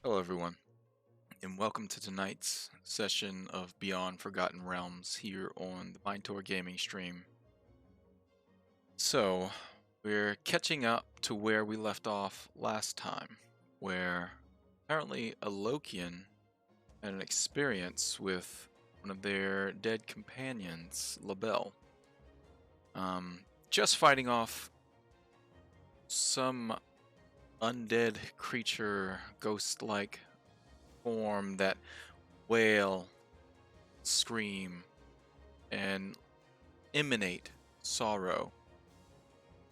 Hello, everyone, and welcome to tonight's session of Beyond Forgotten Realms here on the MindTour Gaming stream. So, we're catching up to where we left off last time, where apparently a Lokian had an experience with one of their dead companions, Labelle. Just fighting off some undead creature, ghost-like form that wail, scream, and emanate sorrow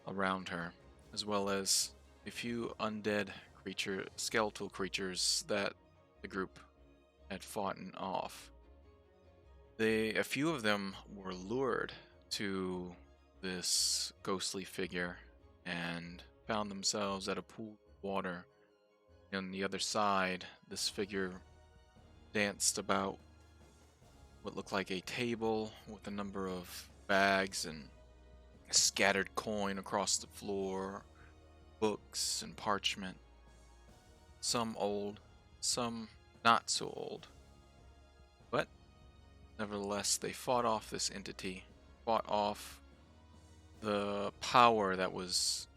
around her, as well as a few undead skeletal creatures that the group had fought off. A few of them were lured to this ghostly figure and found themselves at a pool of water. On the other side, this figure danced about what looked like a table with a number of bags and scattered coin across the floor, books and parchment, some old, some not so old. But nevertheless, they fought off this entity, fought off the power that was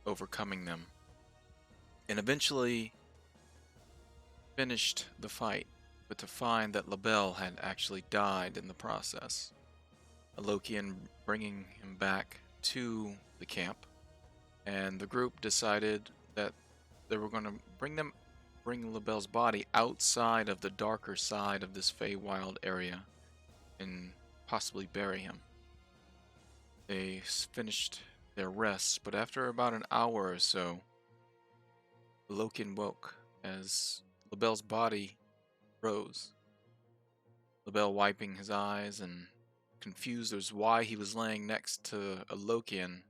overcoming them, and eventually finished the fight, but to find that Labelle had actually died in the process. A Lokian bringing him back to the camp, and the group decided that they were going to bring Labelle's body outside of the darker side of this Feywild area and possibly bury him. They finished their rest, but after about an hour or so, Lokian woke as Labelle's body rose. Labelle wiping his eyes and confused as why he was laying next to a Lokian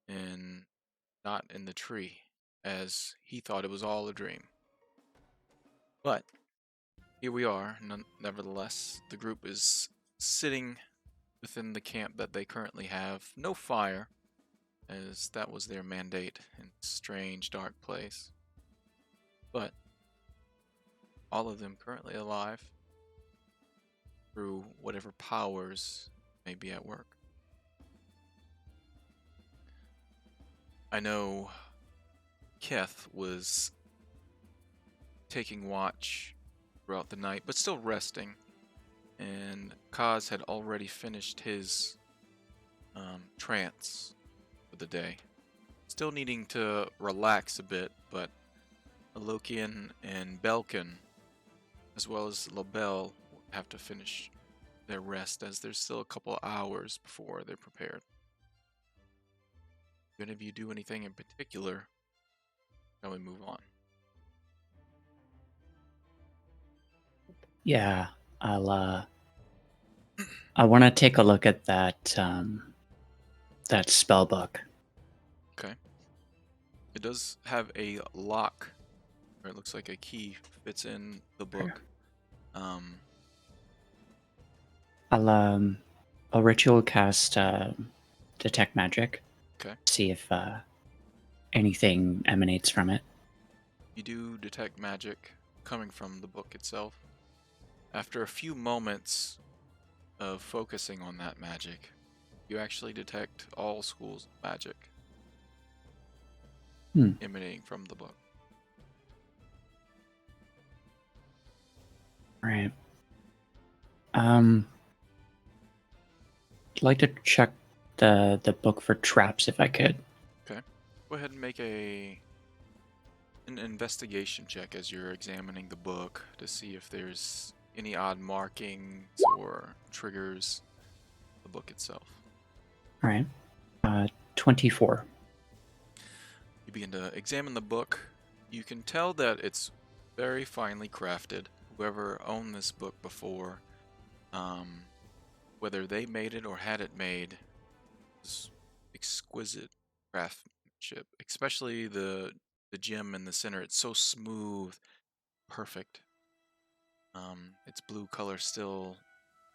and not in the tree, as he thought it was all a dream. But here we are, nevertheless. The group is sitting within the camp that they currently have. No fire, as that was their mandate in this strange, dark place. But all of them currently alive through whatever powers may be at work. I know Keth was taking watch throughout the night, but still resting, and Kaz had already finished his trance for the day. Still needing to relax a bit, but Alokian and Belkin, as well as Labelle, have to finish their rest, as there's still a couple of hours before they're prepared. Do any of you do anything in particular? Shall we move on? Yeah, I want to take a look at that spell book. Okay. It does have a lock, or it looks like a key fits in the book. I'll ritual cast detect magic. Okay. See if anything emanates from it. You do detect magic coming from the book itself. After a few moments of focusing on that magic, you actually detect all schools of magic emanating from the book. Right. I'd like to check the book for traps if I could. Okay. Go ahead and make an investigation check as you're examining the book to see if there's any odd markings or triggers the book itself. All right. 24. You begin to examine the book. You can tell that it's very finely crafted. Whoever owned this book before, whether they made it or had it made, was exquisite craftsmanship. Especially the gem in the center. It's so smooth, perfect. Its blue color still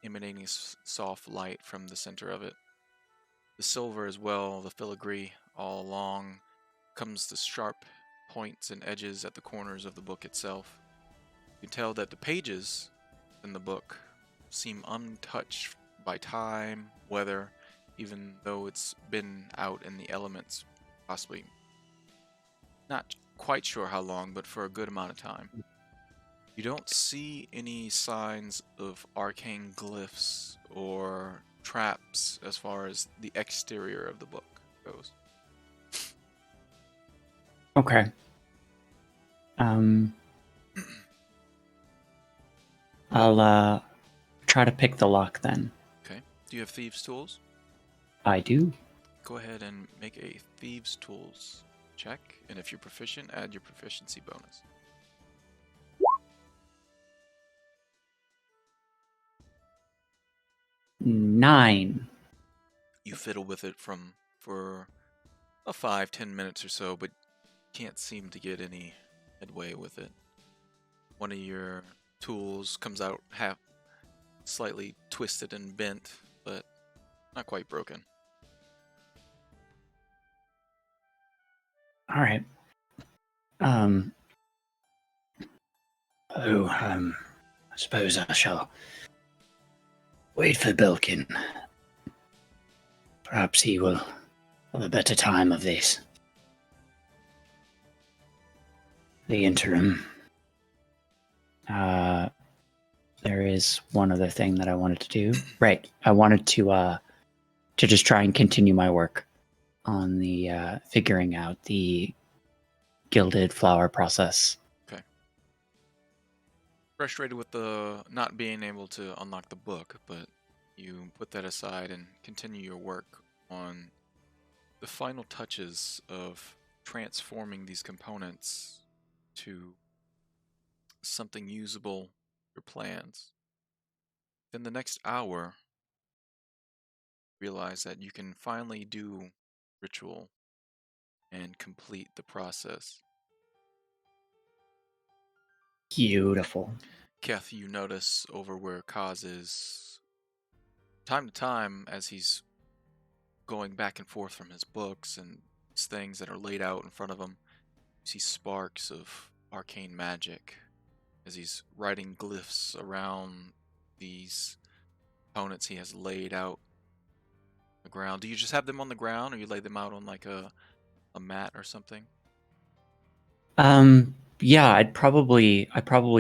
emanating soft light from the center of it. The silver as well, the filigree all along, comes the sharp points and edges at the corners of the book itself. You can tell that the pages in the book seem untouched by time, weather, even though it's been out in the elements, possibly not quite sure how long, but for a good amount of time. You don't see any signs of arcane glyphs or traps as far as the exterior of the book goes. Okay. I'll try to pick the lock then. Okay. Do you have thieves' tools? I do. Go ahead and make a thieves' tools check, and if you're proficient, add your proficiency bonus. 9. You fiddle with it for a 5-10 minutes or so, but can't seem to get any headway with it. One of your tools comes out half slightly twisted and bent, but not quite broken. All right. I suppose I shall wait for Bilkin. Perhaps he will have a better time of this. The interim. There is one other thing that I wanted to do. Right. I wanted to just try and continue my work on the figuring out the gilded flower process. Okay. Frustrated with the not being able to unlock the book, but you put that aside and continue your work on the final touches of transforming these components to something usable for plans. Then the next hour, realize that you can finally do ritual and complete the process. Beautiful. Keth, you notice over where Kaz is, time to time, as he's going back and forth from his books and these things that are laid out in front of him, you see sparks of arcane magic as he's writing glyphs around these components he has laid out on the ground. Do you just have them on the ground, or you lay them out on like a mat or something? Yeah, I'd probably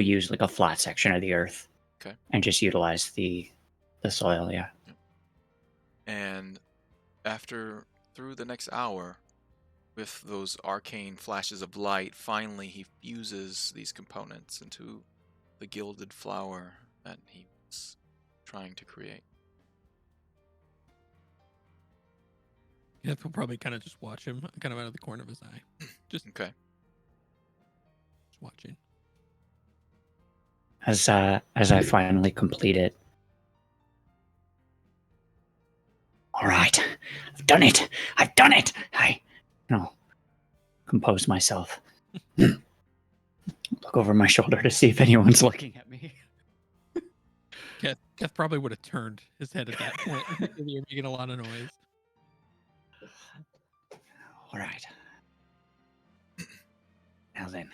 use like a flat section of the earth. Okay. And just utilize the soil, yeah. And through the next hour, with those arcane flashes of light, finally he fuses these components into the gilded flower that he was trying to create. Yeah, we'll probably kind of just watch him, kind of out of the corner of his eye. Just Okay. Just watching. As I finally complete it. All right, I've done it. I've done it. I compose myself. Look over my shoulder to see if anyone's looking at me. Keth probably would have turned his head at that point if you were making a lot of noise. All right. Now then,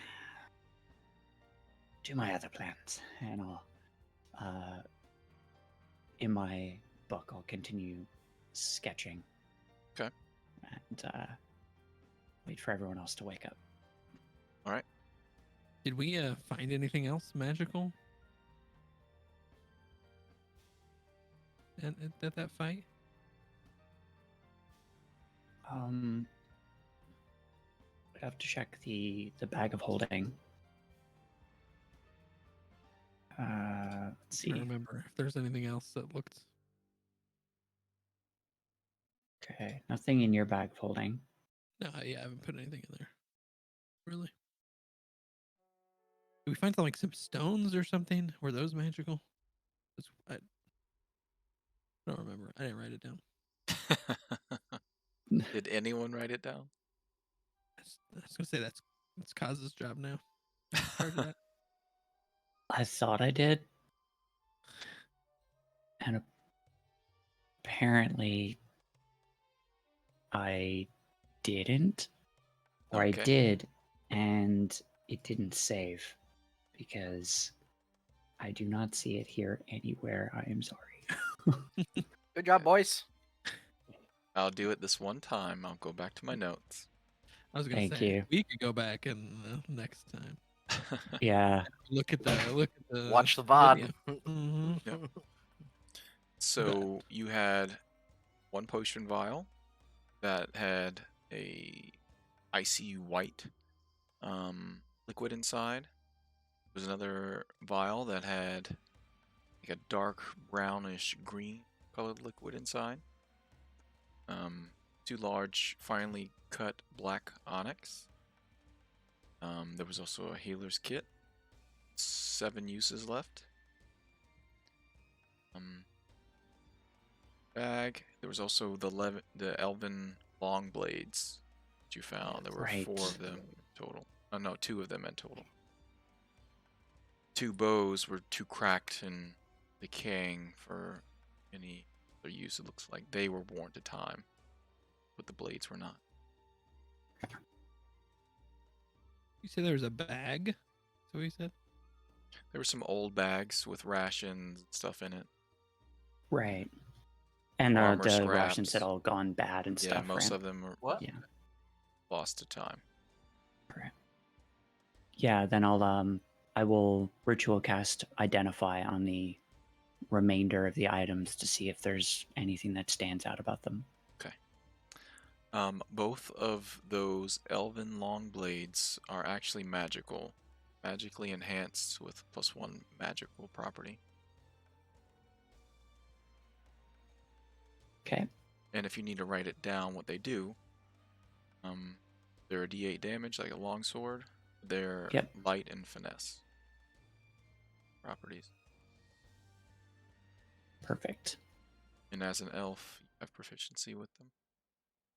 do my other plans, and I'll, in my book, I'll continue sketching. Okay. And wait for everyone else to wake up. All right. Did we find anything else magical at that fight? I'd have to check the bag of holding. Let's see. I don't remember if there's anything else that looked. Okay, nothing in your bag of holding. No, yeah, I haven't put anything in there. Really? Did we find like some stones or something? Were those magical? I don't remember. I didn't write it down. Did anyone write it down? I was gonna say that's Kaz's job now. Charge of that. I thought I did. And apparently I didn't. Or Okay. I did, and it didn't save because I do not see it here anywhere. I am sorry. Good job, boys. I'll do it this one time. I'll go back to my notes. I was gonna Thank say you. we could go back and next time Yeah. look at the Watch the VOD. hmm Yep. So you had one potion vial that had a icy white liquid inside. There was another vial that had like a dark brownish green colored liquid inside. Two large finely cut black onyx. There was also a healer's kit. 7 uses left. Bag. There was also the elven long blades that you found. There were Right. 4 of them total. Oh no, 2 of them in total. 2 bows were too cracked and decaying for any other use. It looks like they were worn to time, but the blades were not. You said there was a bag. That's what you said. There were some old bags with rations and stuff in it. Right. And Armor the rations scraps. had all gone bad and Yeah, stuff, most right? of them were What? Yeah. lost to time. Correct. Yeah, then I will ritual cast Identify on the remainder of the items to see if there's anything that stands out about them. Both of those elven long blades are actually magical, magically enhanced with +1 magical property. Okay. And if you need to write it down, what they do, they're a D8 damage like a longsword. They're Yep. light and finesse properties. Perfect. And as an elf, you have proficiency with them.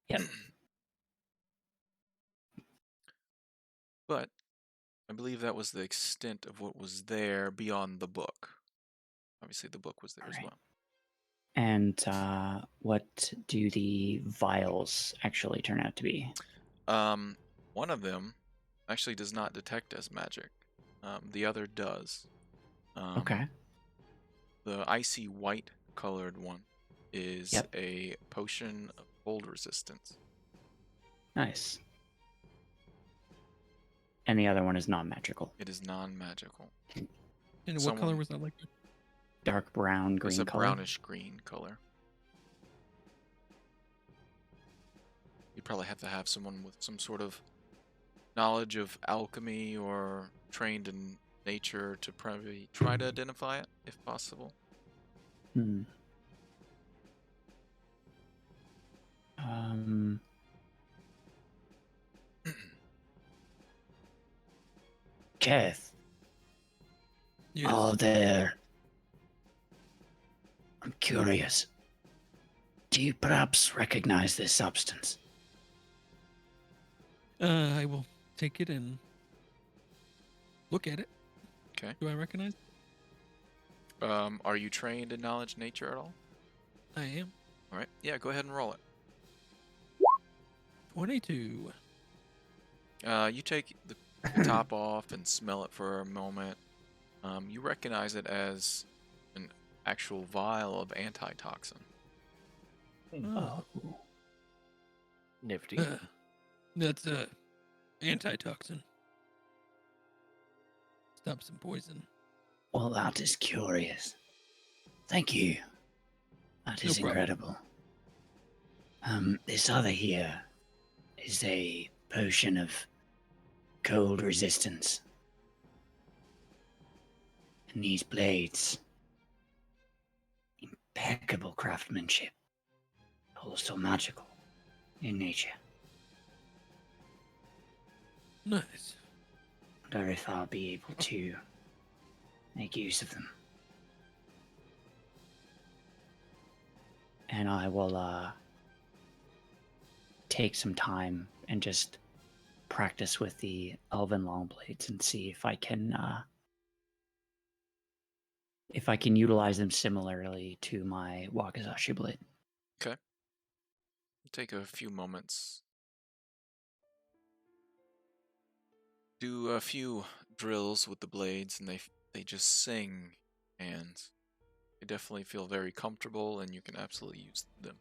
Yep. But I believe that was the extent of what was there beyond the book. Obviously, the book was there as Alright. well. And what do the vials actually turn out to be? One of them actually does not detect as magic. The other does. Okay. The icy white colored one is Yep. a potion of cold resistance. Nice. And the other one is non-magical. It is non-magical. And what color Someone- was that like? Dark brown, It's green a color. brownish green color. You'd probably have to have someone with some sort of knowledge of alchemy or trained in nature to probably try to identify it, if possible. Hmm. Keth, Yes. are there... I'm curious. Do you perhaps recognize this substance? I will take it and look at it. Okay. Do I recognize it? Are you trained in knowledge nature at all? I am. All right. Yeah, go ahead and roll it. 22. You take the top off and smell it for a moment. You recognize it as an actual vial of antitoxin. Oh. Nifty. That's antitoxin. Stop some poison. Well, that is curious. Thank you. That No is problem. incredible. This other here is a potion of cold resistance. And these blades, impeccable craftsmanship, also magical in nature. Nice. Wonder if I'll be able to make use of them. And I will take some time and just practice with the elven long blades and see if I can utilize them similarly to my Wakizashi blade. Take a few moments. do a few drills with the blades, and they just sing, and they definitely feel very comfortable, and you can absolutely use them.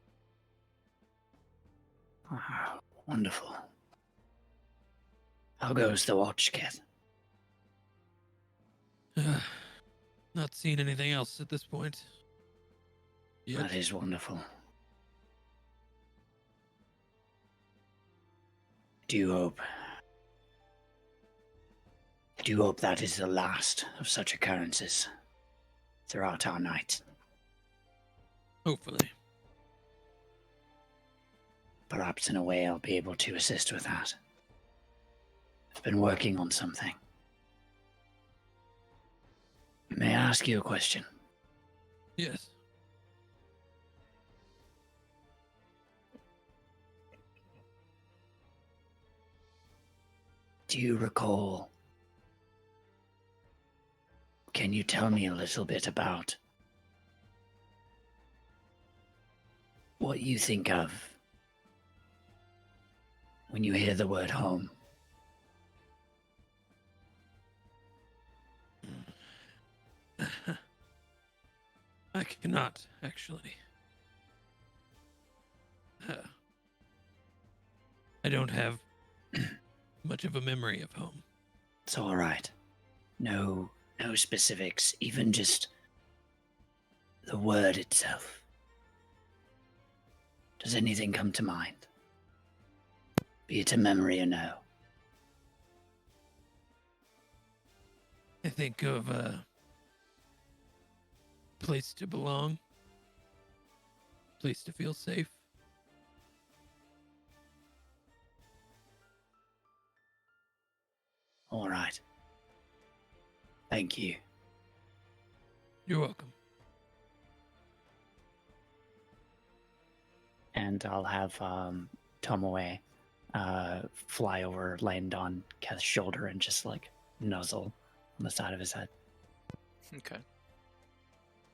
Ah, wonderful. How goes the watch, Kit? Not seeing anything else at this point. Yet. That is wonderful. I do hope that is the last of such occurrences throughout our night. Hopefully. Perhaps in a way I'll be able to assist with that. I've been working on something. May I ask you a question? Yes. Do you recall? Can you tell me a little bit about what you think of when you hear the word home? I cannot, actually. I don't have much of a memory of home. It's all right. No specifics, even just the word itself. Does anything come to mind? Be it a memory or no? I think of a place to belong, place to feel safe. All right. Thank you. You're welcome. And I'll have Tomoe fly over, land on Keth's shoulder, and just like nuzzle on the side of his head. Okay.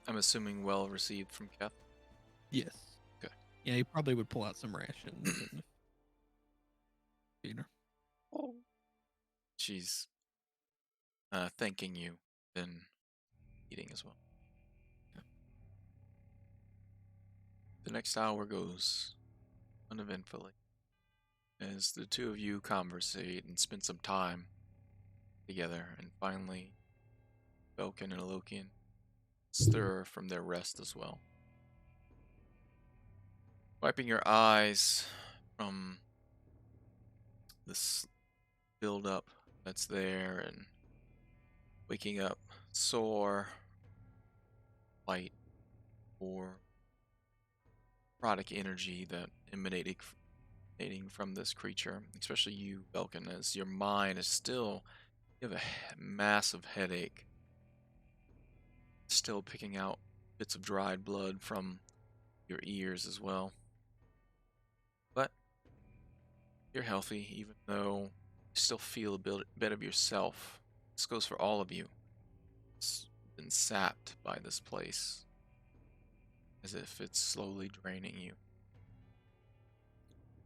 I'm assuming well received from Keth. Yes. Okay. Yeah, he probably would pull out some rations and feed her. Oh. She's thanking you, then eating as well. Okay. The next hour goes uneventfully as the two of you conversate and spend some time together, and finally Belkin and Alokian stir from their rest as well. Wiping your eyes from this build-up that's there and waking up sore, light, or product energy that emanating from this creature, especially you, Belkin, as your mind is still, you have a massive headache, still picking out bits of dried blood from your ears as well. But you're healthy, even though you still feel a bit of yourself. This goes for all of you. It's been sapped by this place, as if it's slowly draining you.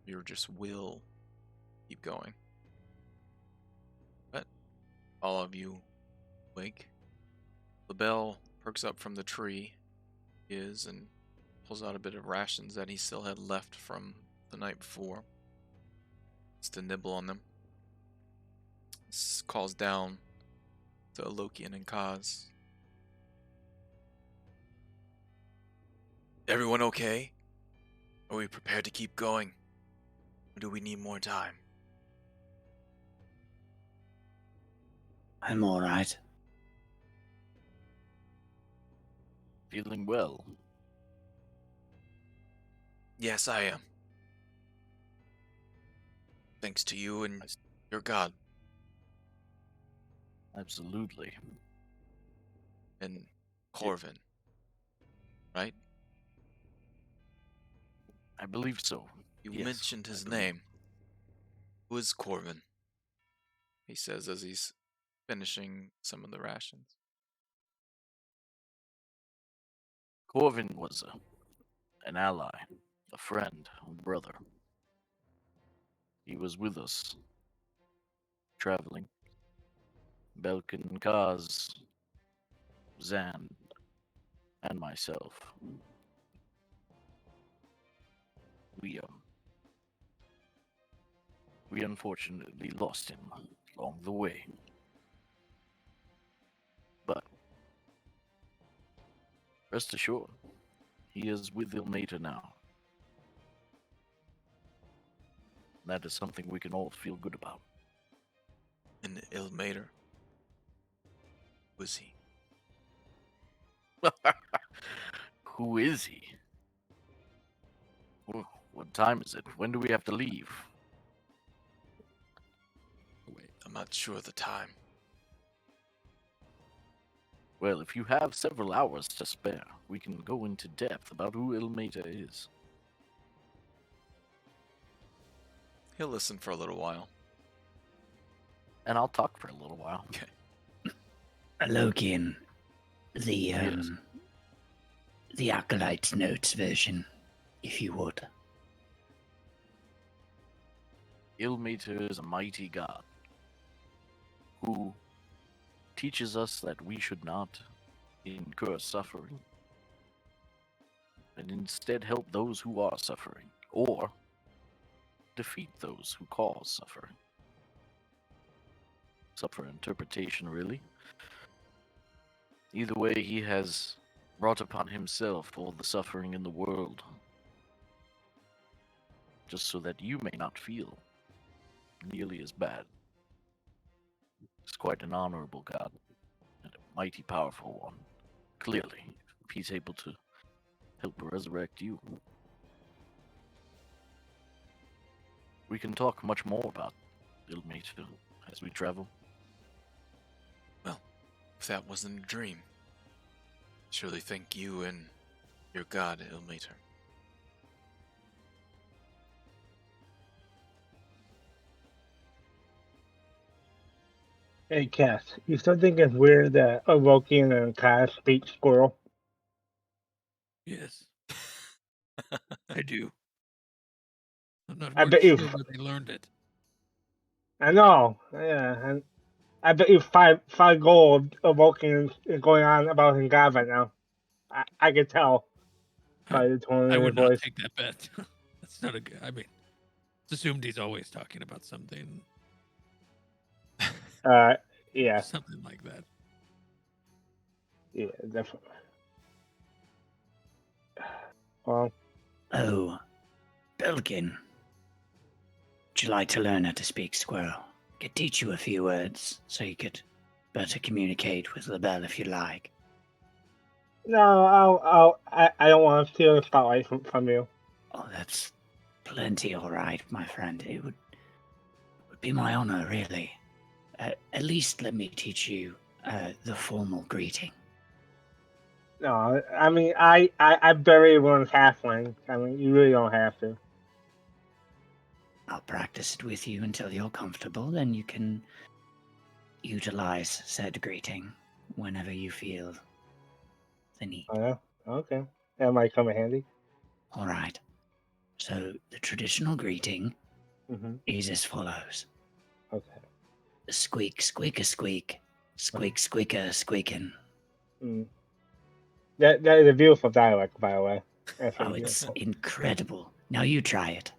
Your just will keep going. But all of you wake. The bell perks up from the tree and pulls out a bit of rations that he still had left from the night before. Just to nibble on them. This calls down to Alokian and Kaz. Everyone okay? Are we prepared to keep going? Or do we need more time? I'm all right. Feeling well. Yes, I am. Thanks to you and your god. Absolutely. And Corvin. Right? I believe so. You Yes, mentioned I his believe. name. Who is Corvin? He says as he's finishing some of the rations. Corvin was an ally, a friend, a brother. He was with us, traveling Belkin, Kaz, Zan, and myself. We unfortunately lost him along the way. But rest assured, he is with Ilmater now. That is something we can all feel good about. And Ilmater. Was he? Who is he? What time is it? When do we have to leave? Wait. I'm not sure of the time. Well, if you have several hours to spare, we can go into depth about who Ilmater is. He'll listen for a little while. And I'll talk for a little while. Lokian, the Yes. the Acolyte's Notes version, if you would. Ilmater is a mighty god who teaches us that we should not incur suffering, and instead help those who are suffering, or defeat those who cause suffering. It's up for interpretation, really. Either way, he has brought upon himself all the suffering in the world, just so that you may not feel nearly as bad. He's quite an honorable god, and a mighty powerful one. Clearly, if he's able to help resurrect you. We can talk much more about Ilmater as we travel. If that wasn't a dream, surely thank you and your god, Ilmater. Hey, Cass, you still think it's weird that Avokian and Kaz speak squirrel? Yes, I do. I'm not I quite bet sure you- where they learned it. I know, yeah, and I bet you five gold Avokian is going on about his god right now. I could tell by the tone of I his would not voice. take that bet. That's not a good. I mean, it's assumed he's always talking about something, Yeah, something like that. yeah, definitely. Well, Oh, Belkin. Would you like to learn how to speak squirrel? Could teach you a few words so you could better communicate with LaBelle if you like. no, I don't want to steal the spotlight from you. Oh, that's plenty all right, my friend. It would be my honor, really. At least let me teach you the formal greeting. No, I mean, I bury everyone's halfling. I mean, you really don't have to. I'll practice it with you until you're comfortable, then you can utilize said greeting whenever you feel the need. Oh, yeah? Okay. That might come in handy. All right. So the traditional greeting Mm-hmm. is as follows. Okay. Squeak, squeak, squeak. Squeak, squeaker, squeaking. Mm. That is a beautiful dialect, by the way. That's Oh, really it's beautiful. incredible. Now you try it.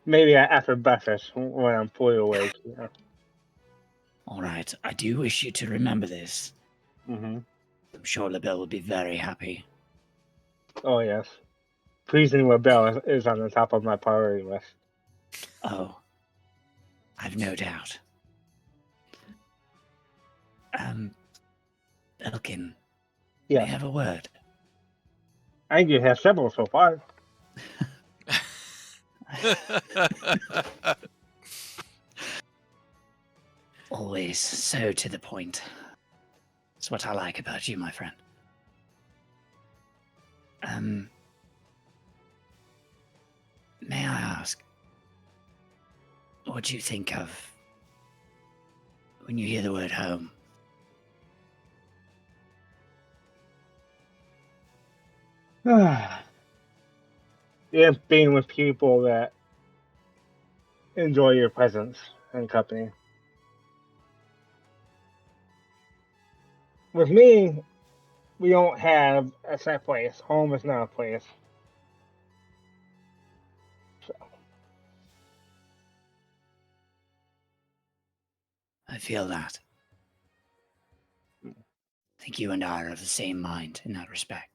Maybe after breakfast when I'm fully awake. Yeah. All right. I do wish you to remember this. Mm-hmm. I'm sure LaBelle will be very happy. Oh yes. Pleasing LaBelle is on the top of my priority list. Oh, I've no doubt. Elkin, may I Yeah. have a word? I think you have several so far. Always so to the point. That's what I like about you, my friend. May I ask, what do you think of when you hear the word home? Yeah, being with people that enjoy your presence and company. with me, we don't have a set place. Home is not a place. I feel that. I think you and I are of the same mind in that respect.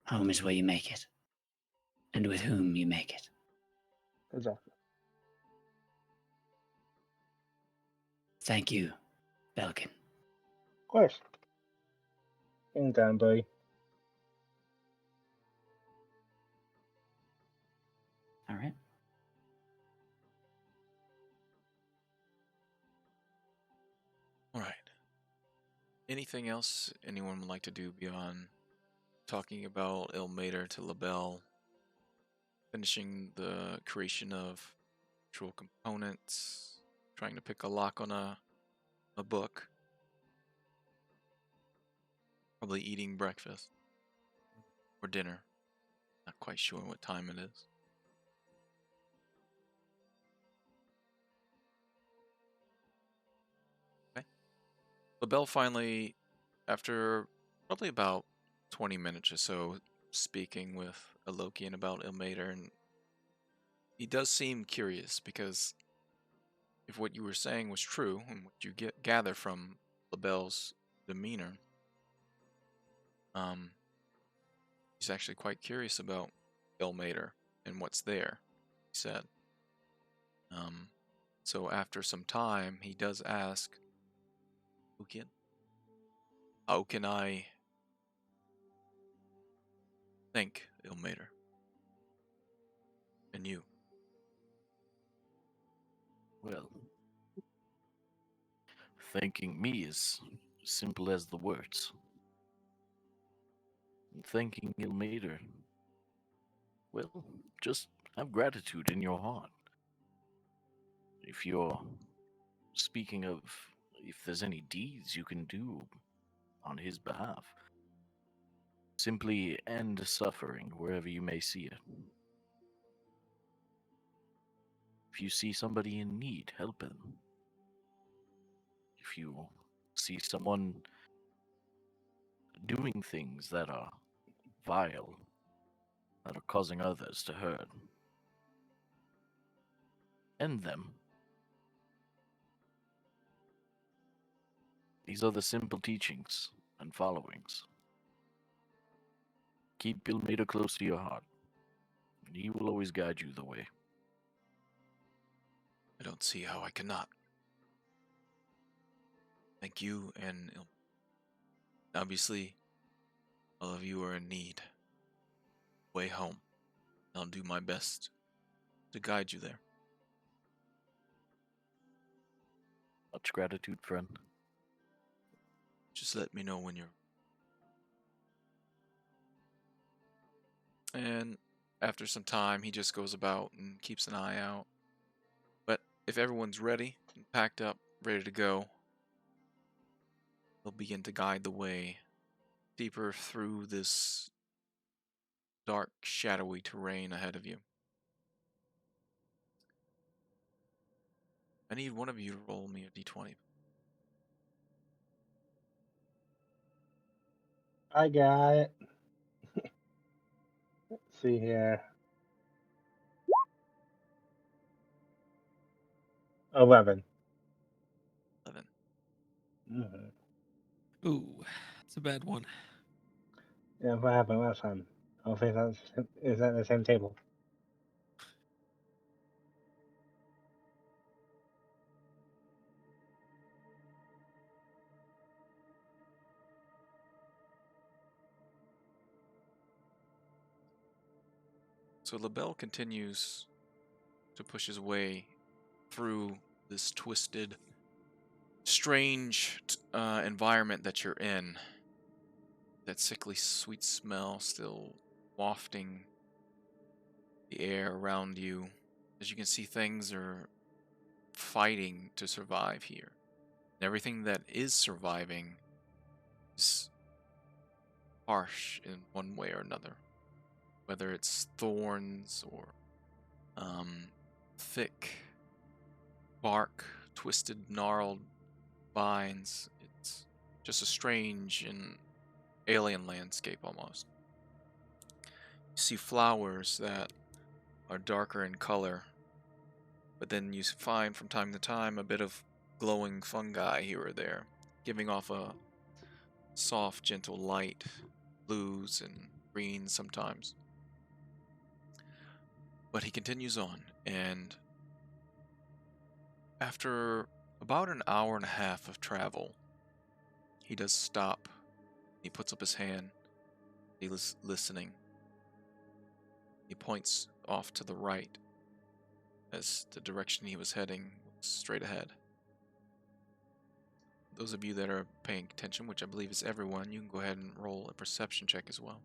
Home is where you make it, and with whom you make it. Exactly. Thank you, Belkin. Of course. Anytime, buddy. All right. All right. Anything else anyone would like to do beyond talking about Ilmater to Labelle, finishing the creation of virtual components, trying to pick a lock on a book, probably eating breakfast or dinner. Not quite sure what time it is. Okay. Labelle finally, after probably about 20 minutes or so, speaking with Alokian about Ilmater, and he does seem curious because if what you were saying was true and what you gather from Labelle's demeanor, he's actually quite curious about Ilmater and what's there, he said. So after some time, he does ask, Lukian, how can I thank Ilmater and you? Well, thanking me is simple as the words. And thanking Ilmater, well, just have gratitude in your heart. If you're speaking of if there's any deeds you can do on his behalf, simply end suffering wherever you may see it. If you see somebody in need, help them. If you see someone doing things that are vile, that are causing others to hurt, end them. These are the simple teachings and followings. Keep Ilmater close to your heart, and he will always guide you the way. I don't see how I cannot. Thank you, and obviously, all of you are in need. Way home. I'll do my best to guide you there. Much gratitude, friend. Just let me know when you're. And after some time, he just goes about and keeps an eye out. But if everyone's ready and packed up, ready to go, he'll begin to guide the way deeper through this dark, shadowy terrain ahead of you. I need one of you to roll me a d20. I got it. Let's see here. 11. 11. Mm-hmm. Ooh, it's a bad one. Yeah, what happened last time? Hopefully is that the same table? So Labelle continues to push his way through this twisted, strange environment that you're in. That sickly sweet smell still wafting the air around you. As you can see, things are fighting to survive here. And everything that is surviving is harsh in one way or another. Whether it's thorns or thick bark, twisted, gnarled vines. It's just a strange and alien landscape almost. You see flowers that are darker in color, but then you find from time to time a bit of glowing fungi here or there, giving off a soft, gentle light, blues and greens sometimes. But he continues on, and after about an hour and a half of travel, he does stop. He puts up his hand. He's listening. He points off to the right as the direction he was heading was straight ahead. Those of you that are paying attention, which I believe is everyone, you can go ahead and roll a perception check as well.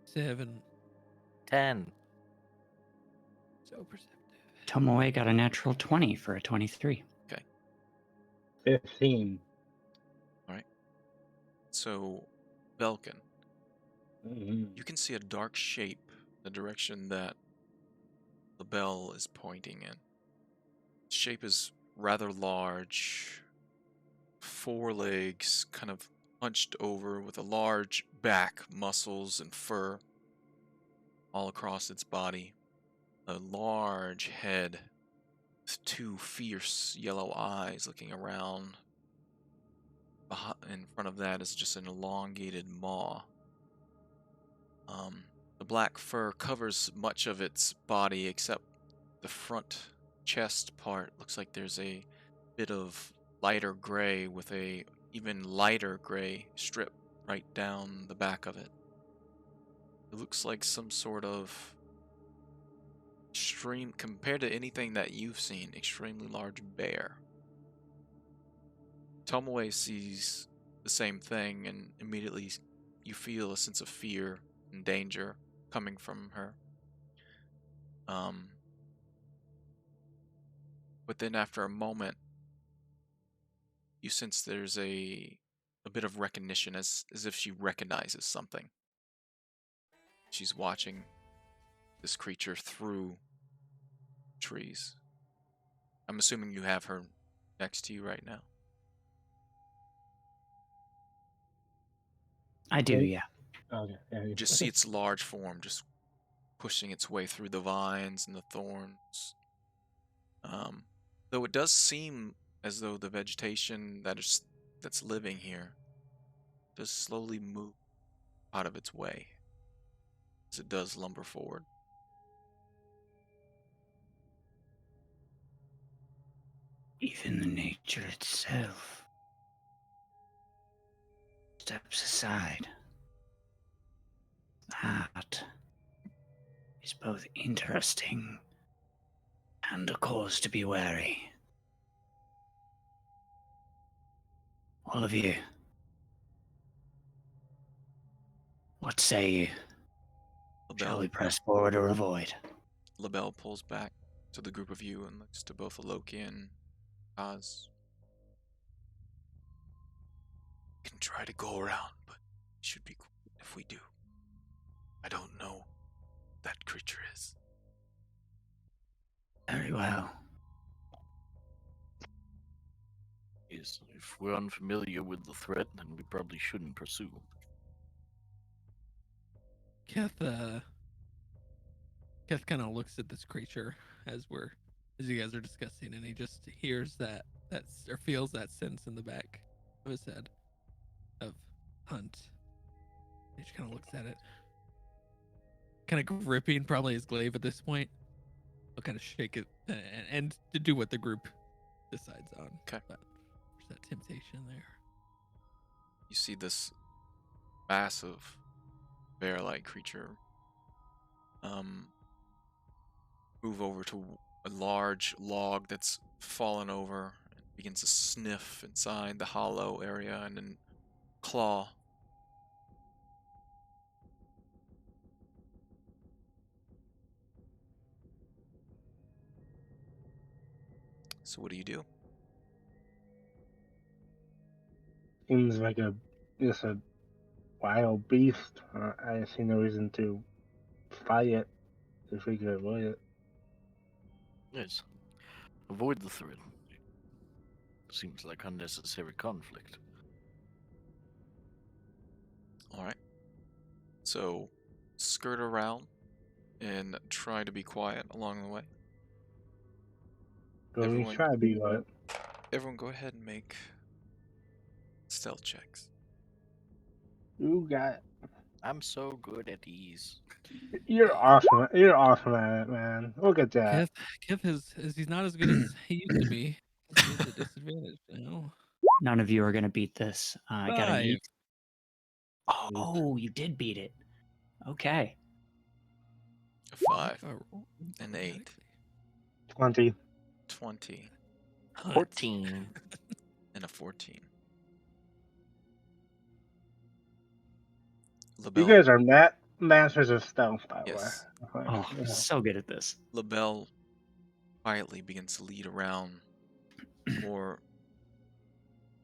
Seven. 10. So perceptive. Tomoe got a natural 20 for a 23. 15. So, Belkin, Mhm. you can see a dark shape the direction that the bell is pointing in. The shape is rather large, four legs kind of hunched over with a large back, muscles and fur all across its body. A large head with two fierce yellow eyes looking around. In front of that is just an elongated maw. The black fur covers much of its body except the front chest part. Looks like there's a bit of lighter gray with a even lighter gray strip right down the back of it. It looks like some sort of extreme, compared to anything that you've seen, extremely large bear. Tomoe sees the same thing, and immediately you feel a sense of fear and danger coming from her. But then after a moment, you sense there's a bit of recognition, as if she recognizes something. She's watching this creature through trees. I'm assuming you have her next to you right now. I do, Okay. yeah. Okay. Yeah, You just see its large form just pushing its way through the vines and the thorns. Though it does seem as though the vegetation that's living here does slowly move out of its way as it does lumber forward. Even the nature itself steps aside. That is both interesting and a cause to be wary. All of you, what say you? Shall we press forward or avoid? LaBelle pulls back to the group of you and looks to both Loki and Oz. We can try to go around, but it should be cool if we do. I don't know what that creature is. Very well. Yes, if we're unfamiliar with the threat, then we probably shouldn't pursue. Keth kind of looks at this creature as you guys are discussing, and he just hears that or feels that sense in the back of his head of hunt. He just kind of looks at it, kind of gripping probably his glaive at this point. He'll kind of shake it and to do what the group decides on. Okay. But there's that temptation there. You see this massive bear-like creature move over to a large log that's fallen over and begins to sniff inside the hollow area and then claw. So what do you do? Seems like just a wild beast. I see no reason to fight it if we can avoid it. Yes. Avoid the thrill. Seems like unnecessary conflict. Alright. So, skirt around and try to be quiet along the way. But we Everyone- try to be quiet. Everyone go ahead and make stealth checks. You got. I'm so good at these. You're awesome. You're awesome at it, man. Look at that. Kev is he's not as good as he used to be. He's at a disadvantage now. None of you are going to beat this. I got an 8. 5. Oh, you did beat it. Okay. A 5, If I roll an 8, 20. 20, 14. and a 14. You LaBelle, guys are masters of stealth, by the Yes. way. Oh, Yeah. so good at this. LaBelle quietly begins to lead around more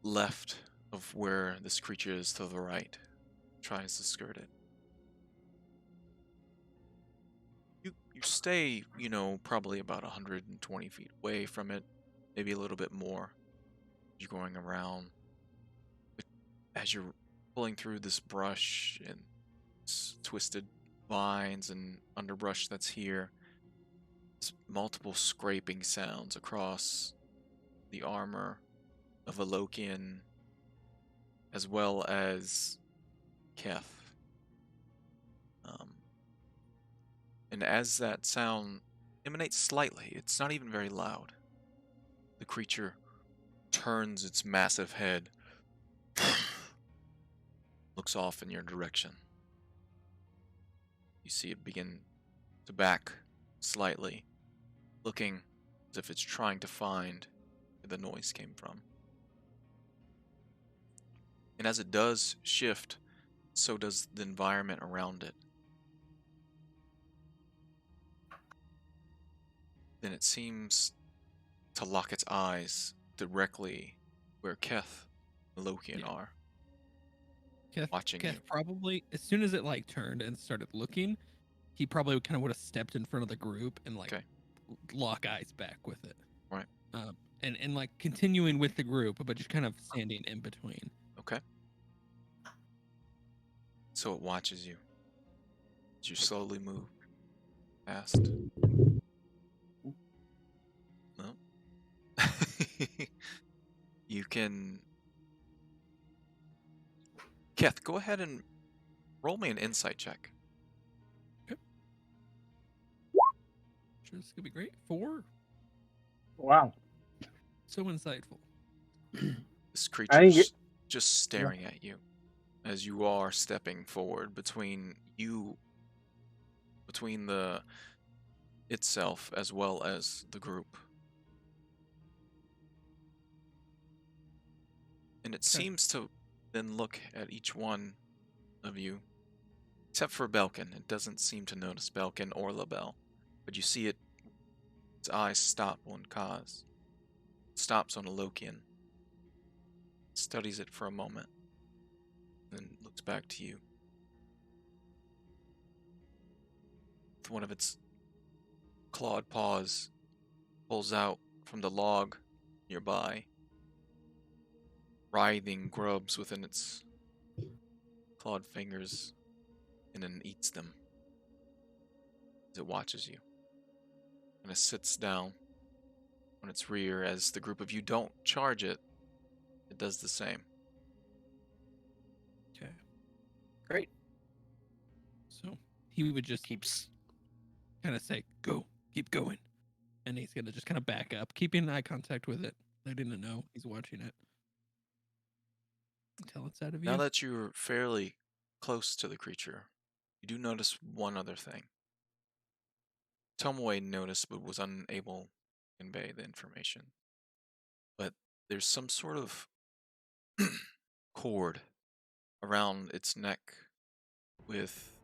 left of where this creature is to the right, tries to skirt it. You stay, probably about 120 feet away from it, maybe a little bit more. You're going around. But as you're pulling through this brush and twisted vines and underbrush that's here, there's multiple scraping sounds across the armor of a Lokian as well as Keth. And as that sound emanates slightly, it's not even very loud. The creature turns its massive head, looks off in your direction. You see it begin to back slightly, looking as if it's trying to find where the noise came from. And as it does shift, so does the environment around it. Then it seems to lock its eyes directly where Keth and Lokian are. Watching Keth you. probably, as soon as it like turned and started looking, he probably kind of would have stepped in front of the group and like Okay. lock eyes back with it. Right. And like continuing with the group, but just kind of standing in between. Okay. So it watches you as you slowly move past. No. You can. Keth, go ahead and roll me an insight check. Sure, this could be great. 4. Wow. So insightful. This I didn't creature's just staring at you as you are stepping forward between the itself as well as the group. And it seems to then look at each one of you, except for Belkin. It doesn't seem to notice Belkin or LaBelle, but you see its eyes stop on Kaz. It stops on a Lokian, studies it for a moment, then looks back to you. With one of its clawed paws, pulls out from the log nearby, writhing grubs within its clawed fingers, and then eats them as it watches you. And it sits down on its rear. As the group of you don't charge it, it does the same. Okay. Great. So he would just Keeps. kind of say, "Go, keep going," and he's gonna just kind of back up, keeping eye contact with it. I didn't know he's watching it until it's out of view. Now that you're fairly close to the creature, you do notice one other thing. Tomoe noticed but was unable to convey the information. But there's some sort of cord around its neck with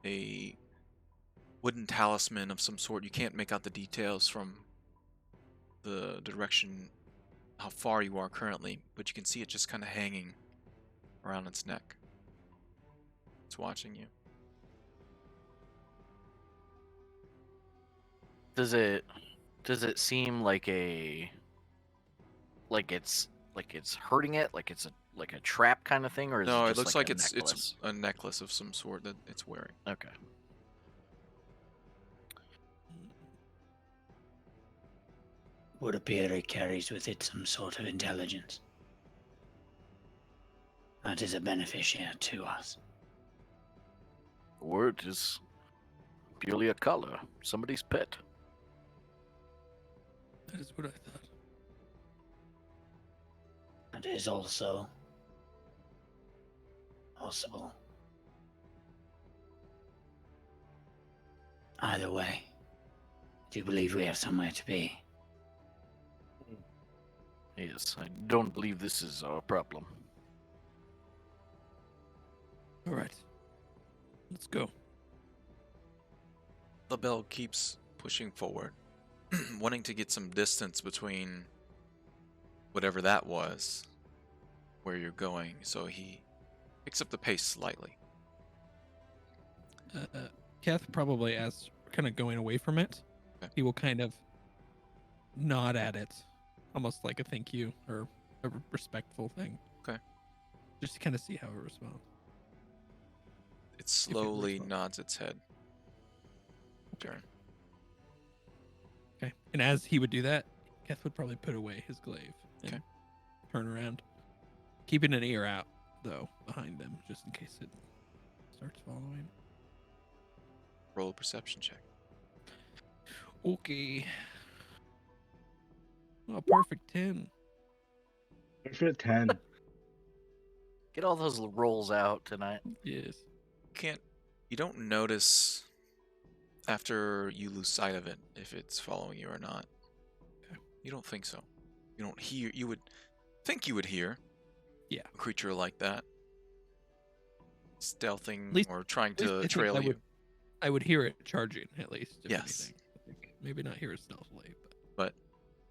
a wooden talisman of some sort. You can't make out the details from the direction, how far you are currently, but you can see it just kind of hanging around its neck. It's watching you. Does it seem like it's hurting it, like it's a trap kind of thing, or is No, it it just looks like like a it's necklace? a necklace of some sort that it's wearing. Okay. Would appear it carries with it some sort of intelligence. That is a beneficiary to us. Or it is purely a color, somebody's pet. That is what I thought. That is also possible. Either way, I do believe we have somewhere to be. Yes, I don't believe this is our problem. All right. Let's go. LaBelle keeps pushing forward, wanting to get some distance between whatever that was, where you're going, so he picks up the pace slightly. Keth probably, as we're kind of going away from it, Okay. he will kind of nod at it, almost like a thank you or a respectful thing. Okay. Just to kind of see how it responds. It slowly responds. nods its head. Turn. Okay. And as he would do that, Keth would probably put away his glaive and Okay. turn around, keeping an ear out though behind them, just in case it starts following. Roll a perception check. Okay. Oh, perfect 10. It's a 10. Get all those rolls out tonight. Yes. You don't notice after you lose sight of it if it's following you or not. Okay. You don't think so. You don't hear. You would think you would hear. Yeah. A creature like that stealthing least- or trying least I to think trail you. I would hear it charging at least. If Yes. anything. I think maybe not hear it stealthily, but But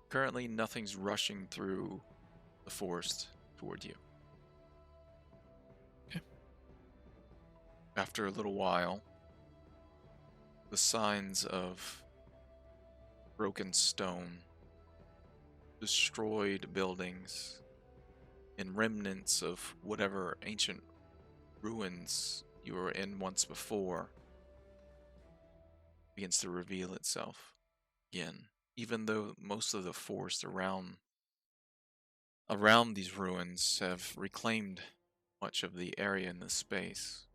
currently, nothing's rushing through the forest toward you. Okay. After a little while, the signs of broken stone, destroyed buildings, and remnants of whatever ancient ruins you were in once before begins to reveal itself again. Even though most of the forest around these ruins have reclaimed much of the area in this space.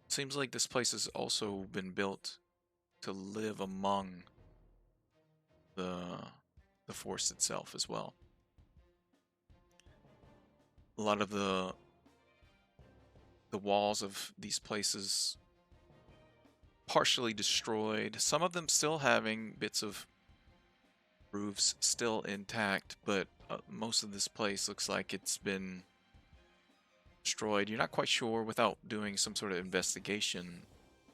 Seems like this place has also been built to live among the forest itself as well. A lot of the walls of these places partially destroyed, some of them still having bits of roofs still intact, but most of this place looks like it's been destroyed. You're not quite sure, without doing some sort of investigation,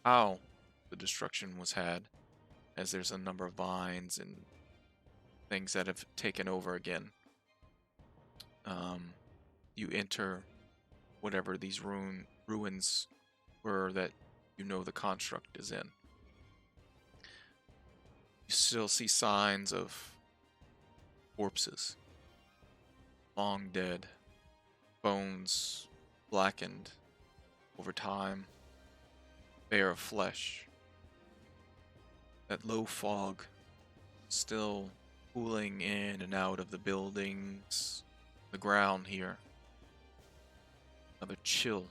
how the destruction was had, as there's a number of vines and things that have taken over again. You enter whatever these ruins were that you know the construct is in. You still see signs of corpses, long dead, bones blackened over time, bare of flesh. That low fog still pooling in and out of the buildings, the ground here. Another chill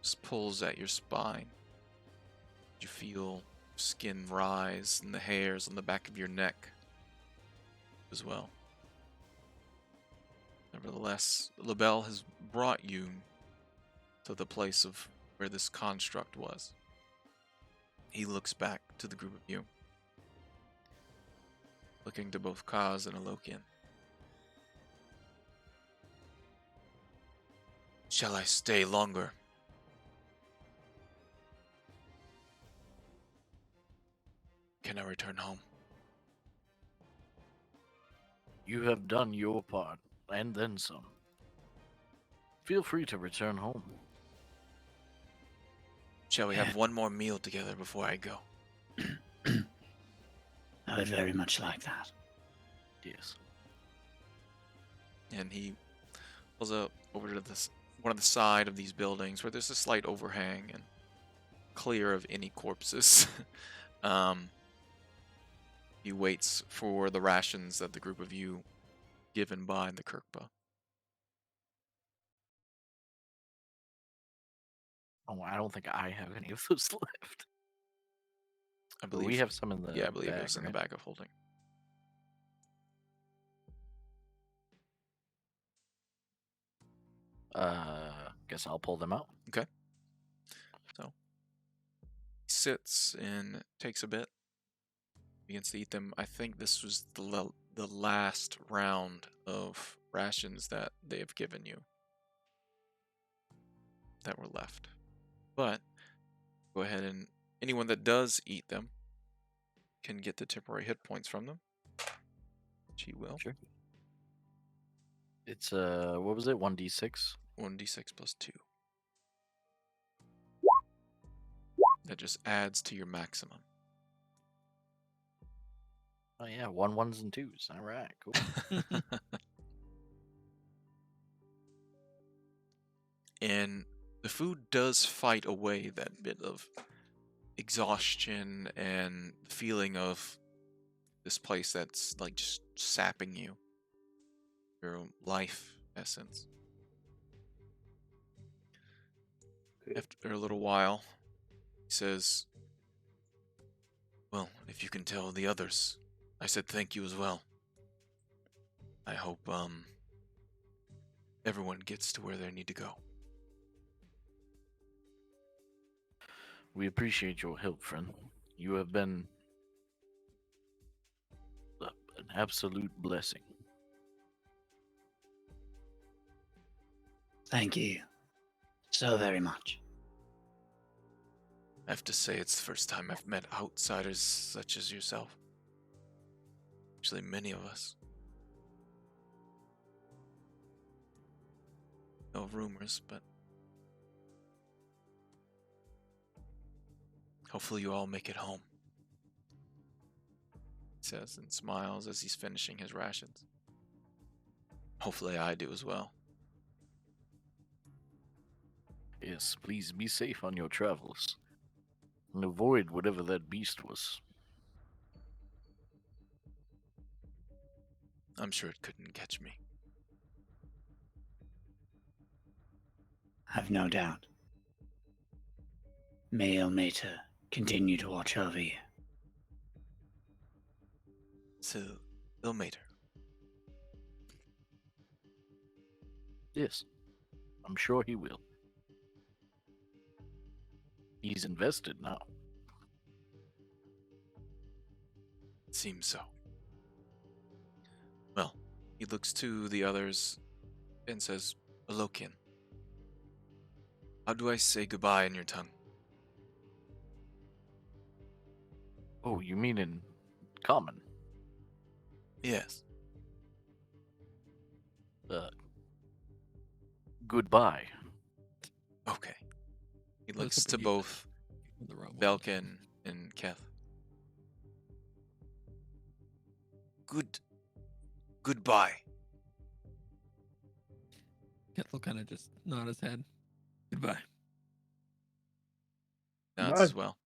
just pulls at your spine. You feel skin rise and the hairs on the back of your neck as well. Nevertheless, LaBelle has brought you to the place of where this construct was. He looks back to the group of you, looking to both Kaz and Alokian. Shall I stay longer? Can I return home? You have done your part, and then some. Feel free to return home. Shall we have one more meal together before I go? I'd very much like that. Yes. And he pulls up over to this one of the side of these buildings where there's a slight overhang and clear of any corpses. He waits for the rations that the group of you given by the Kirkpa. Oh, I don't think I have any of those left. I But believe we have some in the yeah, I believe bag, it was in the right? bag of holding. Guess I'll pull them out. Okay. So he sits and takes a bit. Begins to eat them. I think this was the last round of rations that they have given you that were left. But go ahead and anyone that does eat them can get the temporary hit points from them. Which he will. Sure. It's what was it? 1d6. 1d6 plus 2. That just adds to your maximum. Oh yeah, 1s and 2s. All right, cool. And the food does fight away that bit of exhaustion and the feeling of this place that's like just sapping you, your life essence. After a little while, he says, "Well, if you can tell the others, I said thank you as well. I hope everyone gets to where they need to go." We appreciate your help, friend. You have been an absolute blessing. Thank you so very much. I have to say it's the first time I've met outsiders such as yourself. Actually, many of us. No rumors, but hopefully you all make it home. He says and smiles as he's finishing his rations. Hopefully I do as well. Yes, please be safe on your travels. And avoid whatever that beast was. I'm sure it couldn't catch me. I've no doubt. May Ilmater continue to watch over you. So, Ilmater. Yes, I'm sure he will. He's invested now. It seems so. Well, he looks to the others and says, Alokian. How do I say goodbye in your tongue? Oh, you mean in common? Yes. Goodbye. Okay. He I was looks to hoping you both said the wrong one. Belkin and Keth. Goodbye. Keth will kind of just nod his head. Goodbye. Nods Bye. as well.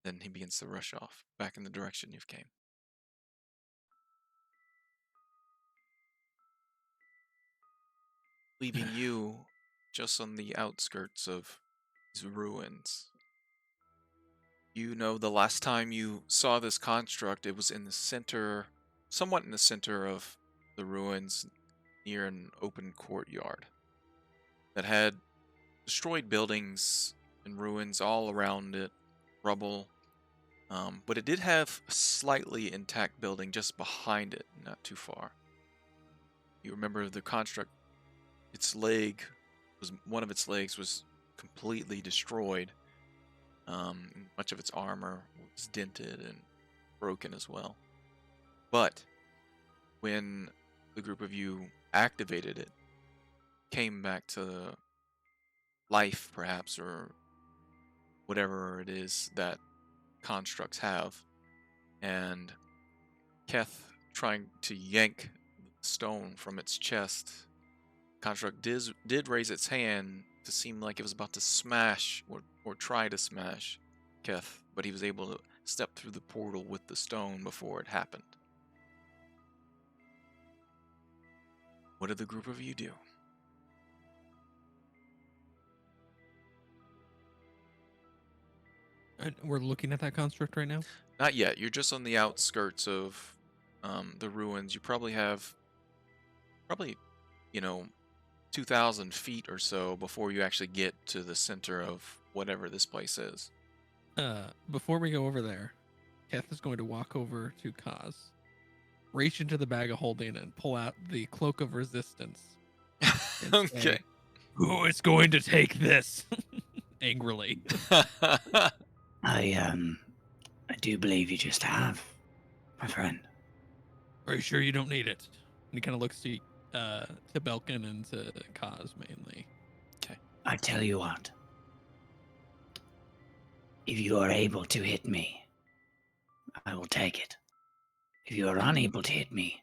Then he begins to rush off back in the direction you've came. Leaving you just on the outskirts of these ruins. You know, the last time you saw this construct, it was in the center, somewhat in the center of the ruins near an open courtyard that had destroyed buildings and ruins all around it, rubble. But it did have a slightly intact building just behind it, not too far. You remember the construct, one of its legs was completely destroyed. Much of its armor was dented and broken as well. But when the group of you activated it, came back to life perhaps, or whatever it is that constructs have, and Keth trying to yank the stone from its chest. Construct did raise its hand to seem like it was about to smash or try to smash Keth, but he was able to step through the portal with the stone before it happened. What did the group of you do? And we're looking at that construct right now. Not yet. You're just on the outskirts of the ruins. You probably have, 2,000 feet or so before you actually get to the center of whatever this place is. Before we go over there, Keth is going to walk over to Kaz, reach into the bag of holding, and pull out the Cloak of Resistance. And say, Okay. who is going to take this? Angrily. I do believe you just have, my friend. Are you sure you don't need it? And he kind of looks to Belkin and to Kaz mainly. I tell you what. If you are able to hit me, I will take it. If you are unable to hit me,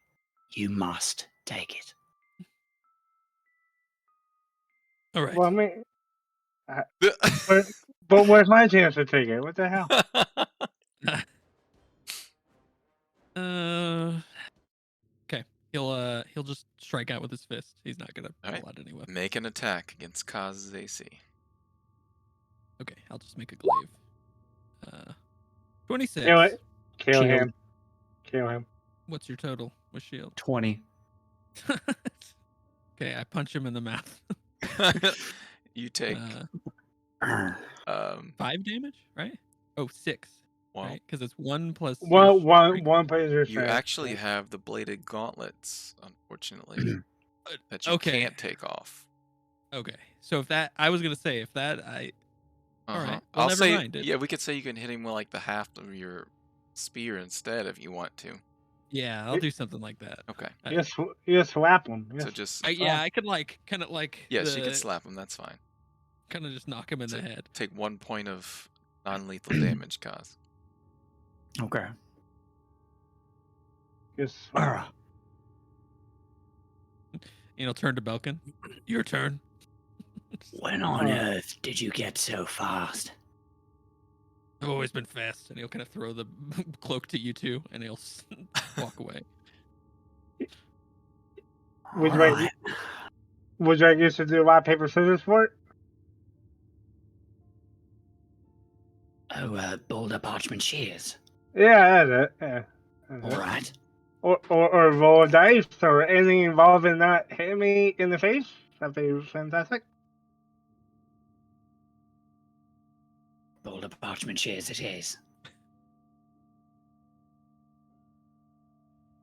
you must take it. All right. Well, I mean, but where's my chance to take it? What the hell? Okay. He'll just strike out with his fist. He's not gonna pull Alright. out any weapon. Make an attack against Kaz's AC. Okay, I'll just make a glaive. 26. Kill it. Kill Shield. him. Kill him. What's your total with shield? 20. Okay, I punch him in the mouth. You take 5 damage, right? Oh, 6. well, Right? Because it's 1 plus. One strength. plays your you strength. actually have the bladed gauntlets, unfortunately, that you Okay. can't take off. Okay, so if that, I was gonna say if that All right, well, I'll never say, mind. yeah, we could say you can hit him with like the half of your spear instead if you want to. Yeah, I'll do something like that. Okay. You just slap him. So just Yeah, I could kind of yes, you can slap him. That's fine. kind of just knock him in So the head. take 1 point of non-lethal damage, Kaz. Okay. Just slap. Turn to Belkin. Your turn. When on earth did you get so fast? I've always been fast, and he'll kind of throw the cloak to you two, and he'll walk away. Would you like used to do rock, paper, scissors for it? Oh, boulder parchment shears. Yeah, that's it. Yeah. That's All it. right. Or roll a dice or anything involving not hitting me in the face. That'd be fantastic. Boulder parchment shears it is.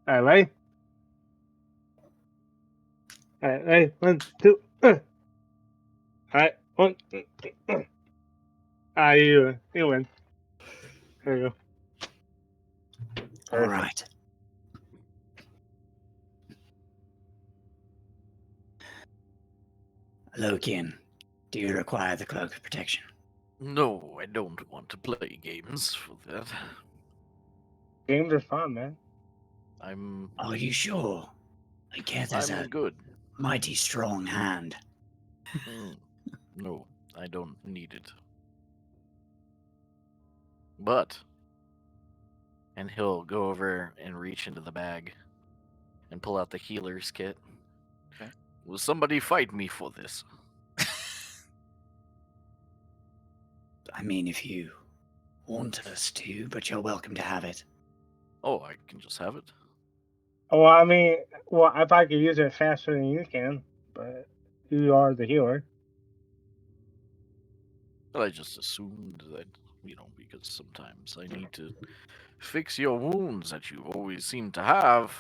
All right. All right. 1, 2. All right. 1. You win. There you go. All right. Lokian, do you require the cloak of protection? No, I don't want to play games for that. Games are fun, man. Are you sure? Keth has a good. mighty strong hand. No, I don't need it. But, and he'll go over and reach into the bag and pull out the healer's kit. Okay. Will somebody fight me for this? I mean, if you want us to, but you're welcome to have it. Oh, I can just have it. Well, I mean, I probably could use it faster than you can, but you are the healer. But I just assumed that, because sometimes I need to fix your wounds that you always seem to have.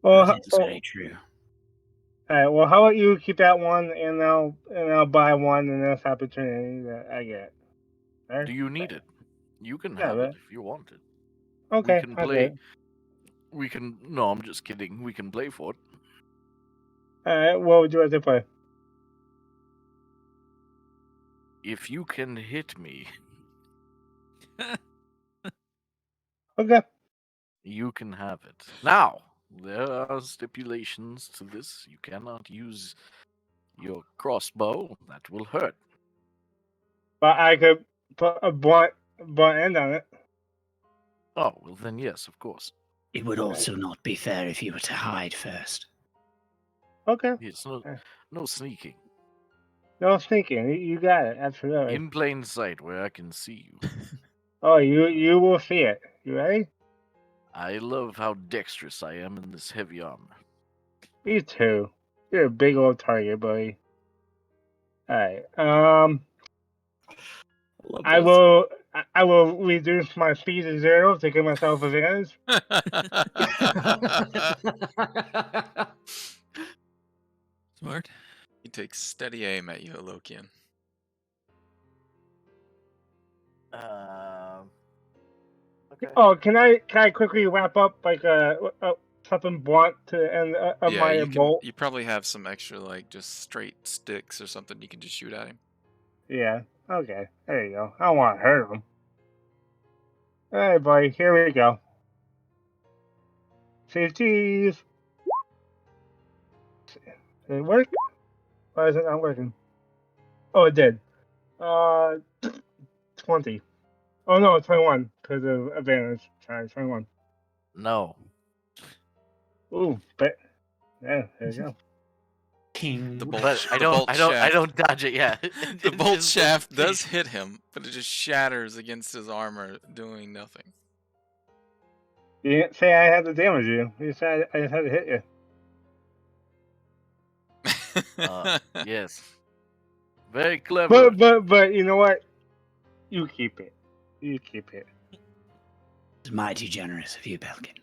Well, That is very true. all right. Well, how about you keep that one, and I'll buy one the next opportunity that I get. Right? Do you need it? You can Yeah, have but- it if you want it. Okay. We can I'll play. do it. No, I'm just kidding. We can play for it. All right. What would you like to play? If you can hit me. Okay. You can have it. Now, there are stipulations to this. You cannot use your crossbow. That will hurt. But I could put a blunt end on it. Oh, well then yes, of course. It would also not be fair if you were to hide first. Okay. It's no sneaking. No sneaking. You got it. Absolutely. In plain sight where I can see you. Oh, you will see it. You ready? I love how dexterous I am in this heavy armor. Me too. You're a big old target, buddy. Alright. I will reduce my speed to 0 to give myself advantage. Smart. He takes steady aim at you, Alokian. Okay. Oh, can I quickly wrap up like something blunt to end of Yeah, my bolt? you probably have some extra like just straight sticks or something you can just shoot at him. Yeah. Okay. There you go. I don't want to hurt him. All right, buddy. Here we go. Safeties. Did it work? Why is it not working? Oh, it did. 20. Oh no, 21 because of advantage. Sorry, 21. No. Ooh, but yeah, there you go. King. The bolt, But I the bolt don't shaft, dodge it yet. the bolt shaft does hit him, but it just shatters against his armor, doing nothing. You didn't say I had to damage you. You said I just had to hit you. Yes. Very clever. But you know what? You keep it. You keep it. It's mighty generous of you, Belkin.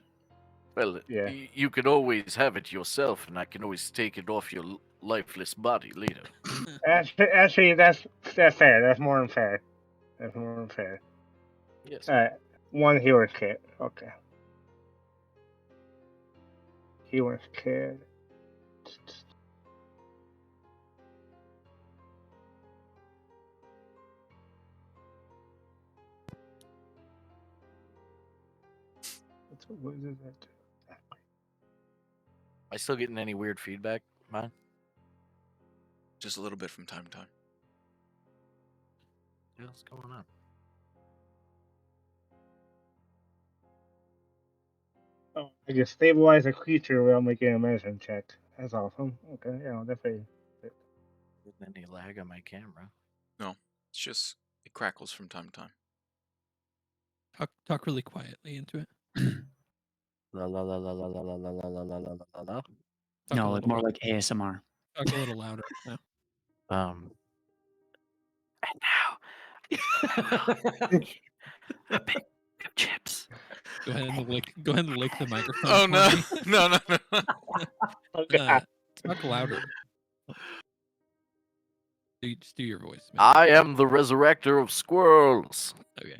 Well, Yeah. you can always have it yourself, and I can always take it off your lifeless body later. Actually, that's fair. That's more than fair. That's more than fair. Yes. All right, one healer kit. Okay. Healer kit. What is that? Am I still getting any weird feedback, man? Just a little bit from time to time. What's going on? Oh, I can stabilize a creature while making a medicine check. That's awesome. Okay, yeah, I'll definitely. Getting any lag on my camera? No, it's just it crackles from time to time. Talk really quietly into it. La la la la la la la la la la la la la la. Talk a No, little more louder. like ASMR. Talk a little louder. No. And now, a big of chips. Go ahead and lick. Go ahead and lick the microphone. Oh for no, me. no. Okay. Talk louder. Just do your voice. Smith. I am the resurrector of squirrels. Okay.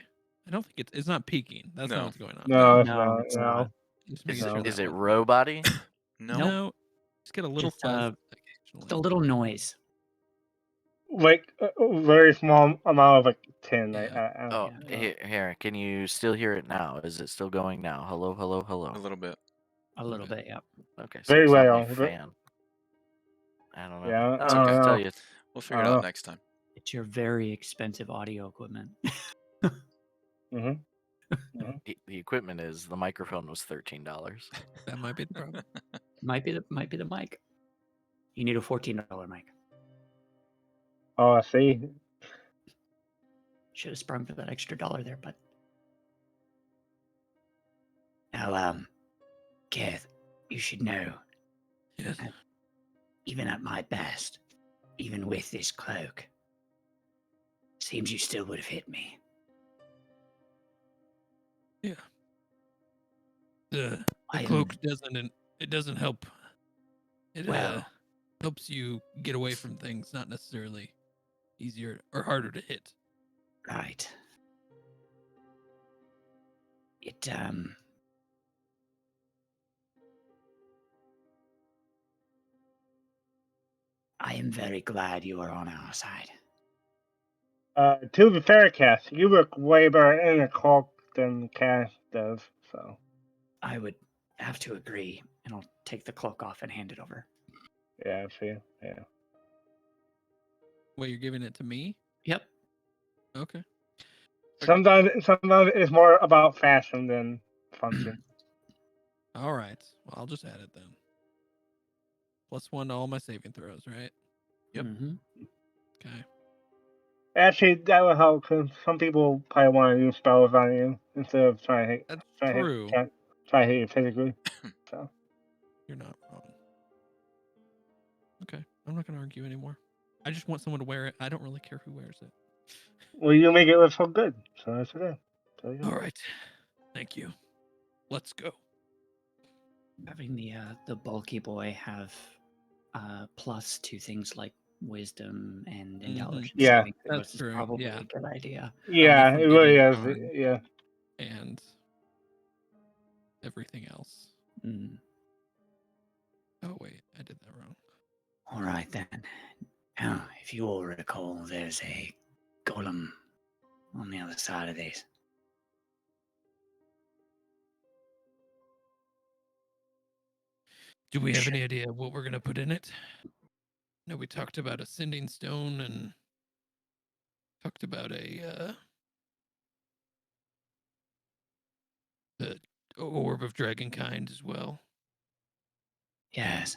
I don't think it's not peaking. That's No. not what's going on. No, it's No, not. it's No. not. Just Is making it, sure is that it was- Robody? No. No. Just get a little Just, fuzz Just a occasionally. little noise. Like a very small amount of like 10. Yeah. Oh, Yeah. here. Can you still hear it now? Is it still going now? Hello, hello, hello. A little bit. A little bit, yeah. Okay, so Very it's not well. my fan. I don't know. Yeah, I'll It's just okay. tell you. We'll figure it Oh. out next time. It's your very expensive audio equipment. Mm-hmm. The equipment is the microphone was $13. That might be the problem. might be the mic. You need a $14 mic. Oh, I see. Should have sprung for that extra dollar there, but now, Keth, you should know, Yes. even at my best, even with this cloak, seems you still would have hit me. Yeah. The I am- cloak doesn't help. It Well- helps you get away from things, not necessarily easier or harder to hit. Right. It, I am very glad you are on our side. To be fair, Cass, you look way better in a cloak than does. So I would have to agree, and I'll take the cloak off and hand it over. yeah, see, yeah. Well, you're giving it to me? Yep. Okay. Sometimes it's more about fashion than function. All right. Well, I'll just add it then. +1 to all my saving throws, right? Yep. Mm-hmm. Okay. Actually, that would help because some people probably want to use spells on you instead of trying That's to true. try to hit you physically. So You're not wrong. Okay. I'm not going to argue anymore. I just want someone to wear it. I don't really care who wears it. well, you make it look so good, so that's okay. So, yeah. All right. Thank you. Let's go. Having the bulky boy have plus to things like wisdom and intelligence Yeah. saving throws That's is true, probably yeah. a good idea. Yeah, it definitely really getting is. on. Yeah. And everything else. Mm. Oh, wait. I did that wrong. All right then. Now, if you all recall, there's a golem on the other side of this. Do we have any idea what we're going to put in it? No, we talked about a sending stone and talked about a orb of dragon kind as well. Yes.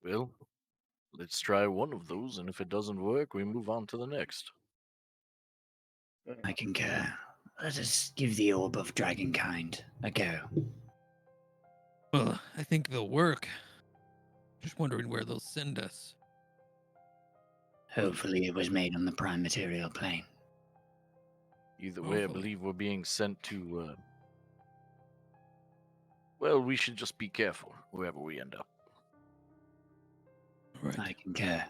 Well, let's try one of those, and if it doesn't work, we move on to the next. I concur. Let us give the orb of dragonkind a go. Well, I think they'll work. Just wondering where they'll send us. Hopefully it was made on the prime material plane. Either way, I Hopefully. believe we're being sent to. Well, we should just be careful wherever we end up. All right. I concur.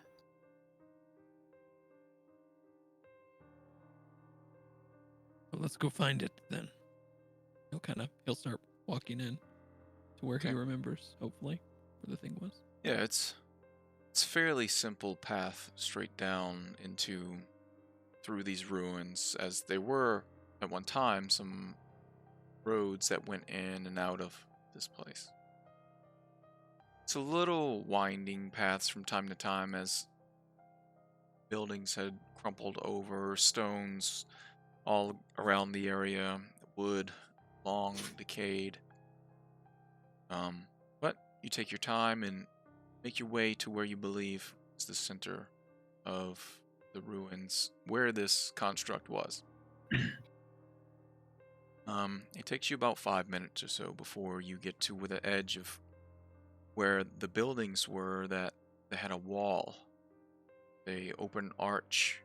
Well, let's go find it then. He'll start walking in to where he Okay. remembers, hopefully, where the thing was. Yeah, it's fairly simple path straight down through these ruins, as there were at one time some roads that went in and out of this place. It's a little winding paths from time to time as buildings had crumpled over, stones all around the area, wood long decayed. But you take your time and make your way to where you believe is the center of the ruins, where this construct was. It takes you about 5 minutes or so before you get to the edge of where the buildings were that they had a wall, an open arch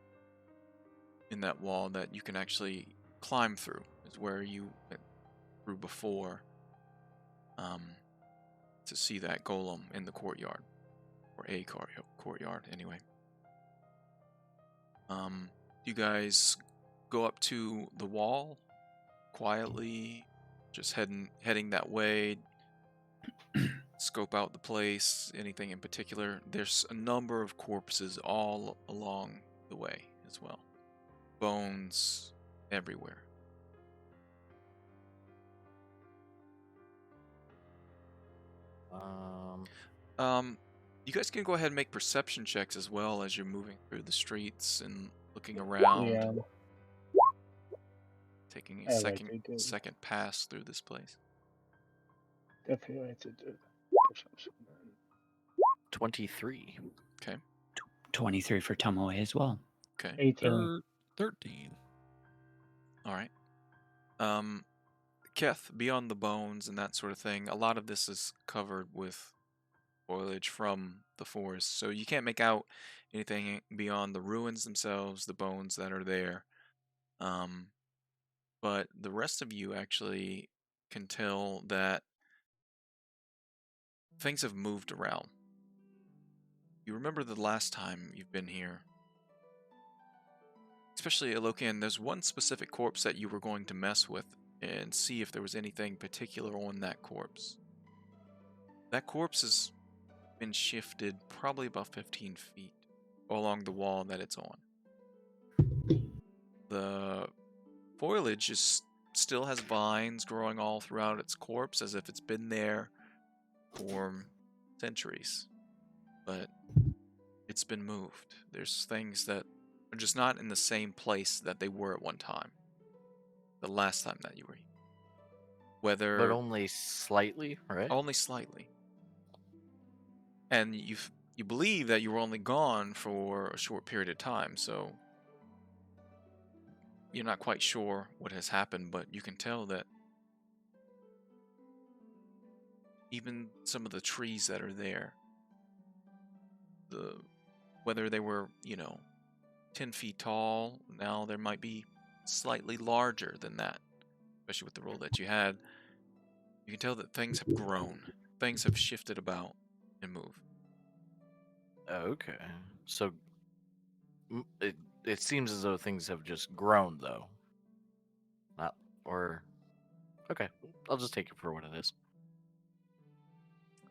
in that wall that you can actually climb through. Is where you went through before, to see that golem in the courtyard, or a courtyard anyway. You guys go up to the wall quietly, just heading that way. Scope out the place, anything in particular. There's a number of corpses all along the way as well. Bones everywhere. You guys can go ahead and make perception checks as well as you're moving through the streets and looking around. Yeah. Taking I a like to do. second pass through this place. Definitely like to do. 23. Okay. 23 for Tomoe as well. Okay. 18. 13. All right. Keth, beyond the bones and that sort of thing, a lot of this is covered with foliage from the forest, so you can't make out anything beyond the ruins themselves, the bones that are there. But the rest of you actually can tell that things have moved around. You remember the last time you've been here. Especially Alokian, there's one specific corpse that you were going to mess with and see if there was anything particular on that corpse. That corpse has been shifted probably about 15 feet along the wall that it's on. The foliage still has vines growing all throughout its corpse as if it's been there for centuries. But it's been moved. There's things that are just not in the same place that they were at one time. The last time that you were here. Whether But only slightly, right? only slightly. And you believe that you were only gone for a short period of time, so you're not quite sure what has happened, but you can tell that even some of the trees that are there, whether they were, 10 feet tall, now there might be slightly larger than that, especially with the roll that you had. You can tell that things have grown. Things have shifted about and moved. Okay. So it seems as though things have just grown, though. Not or. Okay, I'll just take it for what it is.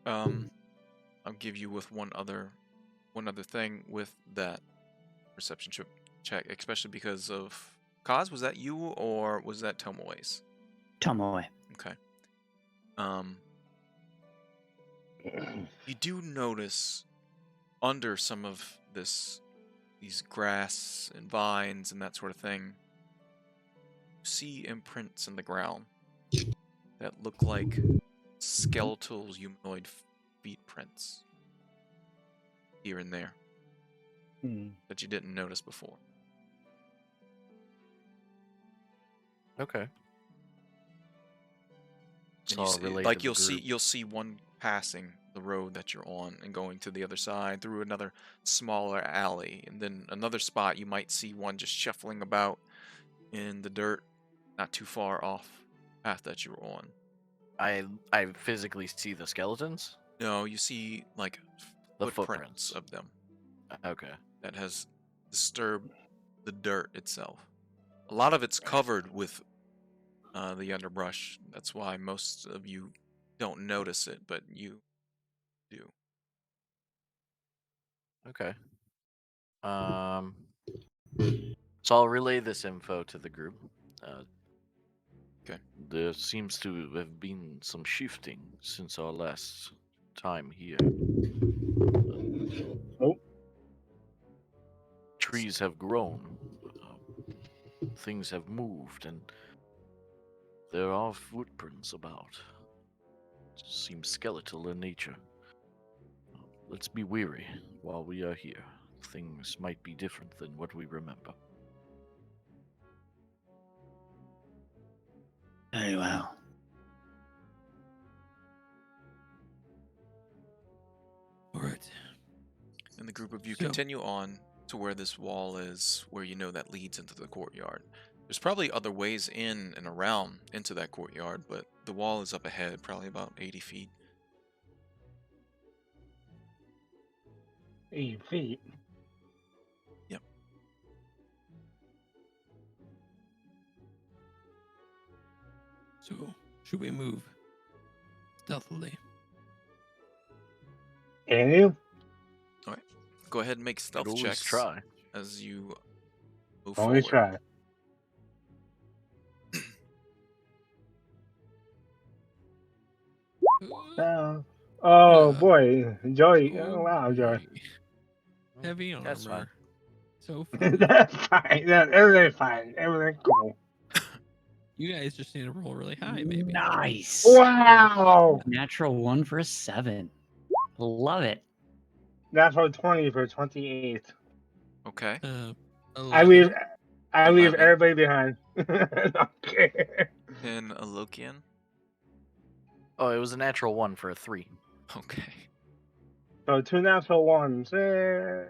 I'll give you with one other thing with that perception check, especially because of Kaz. Was that you or was that Tomoe's? Tomoe. Okay. You do notice under some of these grass and vines and that sort of thing, you see imprints in the ground that look like skeletal humanoid feet prints here and there that you didn't notice before. Okay. And So I'll relate like to the you'll see one passing the road that you're on and going to the other side through another smaller alley, and then another spot you might see one just shuffling about in the dirt not too far off the path that you were on. I physically see the skeletons? No, you see like The footprints of them Okay. that has disturbed the dirt itself. A lot of it's covered with the underbrush. That's why most of you don't notice it, but you do. Okay. So I'll relay this info to the group. Okay. There seems to have been some shifting since our last time here. Oh. Trees have grown. Things have moved, and there are footprints about. Seems skeletal in nature. Let's be wary while we are here. Things might be different than what we remember. Very well. All right. And the group of you So- continue on to where this wall is, where you know that leads into the courtyard. There's probably other ways in and around into that courtyard, but the wall is up ahead, probably about 80 feet. 8 feet. Yep. So, should we move stealthily? And you? Go ahead and make stealth Could always checks try. as you move Only forward. try. Oh Uh, boy, Joey. Oh, wow, Joey. Heavy armor. That's fine. So far. That's fine. Everything's fine. Everything's cool. You guys just need to roll really high, maybe. Nice. Wow. Natural 1 for a 7. Love it. That's for 20 for 28. Okay. I leave 11. everybody behind. Okay. And a Lokian. Oh, it was a natural 1 for a 3. Okay. So 2 natural ones. Yay.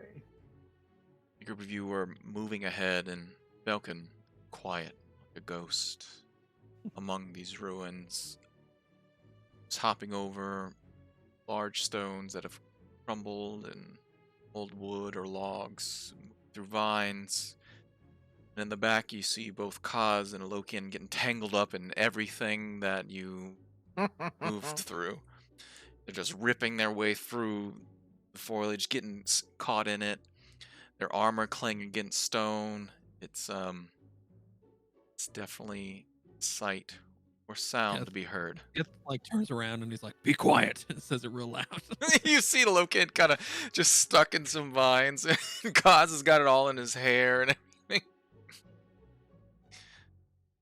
The group of you were moving ahead, and Belkin, quiet like a ghost, among these ruins, just hopping over large stones that have crumbled and old wood or logs, through vines. And in the back, you see both Kaz and Lokian getting tangled up in everything that you moved through. They're just ripping their way through the foliage, getting caught in it. Their armor clanging against stone. It's It's definitely sight or sound Yeah. to be heard. It like turns around and he's like, "Be quiet!" and says it real loud. You see the Locan kind of just stuck in some vines, and Kaz has got it all in his hair and everything.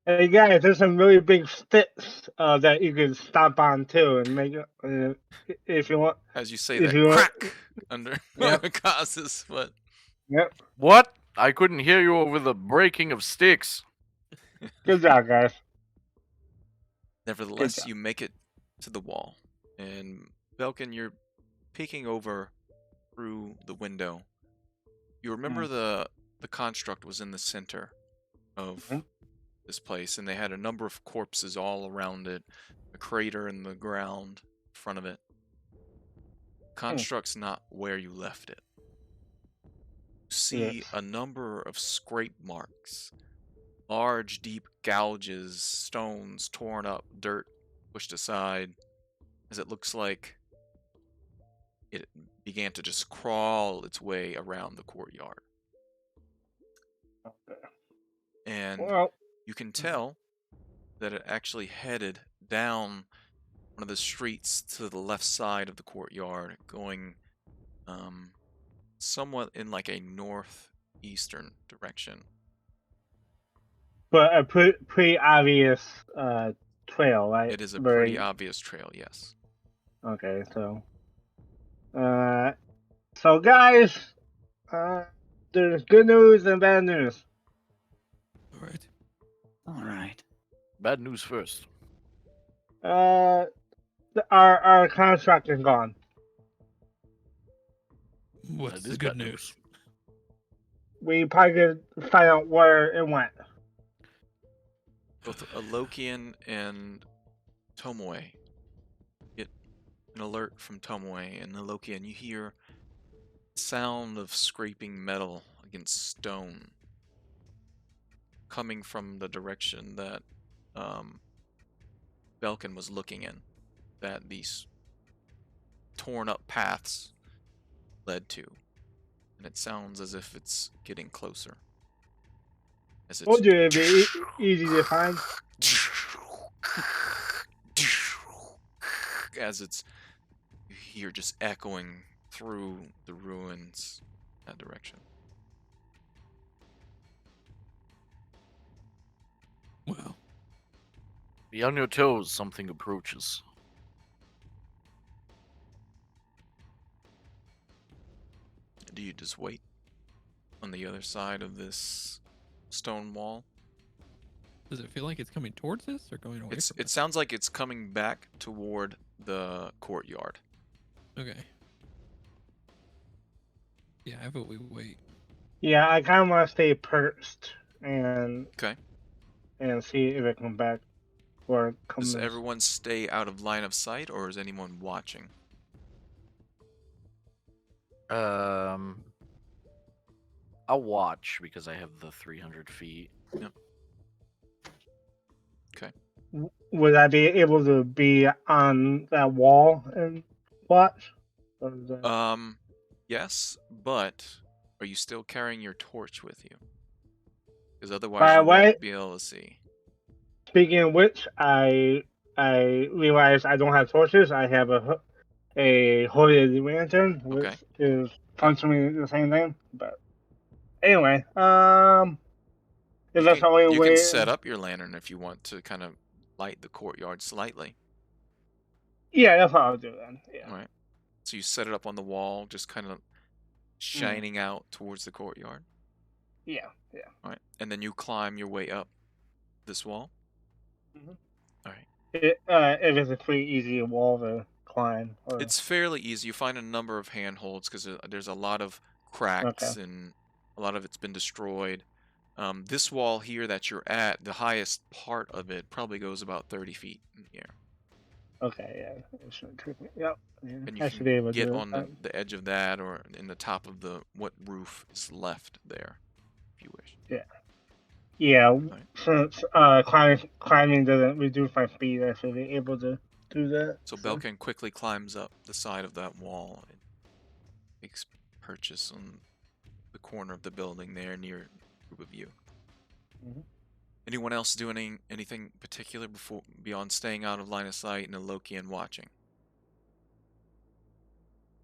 Hey guys, there's some really big sticks that you can stomp on too, and make if you want. As you say If that, you want- crack under Yep. Kaz's foot. Yep. What? I couldn't hear you over the breaking of sticks. Good job, guys. Nevertheless, job. you make it to the wall, and Belkin, you're peeking over through the window. You remember the construct was in the center of Mhm. this place, and they had a number of corpses all around it, a crater in the ground in front of it. Construct's not where you left it. You see Yes. a number of scrape marks, large, deep gouges, stones torn up, dirt pushed aside, as it looks like it began to just crawl its way around the courtyard. Okay. And Well, you can tell that it actually headed down one of the streets to the left side of the courtyard, going somewhat in like a northeastern direction. but a pretty obvious trail, right? It is a Very- pretty obvious trail, yes. Okay, so guys, there's good news and bad news. All right. All right. Bad news first. Our contract is gone. What's That the is good bad news? We probably could find out where it went. Both Alokian and Tomoe get an alert from Tomoe, and Alokian, you hear sound of scraping metal against stone coming from the direction that Belkin was looking in, that these torn up paths led to. And it sounds as if it's getting closer. As Told you it'd be easy to find. As it's, you hear just echoing through the ruins that direction. Well, Be on your toes, something approaches. Do you just wait on the other side of this stone wall? does it feel like it's coming towards us or going away from It us? sounds like it's coming back toward the courtyard. Okay. Yeah, I vote we wait. Yeah, I kind of want to stay perched and Okay. and see if it comes back or comes. Does everyone stay out of line of sight, or is anyone watching? I'll watch because I have the 300 feet. Would I be able to be on that wall and watch? Or is that- Yes, but are you still carrying your torch with you? Because otherwise By you the way- won't be able to see. Speaking of which, I realized I don't have torches. I have a hooded lantern, which Okay. is functionally the same thing. But anyway, is that the only You way? can set up your lantern if you want to kind of light the courtyard slightly. Yeah, that's what I'll do then. Yeah. All right. So you set it up on the wall, just kind of shining out towards the courtyard. Yeah. Yeah. All right. And then you climb your way up this wall. Mhm. All right. It is a pretty easy wall to climb. Or... It's fairly easy. You find a number of handholds because there's a lot of cracks and a lot of it's been destroyed. This wall here that you're at, the highest part of it probably goes about 30 feet in the air. Okay, yeah. It should take me. Yep. Yeah, And you I should can be able to get do on it. the edge of that or in the top of the what roof is left there, if you wish. Yeah, Right. since climbing doesn't reduce my speed, I should be able to do that. So Belkin quickly climbs up the side of that wall and takes purchase on the corner of the building there near a group of you. Mhm. Anyone else doing anything particular beyond staying out of line of sight and Loki and watching?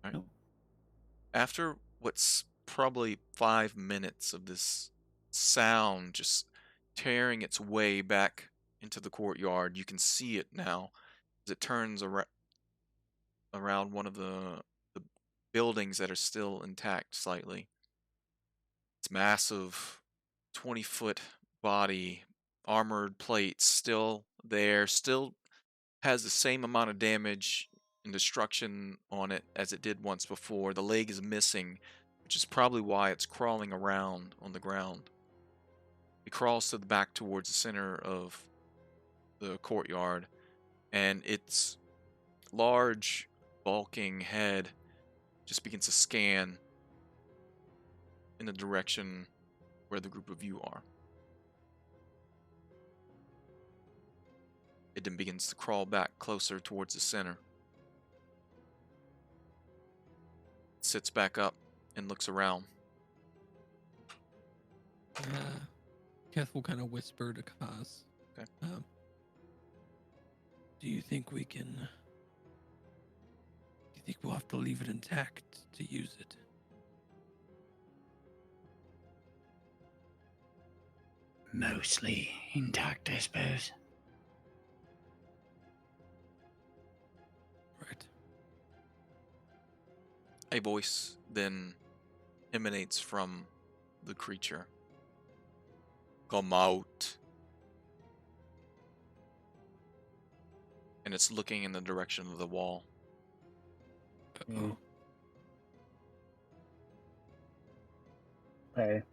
All right. Nope. After what's probably 5 minutes of this sound just tearing its way back into the courtyard, you can see it now as it turns around one of the buildings that are still intact slightly. Its massive 20-foot body, armored plates still there, still has the same amount of damage and destruction on it as it did once before. The leg is missing, which is probably why it's crawling around on the ground. It crawls to the back towards the center of the courtyard, and its large, bulking head just begins to scan in the direction where the group of you are. It then begins to crawl back closer towards the center. It sits back up and looks around. Keth will kind of whisper to Kaz. Okay. Do you think we can... Do you think we'll have to leave it intact to use it? Mostly intact, I suppose. Right. A voice then emanates from the creature. Come out. And it's looking in the direction of the wall. Uh-oh. Okay.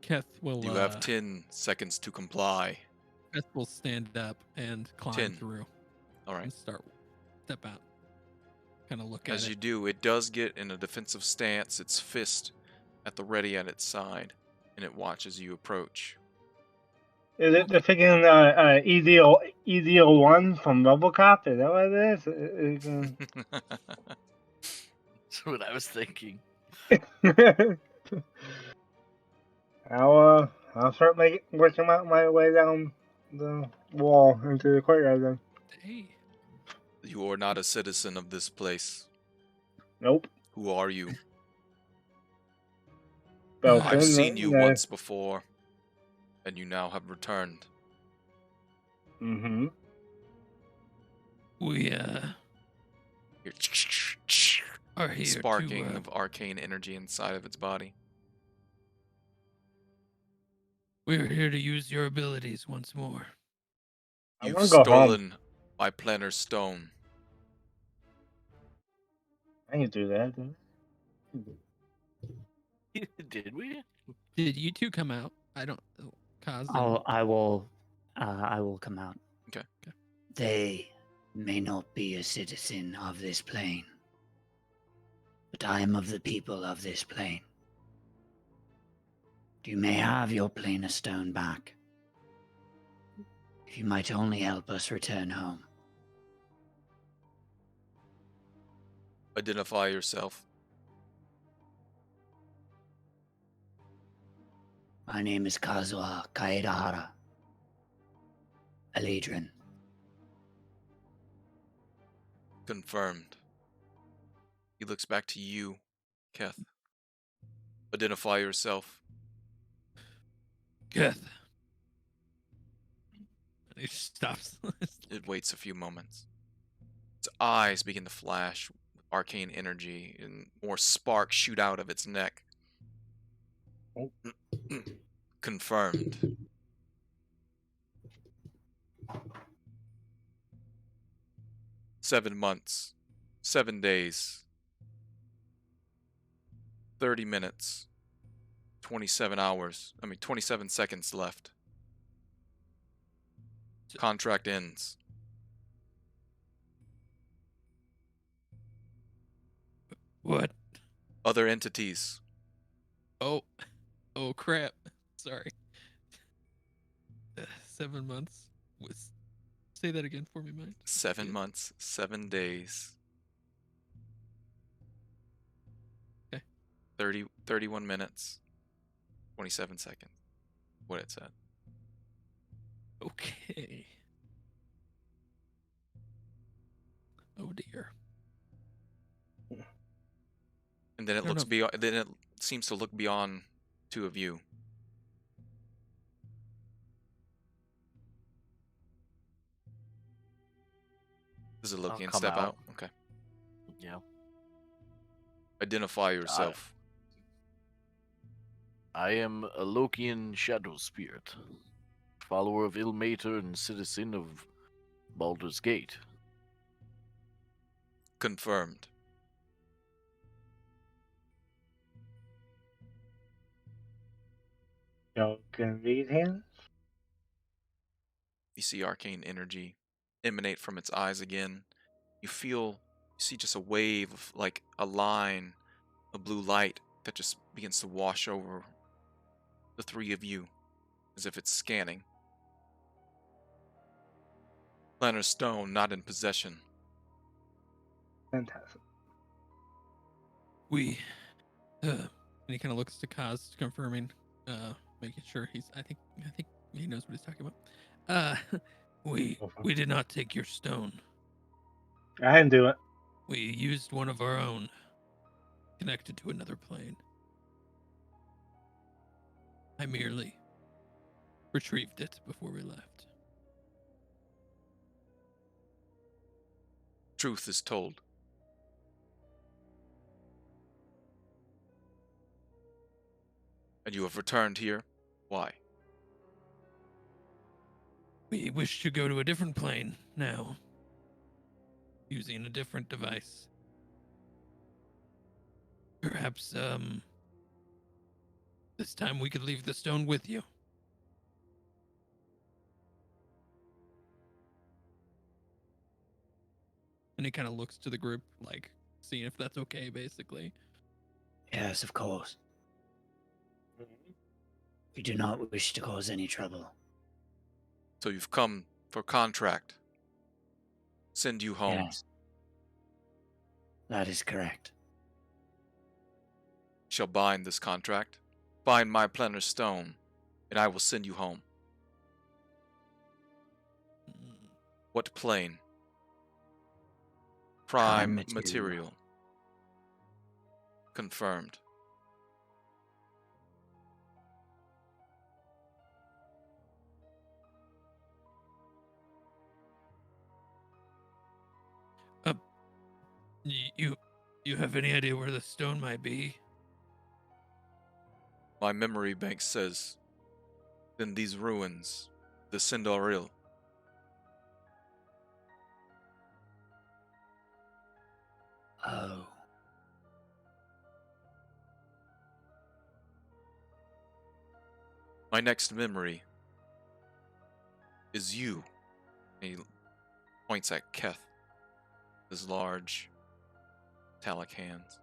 Keth will... You have 10 seconds to comply. Keth will stand up and climb 10. through. All right. And step out. Kind of look As at you it. do, it does get in a defensive stance, its fist at the ready at its side, and it watches you approach. Is it the freaking EDO1 from RoboCop? Is that what it is? That's what I was thinking. I'll start working my way down the wall into the courtyard then. Hey. You are not a citizen of this place. Nope. Who are you? Belkin, I've seen you yeah. once before, and you now have returned. Mm-hmm. We You're are here sparking to... of arcane energy inside of its body. We're here to use your abilities once more. I You've wanna go home. stolen my planar stone. I can do that. Did we? Did you two come out? I don't... Kaz and... I will come out. Okay. They may not be a citizen of this plane, but I am of the people of this plane. You may have your planar stone back, if you might only help us return home. Identify yourself. My name is Kazuha Kaedahara, Eladrin. Confirmed. He looks back to you, Keth. Identify yourself. Keth. And he stops. It waits a few moments. Its eyes begin to flash with arcane energy, and more sparks shoot out of its neck. Oh. Confirmed. "7 months, 7 days, 30 minutes, 27 seconds left. Contract ends. What? Other entities. Oh crap. Sorry. 7 months. Say that again for me, Mike. 7 months, 7 days. 31 minutes, 27 seconds. What it said. Okay. Oh dear. And then it Fair looks enough. beyond. Then it seems to look beyond two of you. Does it look I'll and come step out. out? Okay. Yeah. Identify yourself. I am a Lokian shadow spirit, follower of Ilmater and citizen of Baldur's Gate. Confirmed. You can read him. You see arcane energy emanate from its eyes again. You see just a wave of, like a line of blue light that just begins to wash over the three of you as if it's scanning. Planner Stone not in possession. Fantastic. We and he kind of looks to Kaz, confirming, making sure I think he knows what he's talking about. We did not take your stone. I didn't do it. We used one of our own, connected to another plane. I merely retrieved it before we left. Truth is told. And you have returned here? Why? We wish to go to a different plane now, using a different device. Perhaps, this time we could leave the stone with you. And he kind of looks to the group, like, seeing if that's okay, basically. Yes, of course. We do not wish to cause any trouble. So you've come for contract. Send you home. Yes. That is correct. Shall bind this contract. Bind my planner stone, and I will send you home. What plane? Prime material. Confirmed. You have any idea where the stone might be? My memory bank says, in these ruins, the Sindoril. Oh. My next memory is you. He points at Keth, his large, metallic hands.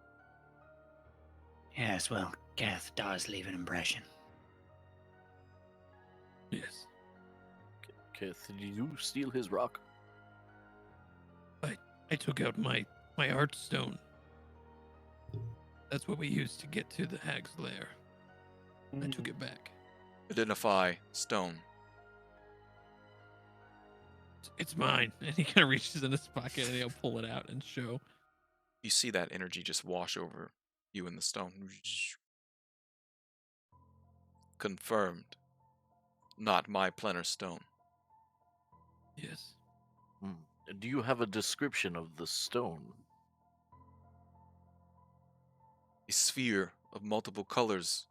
Yes, well, Geth does leave an impression. Yes. Keth, did you steal his rock? I took out my art stone. That's what we used to get to the hag's lair. I took it back. Identify stone. It's mine. And he kind of reaches in his pocket and he'll pull it out and show. You see that energy just wash over you and the stone. Confirmed. Not my planner stone. Yes. Do you have a description of the stone? A sphere of multiple colors,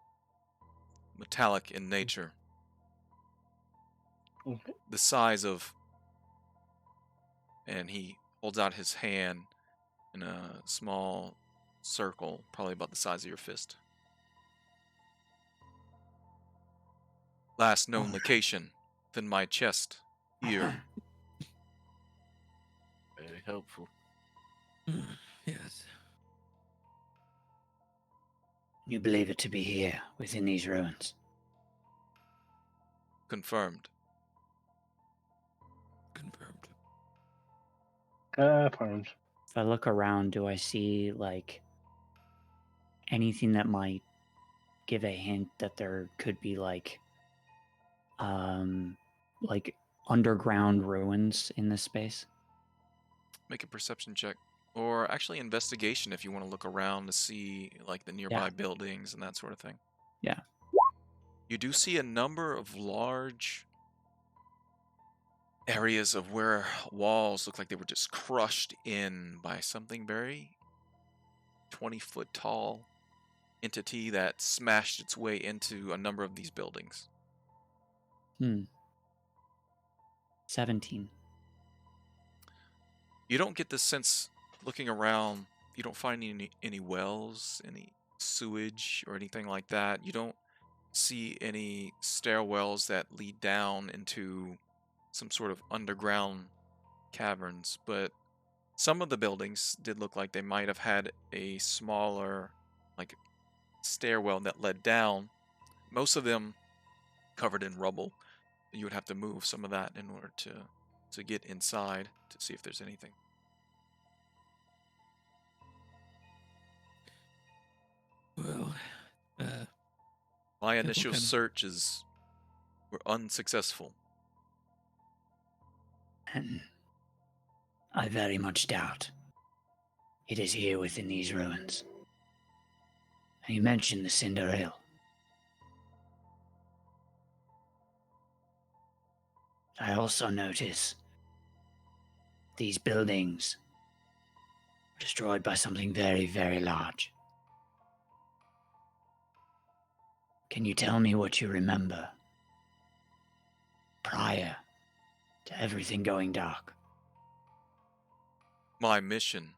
metallic in nature. Okay. The size of, and he holds out his hand in a small circle, probably about the size of your fist. Last known location, within my chest, here. Very helpful. Yes. You believe it to be here, within these ruins? Confirmed. Confirmed. Confirmed. If I look around, do I see, like, anything that might give a hint that there could be like underground ruins in this space? Make a perception check. Or actually investigation if you want to look around to see like the nearby buildings and that sort of thing. Yeah. You do see a number of large areas of where walls look like they were just crushed in by something very 20-foot tall entity that smashed its way into a number of these buildings. 17. You don't get the sense looking around, you don't find any wells, any sewage or anything like that. You don't see any stairwells that lead down into some sort of underground caverns, but some of the buildings did look like they might have had a smaller like stairwell that led down. Most of them covered in rubble. You would have to move some of that in order to get inside to see if there's anything. Well, My what initial kind of- searches were unsuccessful. And I very much doubt it is here within these ruins. And you mentioned the Cinder Hill. I also notice these buildings were destroyed by something very, very large. Can you tell me what you remember prior to everything going dark? My mission,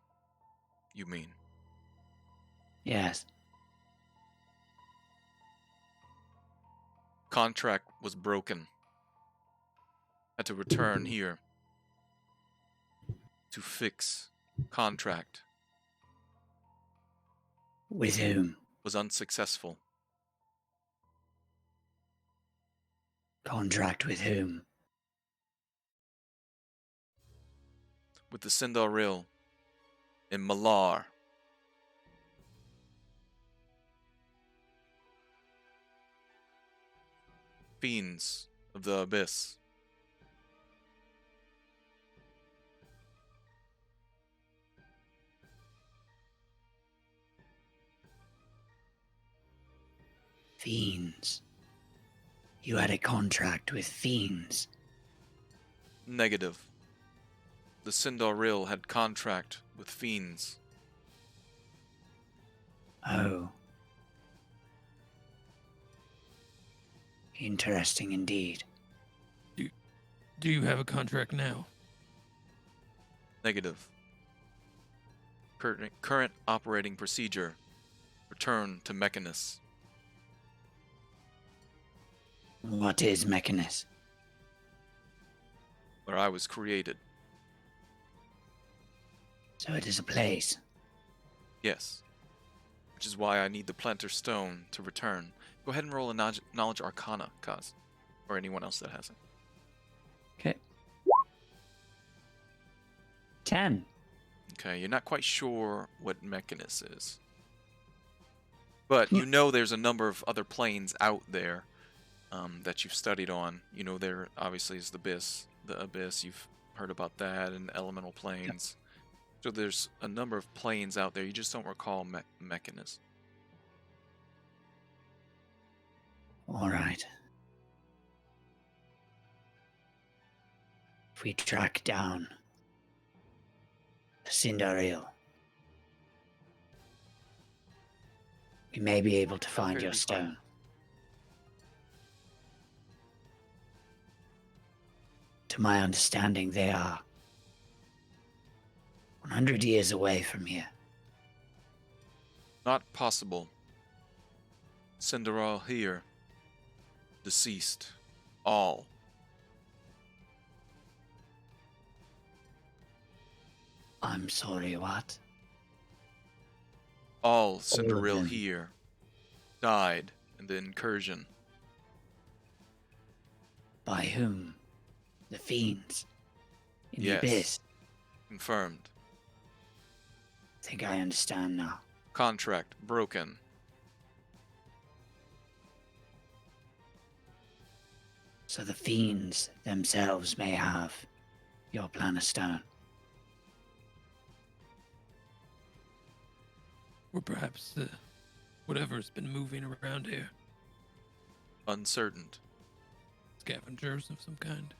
you mean? Yes. Contract was broken. Had to return here to fix contract. With whom? Was unsuccessful. Contract with whom? With the Cinderil in Malar. Fiends of the Abyss. Fiends. You had a contract with fiends. Negative. The Cinderil had contract with fiends. Oh. Interesting indeed. Do you have a contract now? Negative. Current operating procedure. Return to Mechanus. What is Mechanus? Where I was created. So it is a place. Yes. Which is why I need the Planter Stone to return. Go ahead and roll a Knowledge Arcana, Kaz. Or anyone else that hasn't. Okay. 10. Okay, you're not quite sure what Mechanus is. But you know there's a number of other planes out there that you've studied on. You know there obviously is the Abyss. You've heard about that, and elemental planes. So there's a number of planes out there. You just don't recall Mechanus. All right. If we track down the Cinderil, we may be able to find Okay, your we stone. To my understanding, they are 100 years away from here. Not possible. Cinderil here. Deceased. All. I'm sorry, what? All Cinderil them. here died in the incursion. By whom? The fiends? In Yes. the abyss? Confirmed. I think I understand now. Contract broken. so the fiends themselves may have your planet stone. Or perhaps whatever's been moving around here. Uncertain. Scavengers of some kind.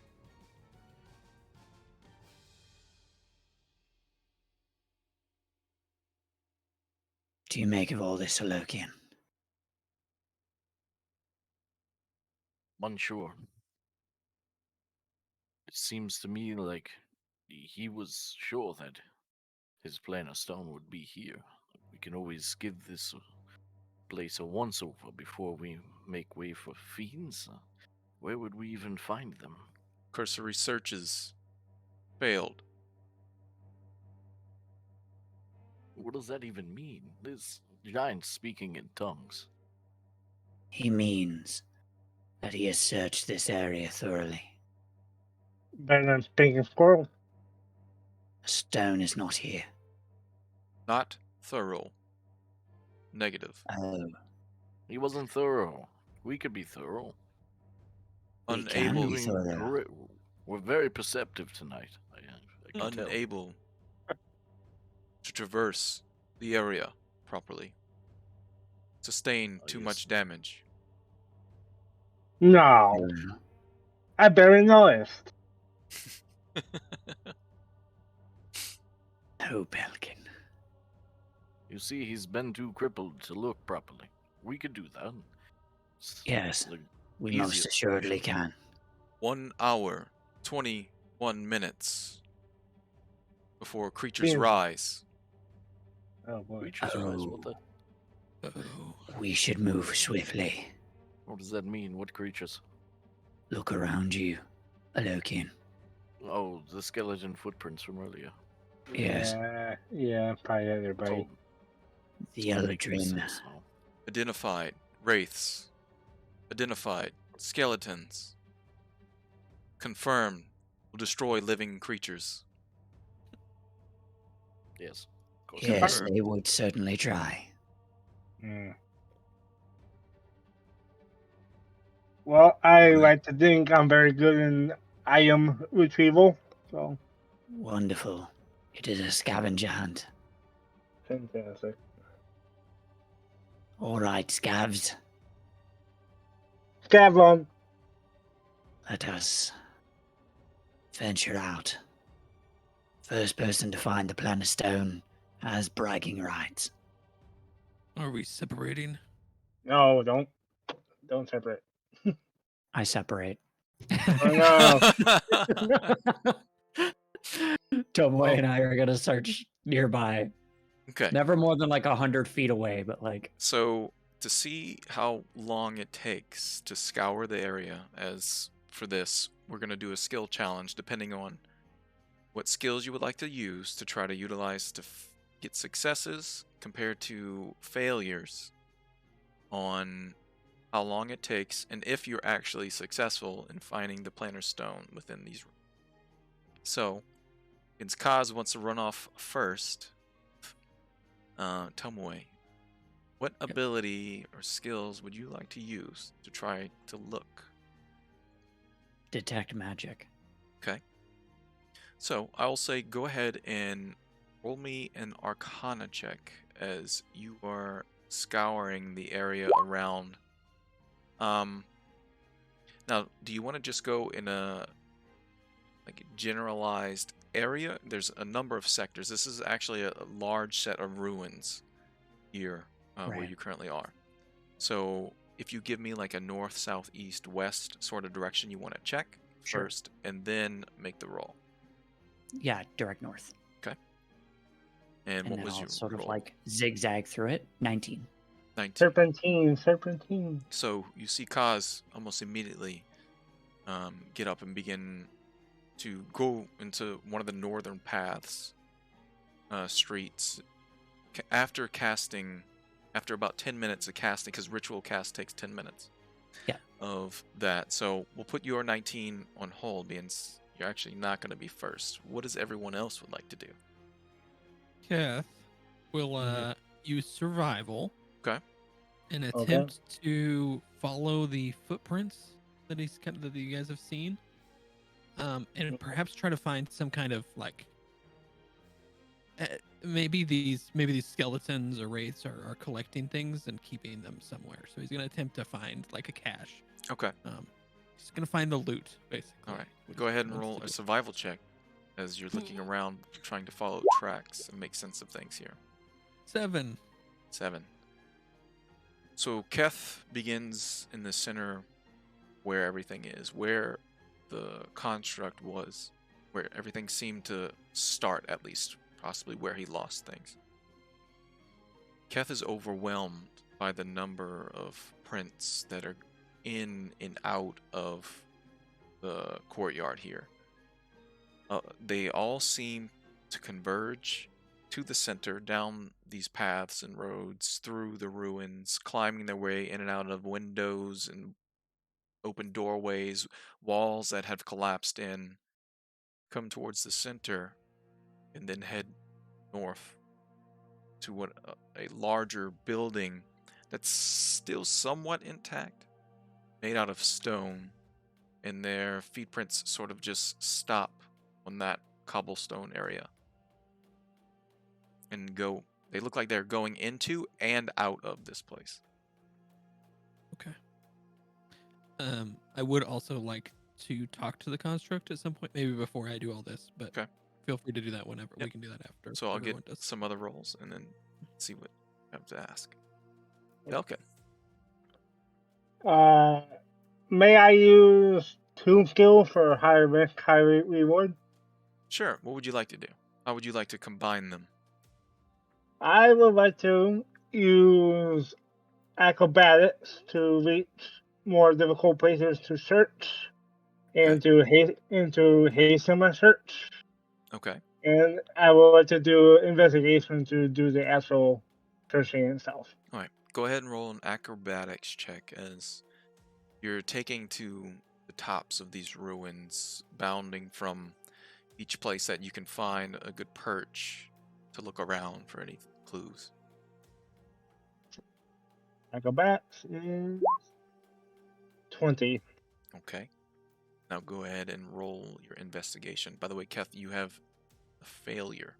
Do you make of all this, Alokian? Unsure. It seems to me like he was sure that his planar stone would be here. We can always give this place a once-over before we make way for fiends. Where would we even find them? Cursory searches failed. What does that even mean? This giant speaking in tongues. He means that he has searched this area thoroughly. Better than speaking squirrel. A stone is not here. Not thorough. Negative. Oh, He wasn't thorough. We could be thorough. we can Unable. be thorough. We're very perceptive tonight. I can tell. Unable to traverse the area properly. Sustain Oh, too yes. much damage. No, I barely noticed. Oh, Belkin. You see, he's been too crippled to look properly. We could do that. It's Yes, the we most easiest assuredly solution. can. 1 hour, 21 minutes before creatures Yeah. rise. Oh boy. Creatures rise. What the? Oh. We should move swiftly. What does that mean? What creatures? Look around you, Alokian. Oh, the skeleton footprints from earlier. Yes, Yeah, probably everybody. Oh, the it's other making dream. sense now. Identified wraiths. Identified skeletons. Confirmed will destroy living creatures. Yes. Of course. Yes, Sure. they would certainly try. Mm. Well, I Right. like to think I'm very good in item retrieval, so Wonderful. It is a scavenger hunt. fantastic. All right, scavs. Scavlon. Let us venture out. First person to find the planet stone has bragging rights. Are we separating? No, don't separate. I separate. Oh Tomoe and I are gonna search nearby. Okay. Never more than like 100 feet away, but like So, to see how long it takes to scour the area, as for this, we're going to do a skill challenge depending on what skills you would like to use to try to utilize to get successes compared to failures on how long it takes and if you're actually successful in finding the planar stone within these rooms. So, since Kaz wants to run off first, Tomoe, what ability or skills would you like to use to try to look? detect magic. So I'll say go ahead and roll me an Arcana check as you are scouring the area around. Now, do you want to just go in a like generalized area? There's a number of sectors. This is actually a large set of ruins here where Right. you currently are. So if you give me like a north, south, east, west sort of direction you want to check Sure. first, and then make the roll. Yeah, direct north. And what then was I'll your sort roll? of like zigzag through it. 19. 19. serpentine. So you see Kaz almost immediately get up and begin to go into one of the northern paths, streets. After about 10 minutes of casting, because ritual cast takes 10 minutes. Yeah. Of that. So we'll put your 19 on hold, being you're actually not going to be first. What does everyone else would like to do? Keth will use survival. Okay. And Okay. attempt to follow the footprints that that you guys have seen, and perhaps try to find some kind of like maybe these skeletons or wraiths are collecting things and keeping them somewhere. So he's gonna attempt to find like a cache. Okay. He's gonna find the loot basically. All right. which Go is ahead what and he roll wants a to do. survival check as you're looking around, trying to follow tracks and make sense of things here. 7. 7. So Keth begins in the center where everything is, where the construct was, where everything seemed to start, at least, possibly where he lost things. Keth is overwhelmed by the number of prints that are in and out of the courtyard here. They all seem to converge to the center, down these paths and roads, through the ruins, climbing their way in and out of windows and open doorways, walls that have collapsed in, come towards the center, and then head north to what a larger building that's still somewhat intact, made out of stone, and their footprints sort of just stop on that cobblestone area and go. They look like they're going into and out of this place. Okay. I would also like to talk to the construct at some point, maybe before I do all this, but Okay. feel free to do that whenever. Yep. We can do that after. So I'll get everyone does. some other rolls and then see what I have to ask. Belkin. May I use Tomb Skill for high risk, high reward? Sure. What would you like to do? How would you like to combine them? I would like to use acrobatics to reach more difficult places to search and to hasten my search. Okay. And I would like to do investigation to do the actual searching itself. All right. Go ahead and roll an acrobatics check as you're taking to the tops of these ruins, bounding from each place that you can find a good perch to look around for any clues. Acrobatics is 20. Okay. Now go ahead and roll your investigation. By the way, Keth, you have a failure.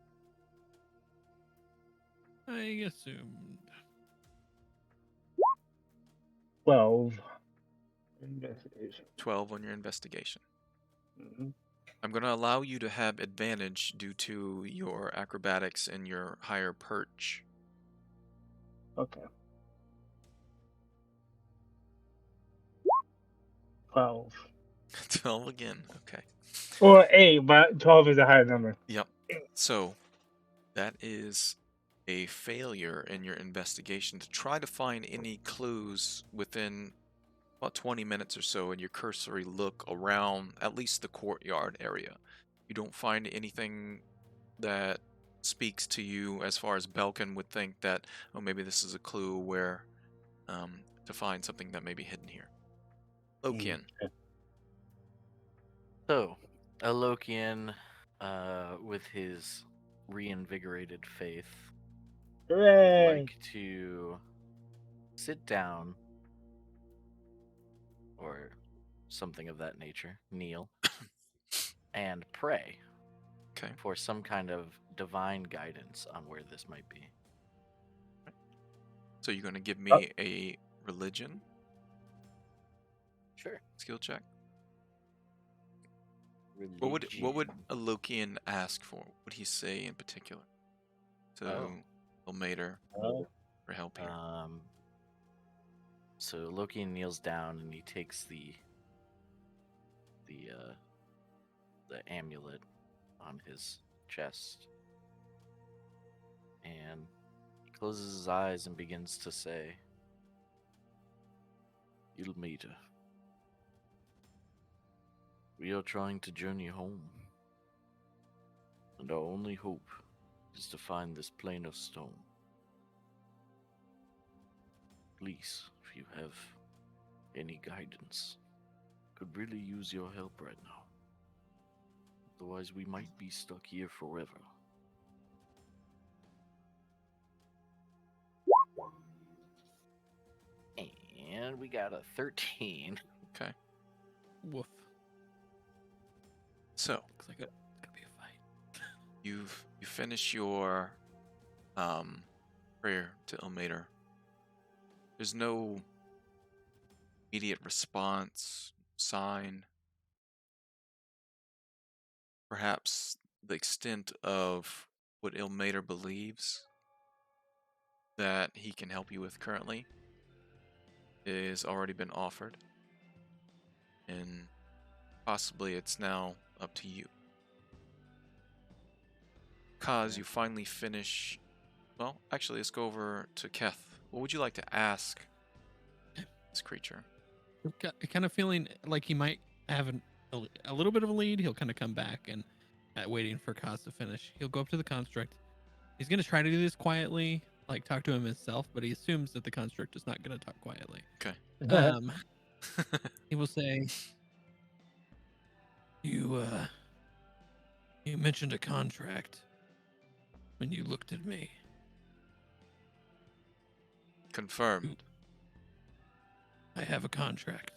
I assumed. 12. Investigation. 12 on your investigation. Mm-hmm. I'm going to allow you to have advantage due to your acrobatics and your higher perch. Okay. 12. 12 again. Okay. Or 8, but 12 is a higher number. Yep. So that is a failure in your investigation to try to find any clues within about 20 minutes or so in your cursory look around at least the courtyard area. You don't find anything that speaks to you as far as Belkin would think that, oh, maybe this is a clue where to find something that may be hidden here. Lokian. So, Alokian, with his reinvigorated faith, would Hooray! like to sit down, or something of that nature, kneel, and pray Okay. for some kind of divine guidance on where this might be. So you're going to give me a religion Sure. skill check? What would a Lokian ask for? What would he say in particular to Ilmater for help here? So Lokian kneels down and he takes the amulet on his chest and closes his eyes and begins to say, Ilmater, we are trying to journey home, and our only hope is to find this plane of stone. Please, if you have any guidance, could really use your help right now. Otherwise, we might be stuck here forever. And we got a 13. Okay. Woof. So Looks like it's gonna be a fight. you finish your prayer to Ilmater. There's no immediate response, sign. Perhaps the extent of what Ilmater believes that he can help you with currently is already been offered. And possibly it's now up to you. Kaz, you finally finish. Well, actually, let's go over to Keth. What would you like to ask this creature? Kind of feeling like he might have a little bit of a lead. He'll kind of come back and waiting for Kaz to finish. He'll go up to the construct. He's going to try to do this quietly, like talk to him himself, but he assumes that the construct is not going to talk quietly. Okay. He will say, You mentioned a contract when you looked at me. Confirmed. I have a contract.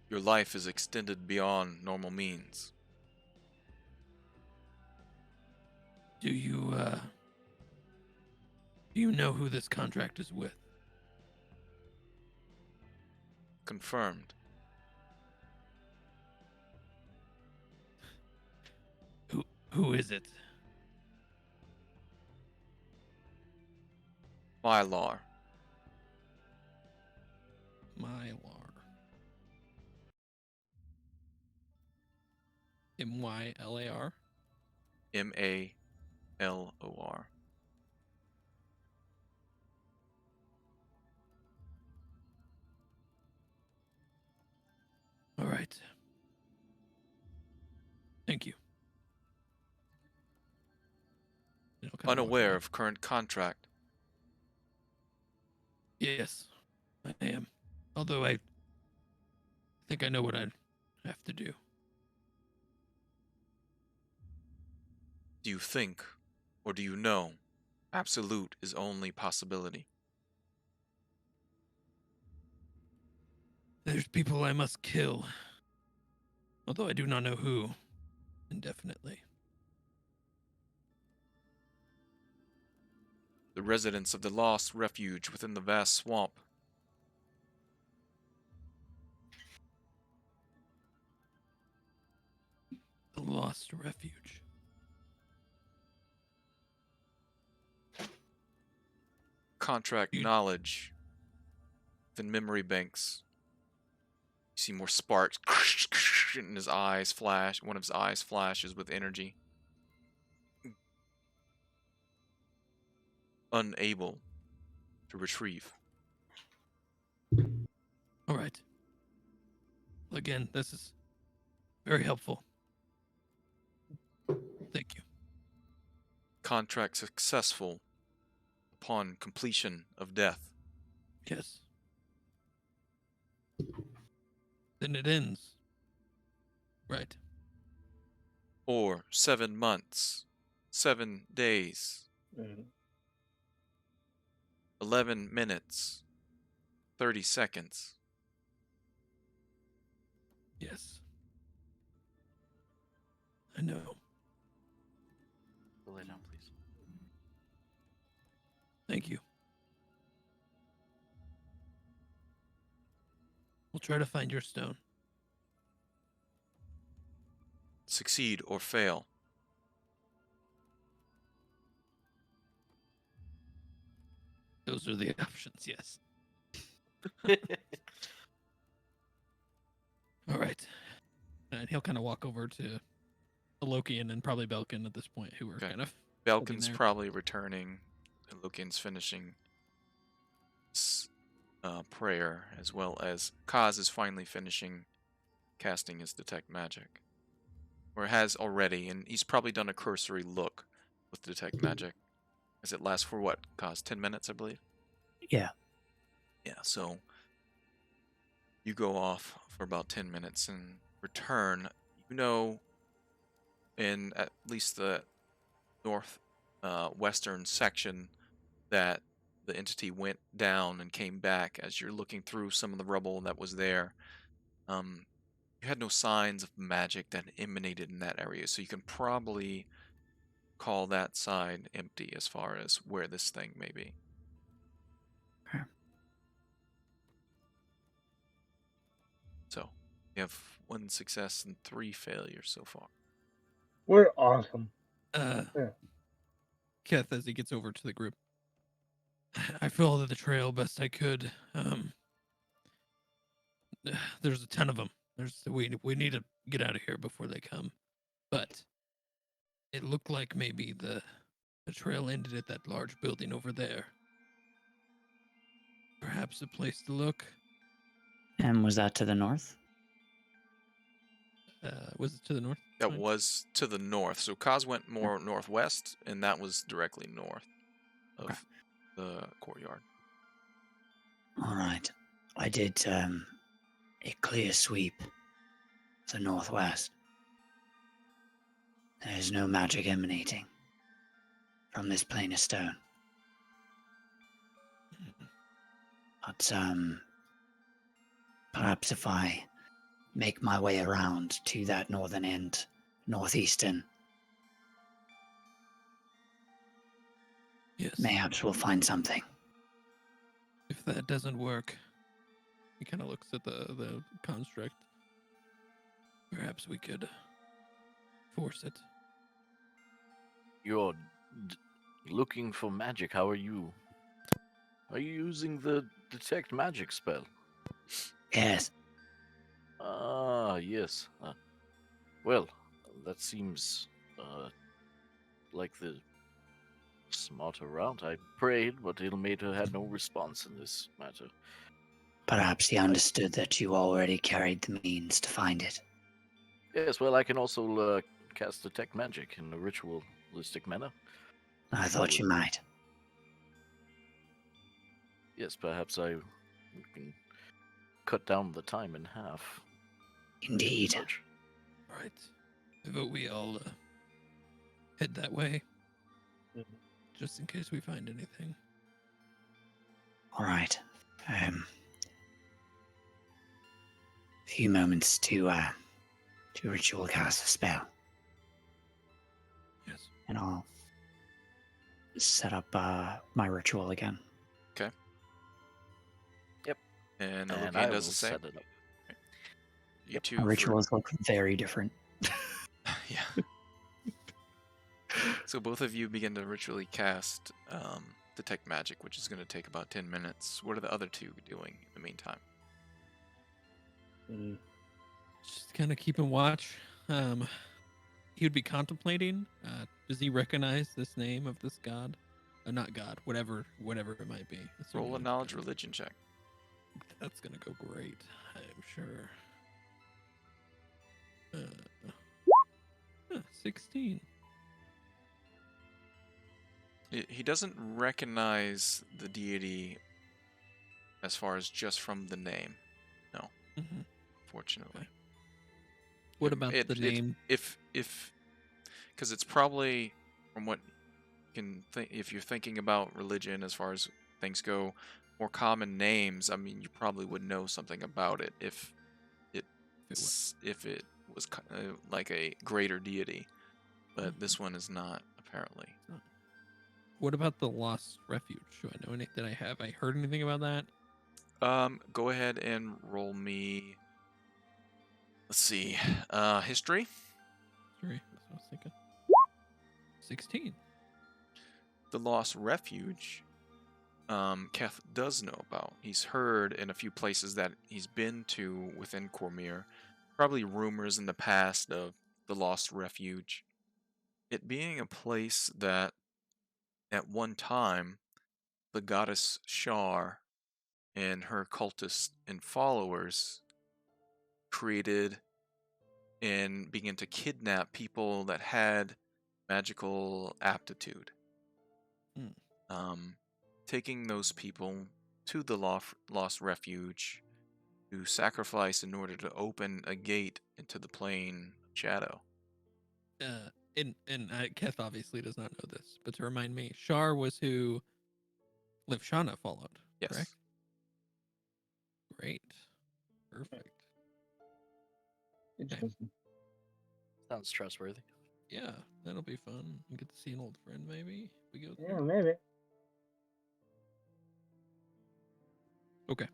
Your life is extended beyond normal means. Do you know who this contract is with? Confirmed. Who is it? Mylar. Mylar. Mylar. Malor. All right. Thank you. Unaware of current contract. Yes, I am. Although I think I know what I have to do. Do you think, or do you know, absolute is only possibility? There's people I must kill. Although I do not know who. Indefinitely. The residents of the Lost Refuge within the vast swamp. The Lost Refuge. Contract knowledge within memory banks. You see more sparks, and his eyes flash. One of his eyes flashes with energy. Unable to retrieve. All right. Well, again, this is very helpful. Thank you. Contract successful upon completion of death. Yes. Then it ends. Right. Or 7 months, 7 days, 11 minutes, 30 seconds. Yes. I know. Go lay down, please. Thank you. We'll try to find your stone. Succeed or fail. Those are the options, yes. All right. And he'll kind of walk over to Lokian and probably Belkin at this point, who are Okay. kind of... Belkin's there. probably returning. And Lucan's finishing his prayer, as well as Kaz is finally finishing casting his detect magic. Or has already, and he's probably done a cursory look with detect magic. As it lasts for what, Kaz? 10 minutes, I believe? Yeah. Yeah, so you go off for about 10 minutes and return. You know, in at least the north western section, that the entity went down and came back, as you're looking through some of the rubble that was there, you had no signs of magic that emanated in that area, so you can probably call that side empty as far as where this thing may be. Okay. So you have 1 success and 3 failures so far. We're awesome. Uh, Yeah. Keth, as he gets over to the group, I followed the trail best I could. There's a ton of them. We need to get out of here before they come. But it looked like maybe the trail ended at that large building over there. Perhaps a place to look. And was that to the north? Was it to the north? That Fine. was to the north. So Kaz went more northwest, and that was directly north of Okay. the courtyard. All right. I did a clear sweep to the northwest. There is no magic emanating from this plane of stone. But perhaps if I make my way around to that northern end, northeastern, Yes. mayhaps we'll find something. If that doesn't work, he kind of looks at the construct. Perhaps we could force it. You're looking for magic. How are you? Are you using the detect magic spell? Yes. Ah, yes. Well, that seems like the smarter route. I prayed, but Ilmater had no response in this matter. Perhaps he understood that you already carried the means to find it. Yes, well, I can also cast detect magic in a ritualistic manner. I thought you might. Yes, perhaps I can cut down the time in half. Indeed. Such. Right. I vote we all head that way, just in case we find anything. All right. A few moments to ritual cast a spell, Yes. and I'll set up my ritual again. And And Logan I does will the same. set it up. You two My for- rituals look very different. Yeah. So both of you begin to ritually cast Detect Magic, which is going to take about 10 minutes. What are the other two doing in the meantime? Just kind of keeping watch. He would be contemplating. Does he recognize this name of this god? Not god, whatever it might be. Roll a Assuming knowledge God. religion check. That's gonna go great, I'm sure. 16. He doesn't recognize the deity as far as just from the name. No, Mhm. fortunately. What about the name? If because it's probably from what you can think, if you're thinking about religion as far as things go, more common names. I mean, you probably would know something about it if it was like a greater deity, but this one is not apparently. What about the Lost Refuge? Do I know anything? Have I heard anything about that? Go ahead and roll me. Let's see. History. Sorry, that's what I was thinking. 16. The Lost Refuge. Keth does know about. He's heard in a few places that he's been to within Cormyr. Probably rumors in the past of the Lost Refuge. It being a place that, at one time, the goddess Shar and her cultists and followers created and began to kidnap people that had magical aptitude. Taking those people to the Lost Refuge to sacrifice in order to open a gate into the plane of shadow. And Keth obviously does not know this, but to remind me, Shar was who Livshana followed. Yes. Correct? Great. Perfect. Interesting. Sounds trustworthy. Yeah, that'll be fun. We get to see an old friend, maybe. If we go Yeah, through. maybe. Okay.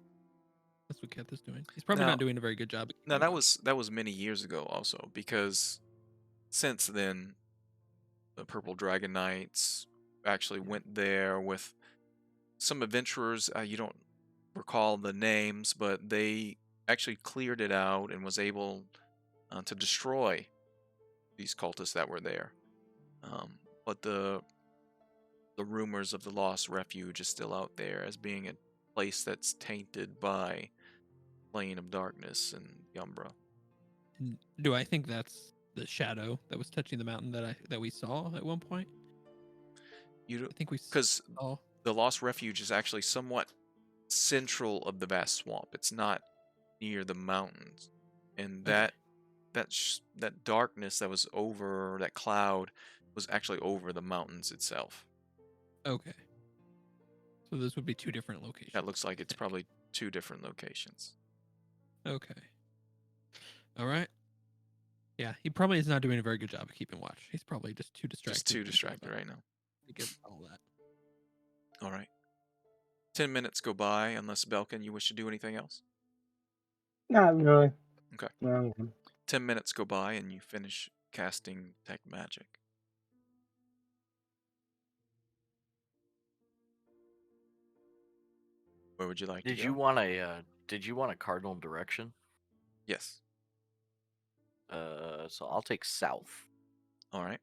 That's what Keth is doing. He's probably Now- not doing a very good job. No, that was many years ago also, because since then the Purple Dragon Knights actually went there with some adventurers. You don't recall the names, but they actually cleared it out and was able to destroy these cultists that were there. But the rumors of the Lost Refuge is still out there as being a place that's tainted by Plane of Darkness and the Umbra. Do I think that's the shadow that was touching the mountain that we saw at one point? You I think we because saw. the Lost Refuge is actually somewhat central of the vast swamp. It's not near the mountains, and Okay. that darkness that was over that cloud was actually over the mountains itself. Okay. So this would be two different locations. That looks like I it's think. probably two different locations. Okay. All right. Yeah, he probably is not doing a very good job of keeping watch. He's probably just too distracted. Just too thinking distracted about right now. to get all that. All right. 10 minutes go by, unless Belkin, you wish to do anything else. Not really. Okay. No. 10 minutes go by, and you finish casting Detect Magic. Where would you like to Did go? you want a cardinal direction? Yes. So I'll take south. All right.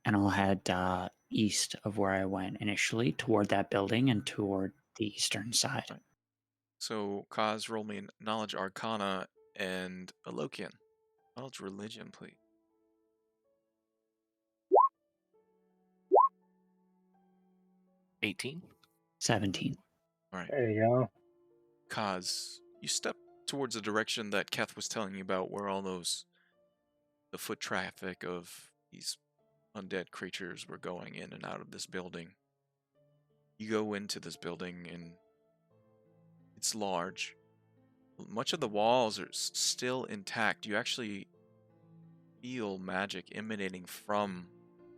And I'll head east of where I went initially, toward that building and toward the eastern side. Right. So, Kaz, roll me a Knowledge Arcana and a Lokian. Knowledge Religion, please. 18. 17. All right. There you go. Kaz, you step towards the direction that Keth was telling you about, where all the foot traffic of these undead creatures were going in and out of this building. You go into this building, and it's large. Much of the walls are still intact. You actually feel magic emanating from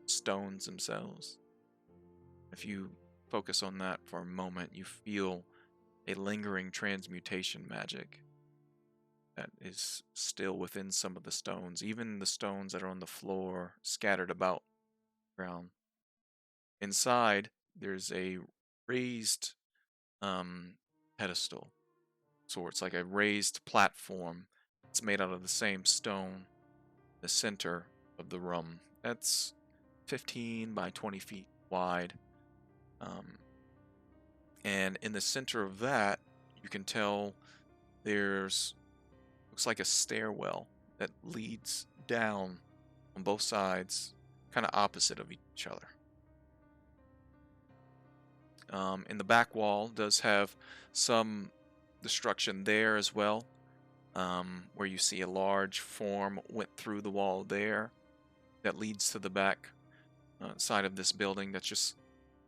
stones themselves. If you focus on that for a moment, you feel a lingering transmutation magic that is still within some of the stones, even the stones that are on the floor scattered about the ground. Inside, there's a raised pedestal. So it's like a raised platform. It's made out of the same stone. The center of the room. That's 15 by 20 feet wide. And in the center of that, you can tell looks like a stairwell that leads down on both sides, kind of opposite of each other. And the back wall does have some destruction there as well, where you see a large form went through the wall there that leads to the back side of this building. That's just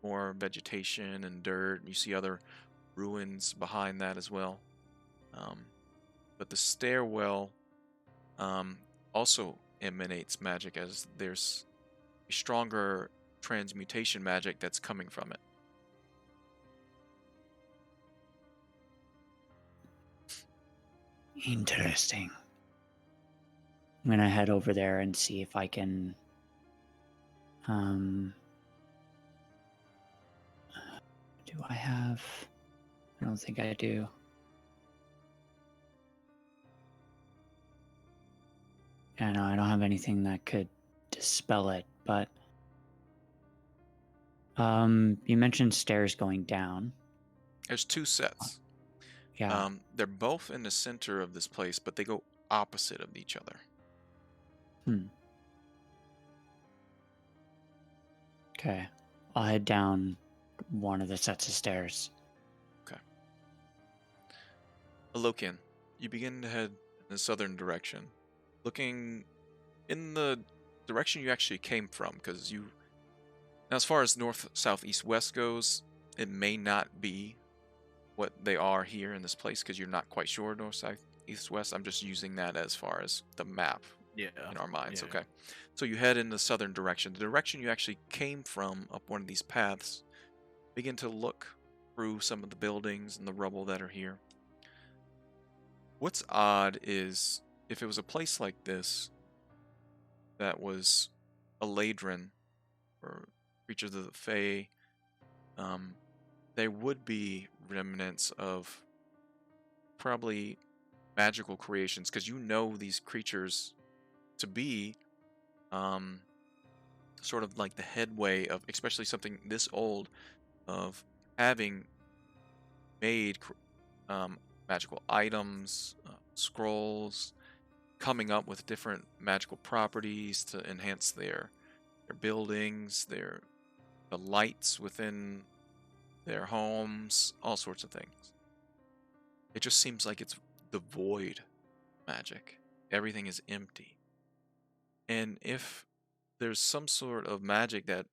more vegetation and dirt. You see other ruins behind that as well. But the stairwell also emanates magic, as there's a stronger transmutation magic that's coming from it. Interesting. I'm gonna head over there and see if I can do I have I don't think I do. Yeah, no, I don't have anything that could dispel it, but you mentioned stairs going down. There's two sets. Yeah. They're both in the center of this place, but they go opposite of each other. Okay. I'll head down one of the sets of stairs. Okay. Alokian, you begin to head in the southern direction, looking in the direction you actually came from, because you Now, as far as north, south, east, west goes, it may not be what they are here in this place because you're not quite sure north, south, east, west. I'm just using that as far as the map Yeah. in our minds. Yeah. Okay. So you head in the southern direction. The direction you actually came from up one of these paths. Begin to look through some of the buildings and the rubble that are here. What's odd is if it was a place like this that was a Ladrin or creatures of the Fae, there would be remnants of probably magical creations because you know these creatures to be sort of like the headway of, especially something this old, of having made magical items, scrolls, coming up with different magical properties to enhance their buildings, the lights within their homes, all sorts of things. It just seems like it's devoid magic. Everything is empty. And if there's some sort of magic that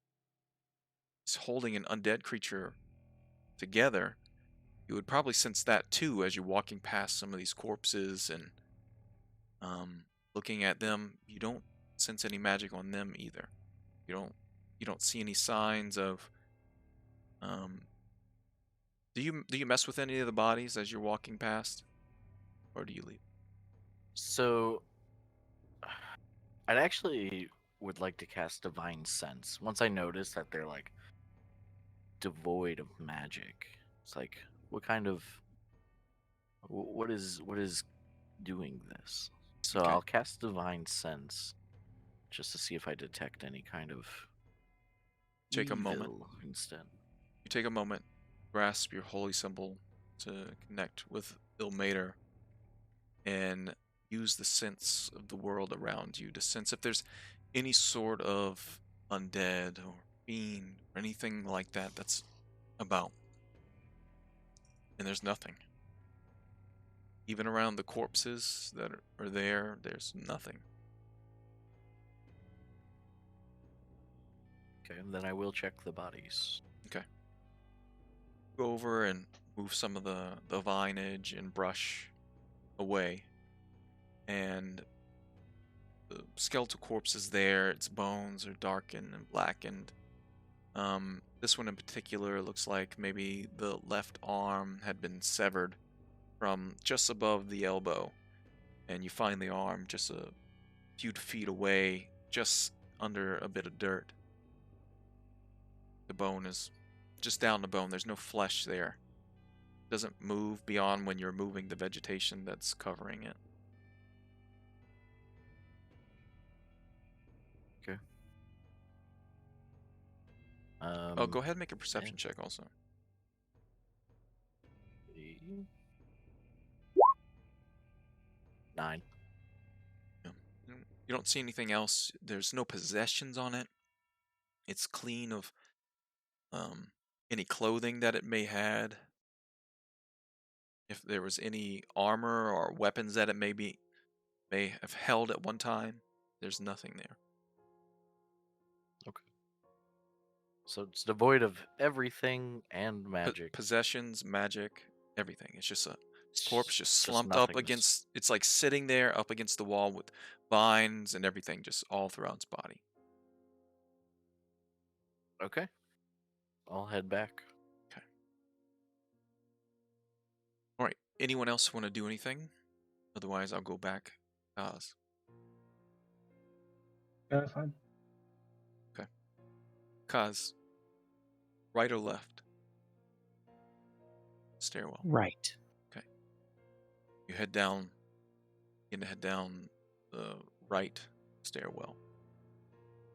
is holding an undead creature together, you would probably sense that too as you're walking past some of these corpses and looking at them. You don't sense any magic on them either. You don't see any signs of. Do you mess with any of the bodies as you're walking past, or do you leave? So, I'd actually would like to cast Divine Sense. Once I notice that they're like devoid of magic, it's like, what is doing this? So Okay. I'll cast Divine Sense just to see if I detect any kind of Take a moment. evil instead. You take a moment, grasp your holy symbol to connect with Ilmater, and use the sense of the world around you to sense if there's any sort of undead or fiend or anything like that that's about. And there's nothing. Even around the corpses that are there, there's nothing. Okay, then I will check the bodies. Go over and move some of the vinage and brush away. And the skeletal corpse is there. Its bones are darkened and blackened. This one in particular looks like maybe the left arm had been severed from just above the elbow. And you find the arm just a few feet away, just under a bit of dirt. The bone is just down the bone. There's no flesh there. It doesn't move beyond when you're moving the vegetation that's covering it. Okay. Oh, go ahead and make a perception check also. 9. Yeah. You don't see anything else. There's no possessions on it. It's clean of any clothing that it may had. If there was any armor or weapons that it may have held at one time, there's nothing there. Okay. So it's devoid of everything and magic. Possessions, magic, everything. It's just a corpse just Just slumped up nothingness. against. It's like sitting there up against the wall with vines and everything just all throughout its body. Okay. I'll head back. All right. Anyone else want to do anything? Otherwise, I'll go back. Oz. Yeah, that's fine. Kaz, right or left? Stairwell. Right. You head down. Begin to head down the right stairwell.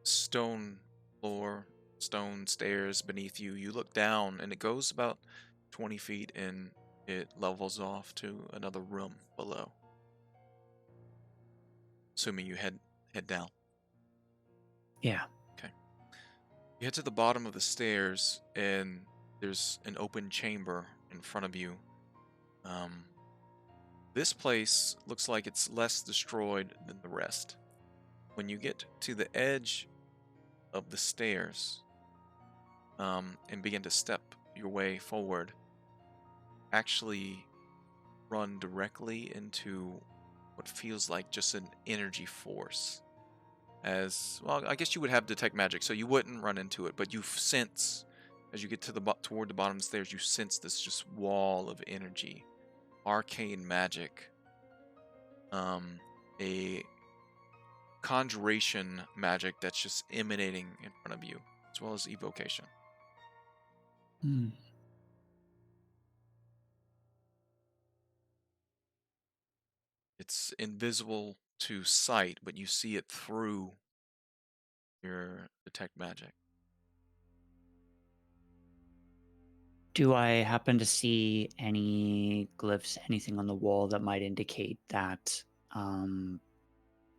Stone floor, stone stairs beneath you. You look down, and it goes about 20 feet, and it levels off to another room below. Assuming you head down. Yeah. You head to the bottom of the stairs, and there's an open chamber in front of you. This place looks like it's less destroyed than the rest. When you get to the edge of the stairs, and begin to step your way forward, actually run directly into what feels like just an energy force. As well, I guess you would have detect magic, so you wouldn't run into it, but you sense as you get to toward the bottom of the stairs, you sense this just wall of energy, arcane magic, a conjuration magic that's just emanating in front of you, as well as evocation. Hmm. It's invisible to sight, but you see it through your detect magic. Do I happen to see any glyphs, anything on the wall that might indicate that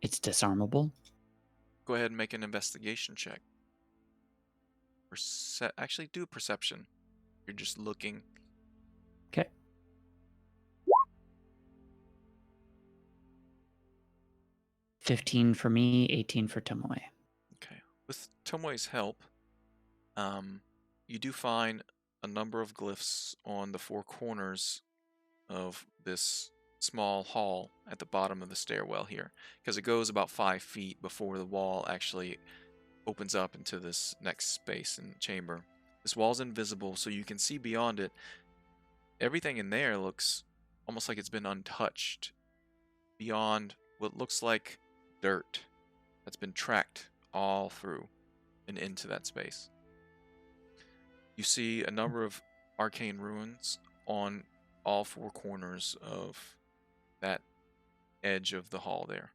it's disarmable? Go ahead and make an investigation check. Actually, do perception. You're just looking. Okay. $15 for me, 18 for Tomoe. Okay. With Tomoe's help, you do find a number of glyphs on the four corners of this small hall at the bottom of the stairwell here, because it goes about 5 feet before the wall actually opens up into this next space and chamber. This wall's invisible, so you can see beyond it. Everything in there looks almost like it's been untouched beyond what looks like dirt that's been tracked all through and into that space. You see a number of arcane ruins on all four corners of that edge of the hall there,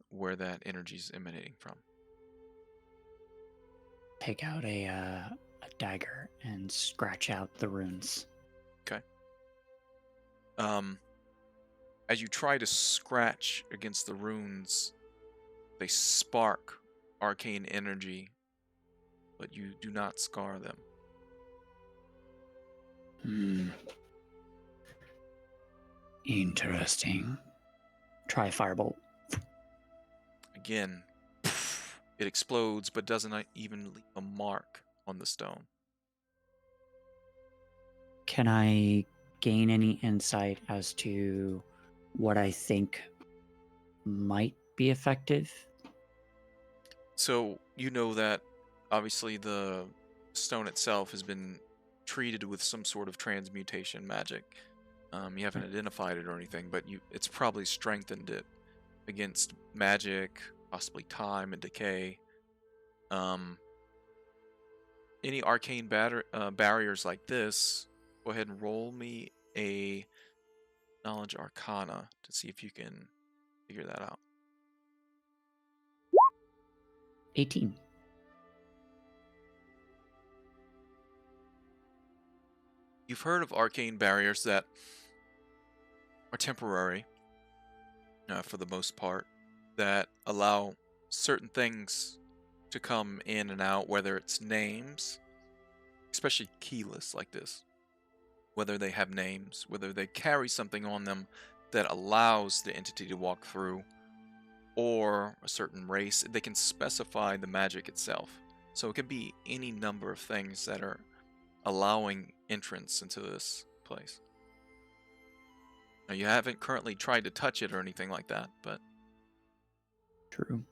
where that energy's emanating from. Take out a dagger and scratch out the runes. Okay. As you try to scratch against the runes, they spark arcane energy, but you do not scar them. Interesting. Try firebolt. Again, it explodes, but doesn't even leave a mark on the stone. Can I gain any insight as to what I think might be effective? So you know that obviously the stone itself has been treated with some sort of transmutation magic. You haven't identified it or anything, but it's probably strengthened it against magic, possibly time and decay. Any arcane barriers like this, go ahead and roll me a knowledge arcana to see if you can figure that out. 18. You've heard of arcane barriers that are temporary, for the most part, that allow certain things to come in and out, whether it's names, especially keyless like this, whether they have names, whether they carry something on them that allows the entity to walk through, or a certain race. They can specify the magic itself. So it could be any number of things that are allowing entrance into this place. Now, you haven't currently tried to touch it or anything like that, but... True.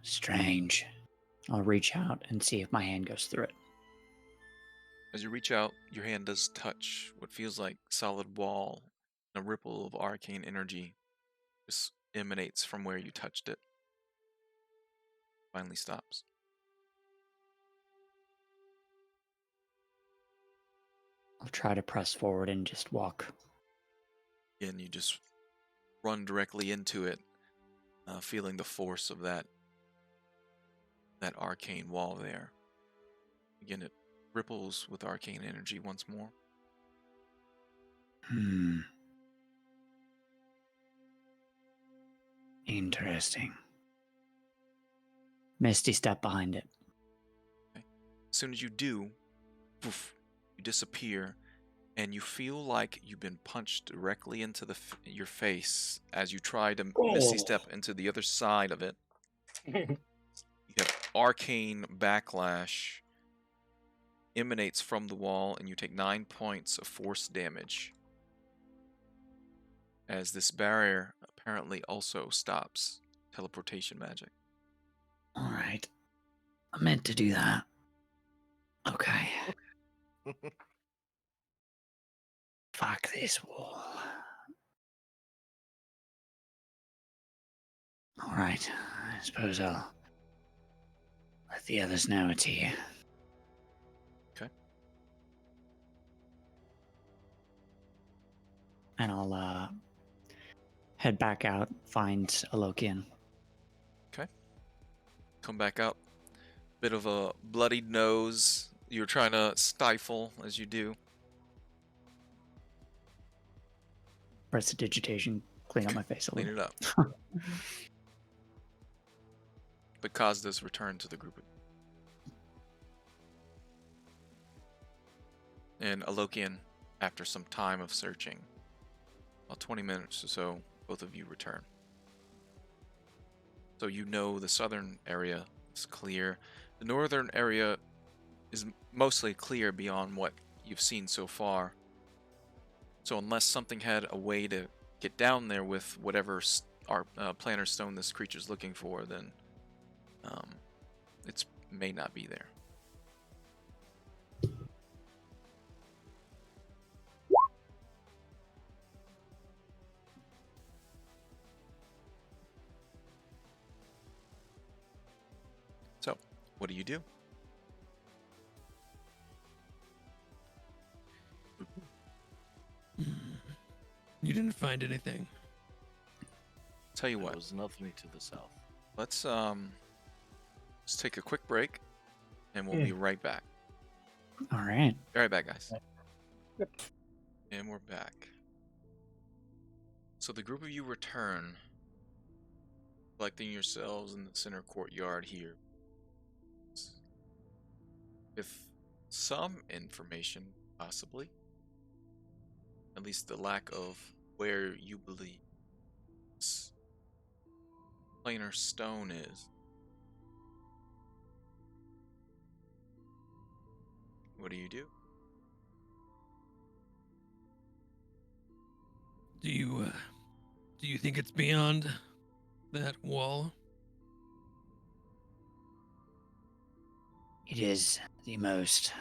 Strange. I'll reach out and see if my hand goes through it. As you reach out, your hand does touch what feels like solid wall. A ripple of arcane energy just emanates from where you touched it. Finally stops. I'll try to press forward and just walk. Again, you just run directly into it, feeling the force of that arcane wall there. Again, it ripples with arcane energy once more. Interesting. Misty step behind it. Okay. As soon as you do, poof, you disappear, and you feel like you've been punched directly into your face as you try to misty step into the other side of it. You have arcane backlash emanates from the wall, and you take 9 points of force damage as this barrier apparently also stops teleportation magic. All right. I meant to do that. Okay. Fuck this wall. All right. I suppose I'll let the others know it's here. Okay. And I'll head back out, find Alokian. Okay. Come back out. Bit of a bloodied nose. You're trying to stifle as you do. Prestidigitation, clean up my face a Clean little. it up. But Kaz does return to the group. And Alokian, after some time of searching, about 20 minutes or so, both of you return. So you know the southern area is clear. The northern area is mostly clear beyond what you've seen so far. So unless something had a way to get down there with whatever planner stone this creature's looking for, then it may not be there. So, what do you do? You didn't find anything. Tell you There what, was nothing to the south. let's take a quick break, and we'll be right back. All right. Be right back, guys. Yep. And we're back. So the group of you return, collecting yourselves in the center courtyard here, with some information, possibly. At least the lack of where you believe this planar stone is. What do you do? Do you think it's beyond that wall? It is the most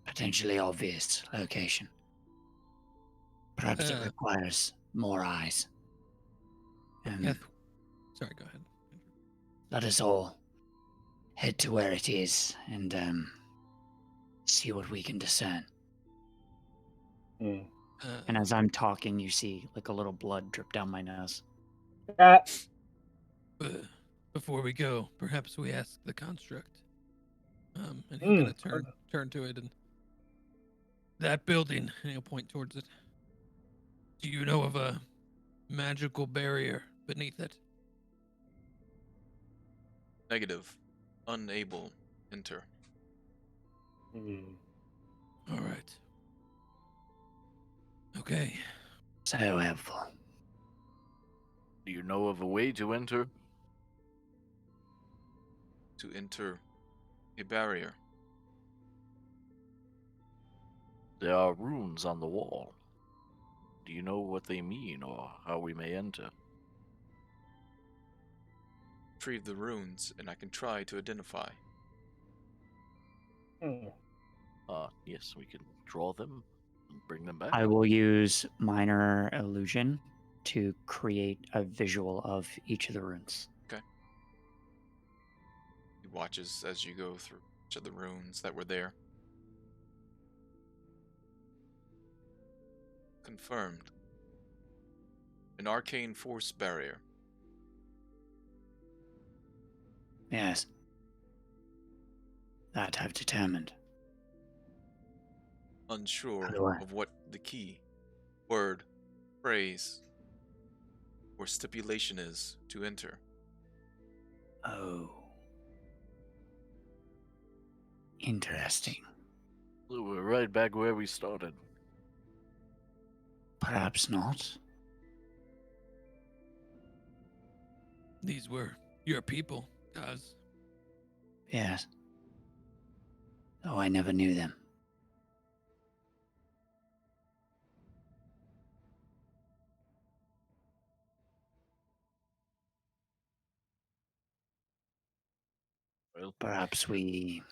potentially obvious location. Perhaps it requires more eyes. Sorry, go ahead. Let us all head to where it is and see what we can discern. Mm. And as I'm talking, you see like a little blood drip down my nose. Before we go, perhaps we ask the construct. And he's gonna turn to it, and that building, and he'll point towards it. Do you know of a magical barrier beneath it? Negative. Unable. Enter. All right. Okay. So helpful. Do you know of a way to enter? To enter a barrier. There are runes on the wall. Do you know what they mean or how we may enter? Retrieve the runes, and I can try to identify. Yes, we can draw them and bring them back. I will use minor illusion to create a visual of each of the runes. He watches as you go through each of the runes that were there. Confirmed. An arcane force barrier. Yes. That I've determined. Unsure Otherwise- of what the key, word, phrase, or stipulation is to enter. Oh. Interesting. So we're right back where we started. Perhaps not. These were your people, Kaz. Yes. Though I never knew them. Well, Perhaps we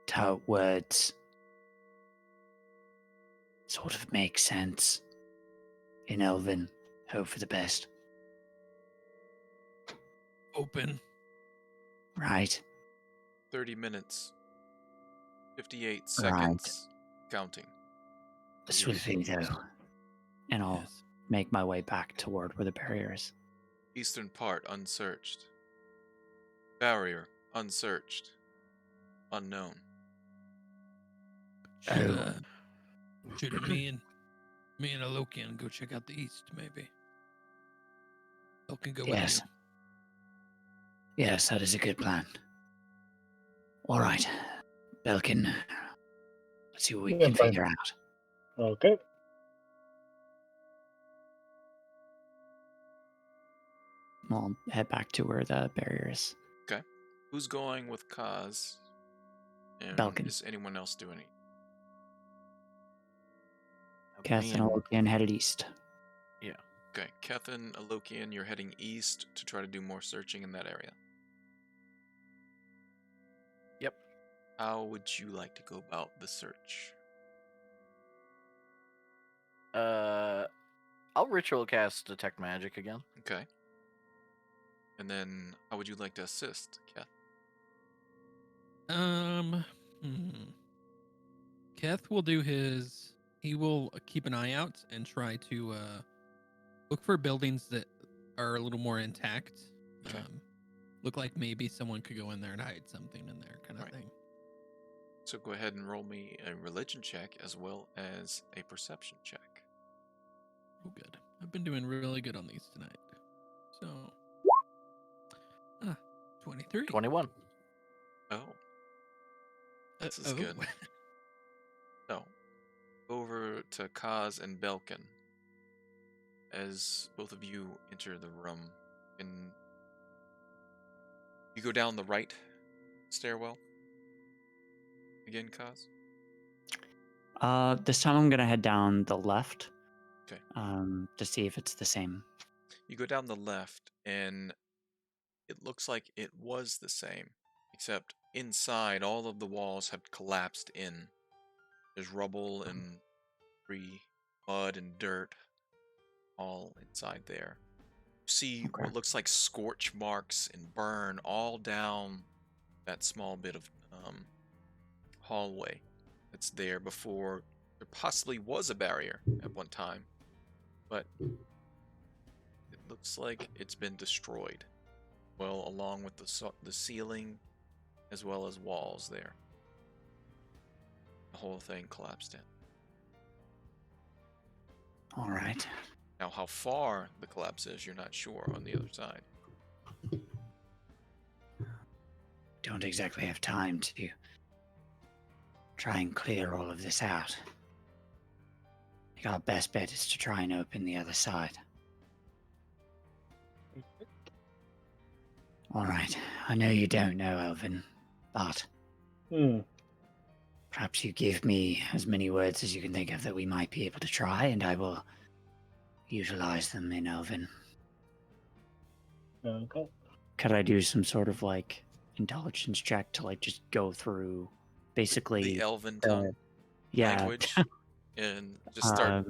tout words sort of make sense in Elven. Hope for the best. Open. Right. 30 minutes. 58 Right. seconds. Counting. This will be though. And I'll Yes. make my way back toward where the barrier is. Eastern part unsearched. Barrier unsearched. Unknown. Should should me and Alokian go check out the east, maybe? I can go Yes. with you. Yes, that is a good plan. All right. Belkin, let's see what we Yeah, can fine. figure out. Okay. I'll head back to where the barrier is. Okay. Who's going with Kaz? And Belkin. is anyone else doing it? Cass and Alokian headed east. Okay. Kethin, Alokian, you're heading east to try to do more searching in that area. Yep. How would you like to go about the search? I'll ritual cast detect magic again. Okay. And then how would you like to assist, Keth? Keth will do his. He will keep an eye out and try to look for buildings that are a little more intact. Okay. Look like maybe someone could go in there and hide something in there, kind of Right. thing. So go ahead and roll me a religion check as well as a perception check. Oh, good. I've been doing really good on these tonight. So, 23. Oh.21. This is good. So, over to Kaz and Belkin. As both of you enter the room, and you go down the right stairwell. Again, Kaz? This time I'm gonna head down the left. Okay. To see if it's the same. You go down the left, and it looks like it was the same, except inside all of the walls have collapsed in. There's rubble and mud and dirt all inside there. You see Okay. what looks like scorch marks and burn all down that small bit of hallway that's there before there possibly was a barrier at one time, but it looks like it's been destroyed. Well, along with the ceiling as well as walls there. The whole thing collapsed in. All right. Now, how far the collapse is, you're not sure on the other side. Don't exactly have time to try and clear all of this out. I think our best bet is to try and open the other side. All right. I know you don't know, Elvin, but perhaps you give me as many words as you can think of that we might be able to try, and I will utilize them in Elvin. Okay. Could I do some sort of like intelligence check to like just go through basically The Elven tongue language and just start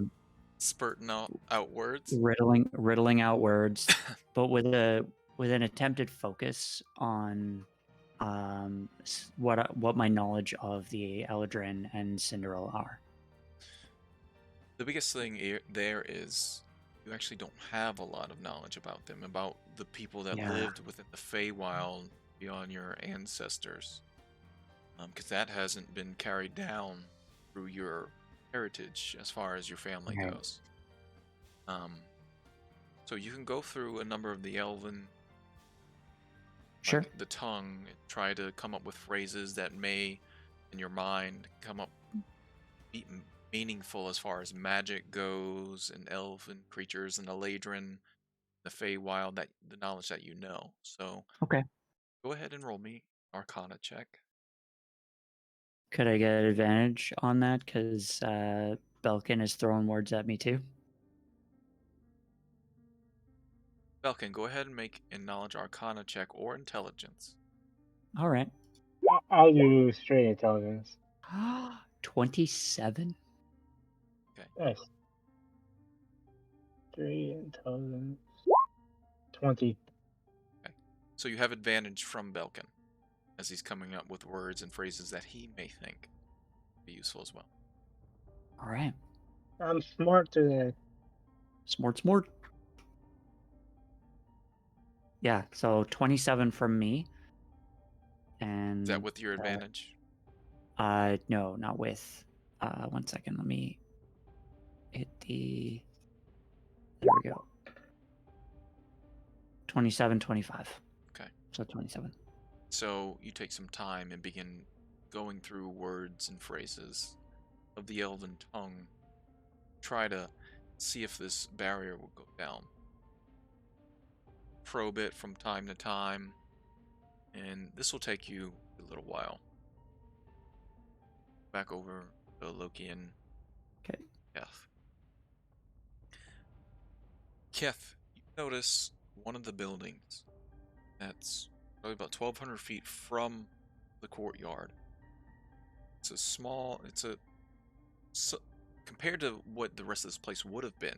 spurting out words. riddling out words, but with an attempted focus on what my knowledge of the Eladrin and Cinderella are. The biggest thing there is you actually don't have a lot of knowledge about them, about the people that lived within the Feywild beyond your ancestors, because that hasn't been carried down through your heritage as far as your family goes. So you can go through a number of the Elven, the tongue, and try to come up with phrases that may, in your mind, meaningful as far as magic goes, and elven creatures, and Eladrin, the Feywild, that the knowledge that you know. So Okay. go ahead and roll me Arcana check. Could I get advantage on that? Because Belkin is throwing words at me too. Belkin, go ahead and make a knowledge Arcana check or intelligence. All right. I'll do straight intelligence. 27. Nice. Straight intelligence. 20. So you have advantage from Belkin, as he's coming up with words and phrases that he may think be useful as well. All right. I'm smart today. Smart. Yeah, so 27 from me. And Is that with your advantage? no, not with. 1 second, let me hit the. There we go. 27, 25. Okay. So 27. So you take some time and begin going through words and phrases of the elven tongue. Try to see if this barrier will go down. Probe it from time to time, and this will take you a little while. Back over to Loki and Okay. Keth. Keth, you notice one of the buildings that's probably about 1,200 feet from the courtyard. It's a small, compared to what the rest of this place would have been,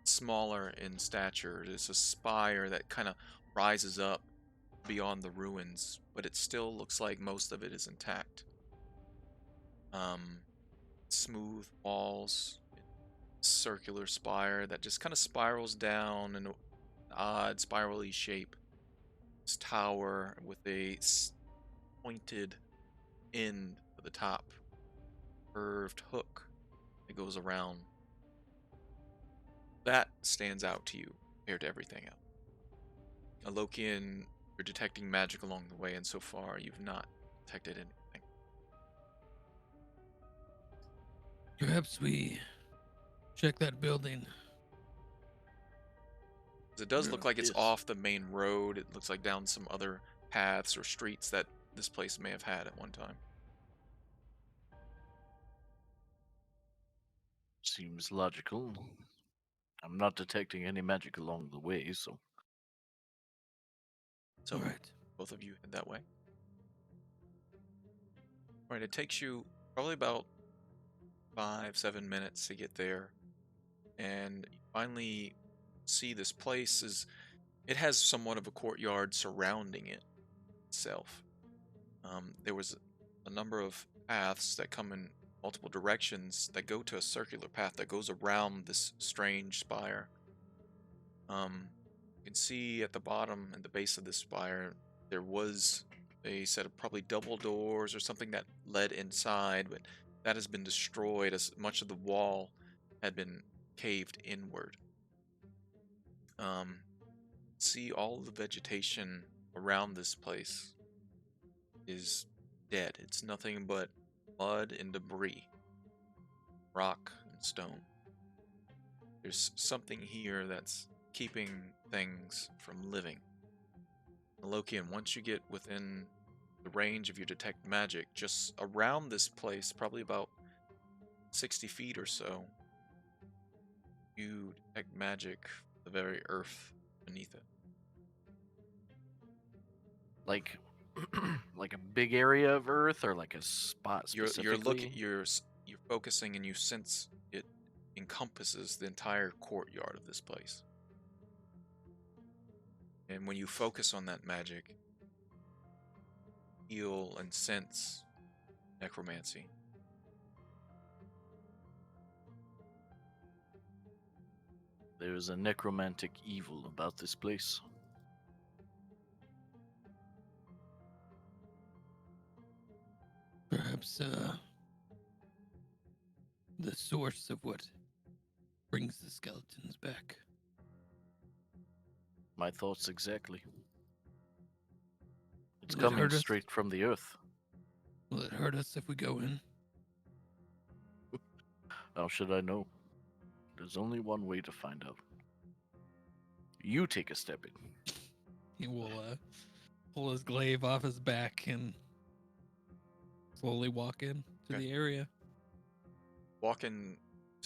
smaller in stature. It's a spire that kind of rises up beyond the ruins, but it still looks like most of it is intact. Smooth walls, circular spire that just kind of spirals down in an odd spirally shape. This tower with a pointed end at the top, curved hook that goes around. That stands out to you compared to everything else. Alokian, you're detecting magic along the way, and so far you've not detected anything. Perhaps we check that building. It does look like it's Yes. off the main road. It looks like down some other paths or streets that this place may have had at one time. Seems logical. I'm not detecting any magic along the way, so So All right. both of you head that way. Alright, it takes you probably about 5-7 minutes to get there, and you finally see this place it has somewhat of a courtyard surrounding it itself. There was a number of paths that come in multiple directions that go to a circular path that goes around this strange spire. You can see at the bottom and the base of this spire there was a set of probably double doors or something that led inside, but that has been destroyed as much of the wall had been caved inward. See all the vegetation around this place is dead. It's nothing but mud and debris, rock and stone. There's something here that's keeping things from living. Lokian, once you get within the range of your detect magic, just around this place, probably about 60 feet or so, you detect magic, the very earth beneath it. like like a big area of Earth or like a spot specifically. You're focusing, and you sense it encompasses the entire courtyard of this place. And when you focus on that magic, feel and sense necromancy. There is a necromantic evil about this place. Perhaps the source of what brings the skeletons back. My thoughts exactly. It's Will it coming hurt us? straight from the earth. Will it hurt us if we go in? How should I know? There's only one way to find out. You take a step in. He will pull his glaive off his back and slowly walk in to Okay. the area. Walk into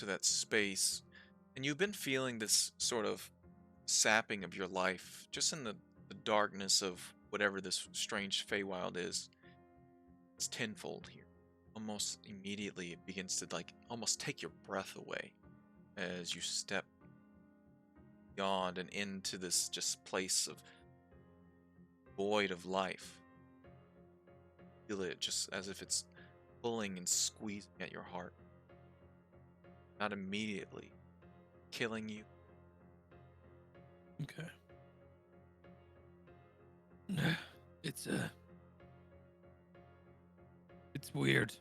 that space, and you've been feeling this sort of sapping of your life just in the darkness of whatever this strange Feywild is. It's tenfold here. Almost immediately it begins to like almost take your breath away as you step beyond and into this just place of void of life. Feel it just as if it's pulling and squeezing at your heart. Not immediately killing you. Okay. It's weird.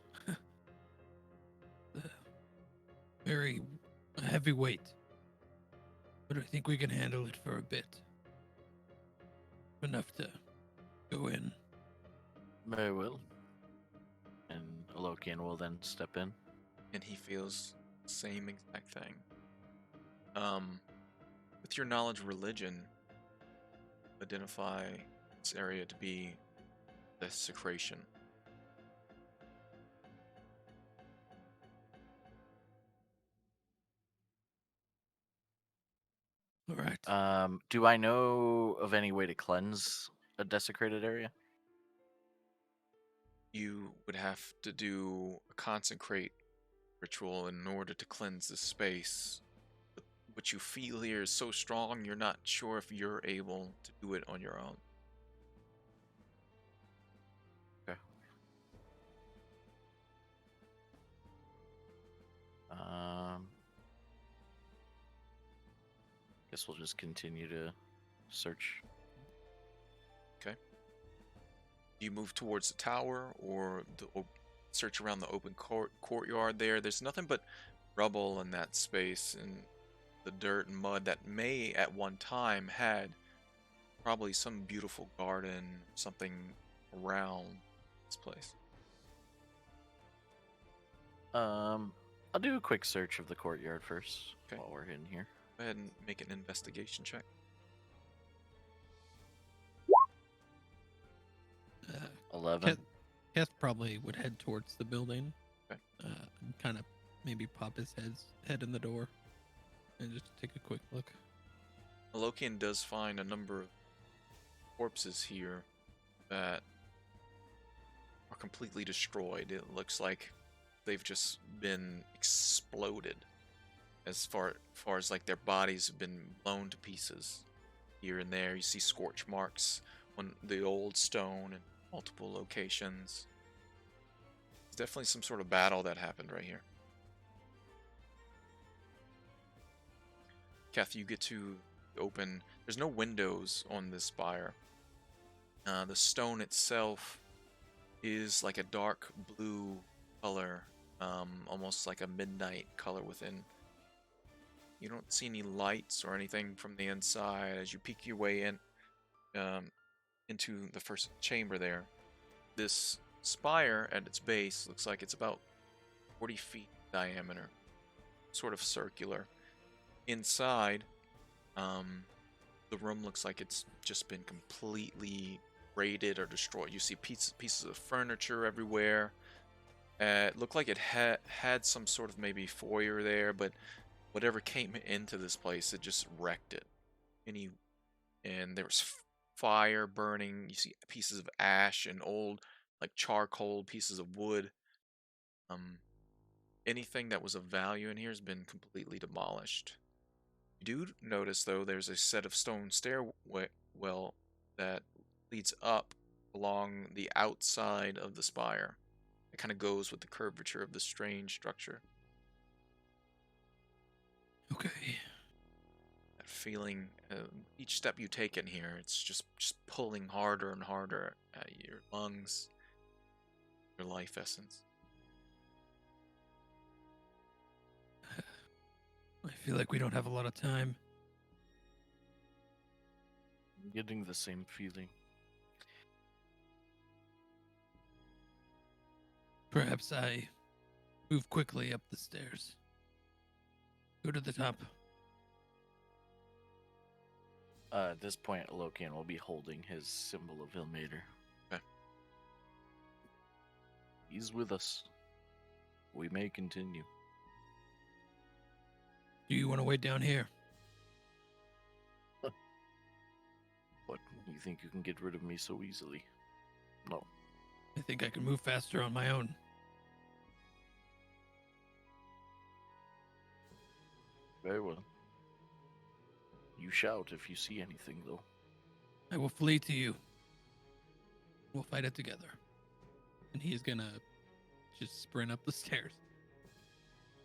Very heavy weight. But I think we can handle it for a bit. Enough to go in. Very well. And Alokian will then step in. And he feels the same exact thing. With your knowledge of religion, identify this area to be desecration. All right. Do I know of any way to cleanse a desecrated area? You would have to do a consecrate ritual in order to cleanse the space. But what you feel here is so strong, you're not sure if you're able to do it on your own. Okay. Guess we'll just continue to search. You move towards the tower or search around the open courtyard there. There's nothing but rubble in that space and the dirt and mud that may at one time had probably some beautiful garden, something around this place. I'll do a quick search of the courtyard first Okay. while we're in here. Go ahead and make an investigation check. 11. Keth probably would head towards the building. Okay. And kind of maybe pop his head in the door and just take a quick look. Alokian does find a number of corpses here that are completely destroyed. It looks like they've just been exploded. As far as like their bodies have been blown to pieces here and there. You see scorch marks on the old stone in multiple locations. There's definitely some sort of battle that happened right here. Kathy, you get to open. There's no windows on this spire. The stone itself is like a dark blue color, almost like a midnight color within. You don't see any lights or anything from the inside as you peek your way in into the first chamber there. This spire at its base looks like it's about 40 feet diameter, sort of circular. Inside, the room looks like it's just been completely raided or destroyed. You see pieces of furniture everywhere. It looked like it had some sort of maybe foyer there, but whatever came into this place, it just wrecked it. And there was fire burning. You see pieces of ash and old, like charcoal pieces of wood. Anything that was of value in here has been completely demolished. You do notice, though, there's a set of stone stairwell that leads up along the outside of the spire. It kind of goes with the curvature of the strange structure. Okay. That feeling, each step you take in here, it's just pulling harder and harder at your lungs, your life essence. I feel like we don't have a lot of time. I'm getting the same feeling. Perhaps I move quickly up the stairs. Go to the top. At this point, Lokian will be holding his symbol of Ilmater. Okay. He's with us. We may continue. Do you want to wait down here? What, you think you can get rid of me so easily? No. I think I can move faster on my own. Very well. You shout if you see anything, though. I will flee to you. We'll fight it together. And he's gonna just sprint up the stairs.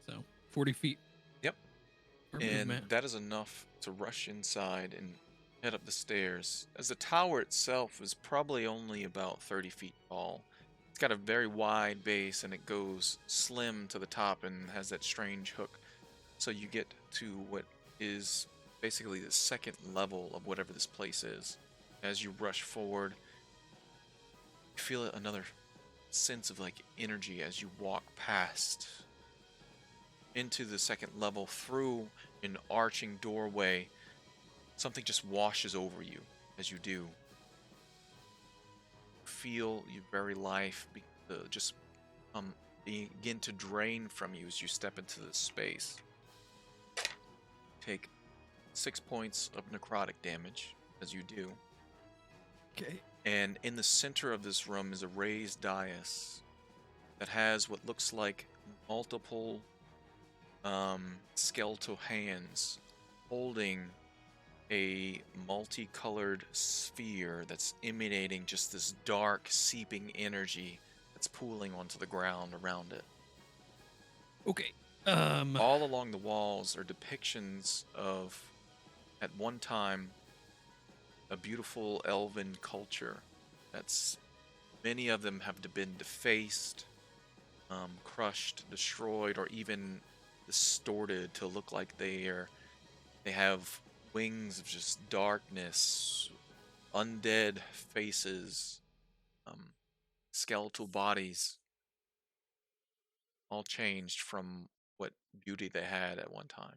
So 40 feet. Yep. for And movement. that is enough to rush inside and head up the stairs, as the tower itself is probably only about 30 feet tall. It's got a very wide base and it goes slim to the top and has that strange hook. So you get to what is basically the second level of whatever this place is. As you rush forward, you feel another sense of like energy as you walk past into the second level through an arching doorway. Something just washes over you as you do. Feel your very life just begin to drain from you as you step into this space. Take 6 points of necrotic damage as you do. Okay. And in the center of this room is a raised dais that has what looks like multiple skeletal hands holding a multicolored sphere that's emanating just this dark, seeping energy that's pooling onto the ground around it. Okay. All along the walls are depictions of, at one time, a beautiful elven culture that's many of them have been defaced, crushed, destroyed, or even distorted to look like they have wings of just darkness, undead faces, skeletal bodies, all changed from what beauty they had at one time.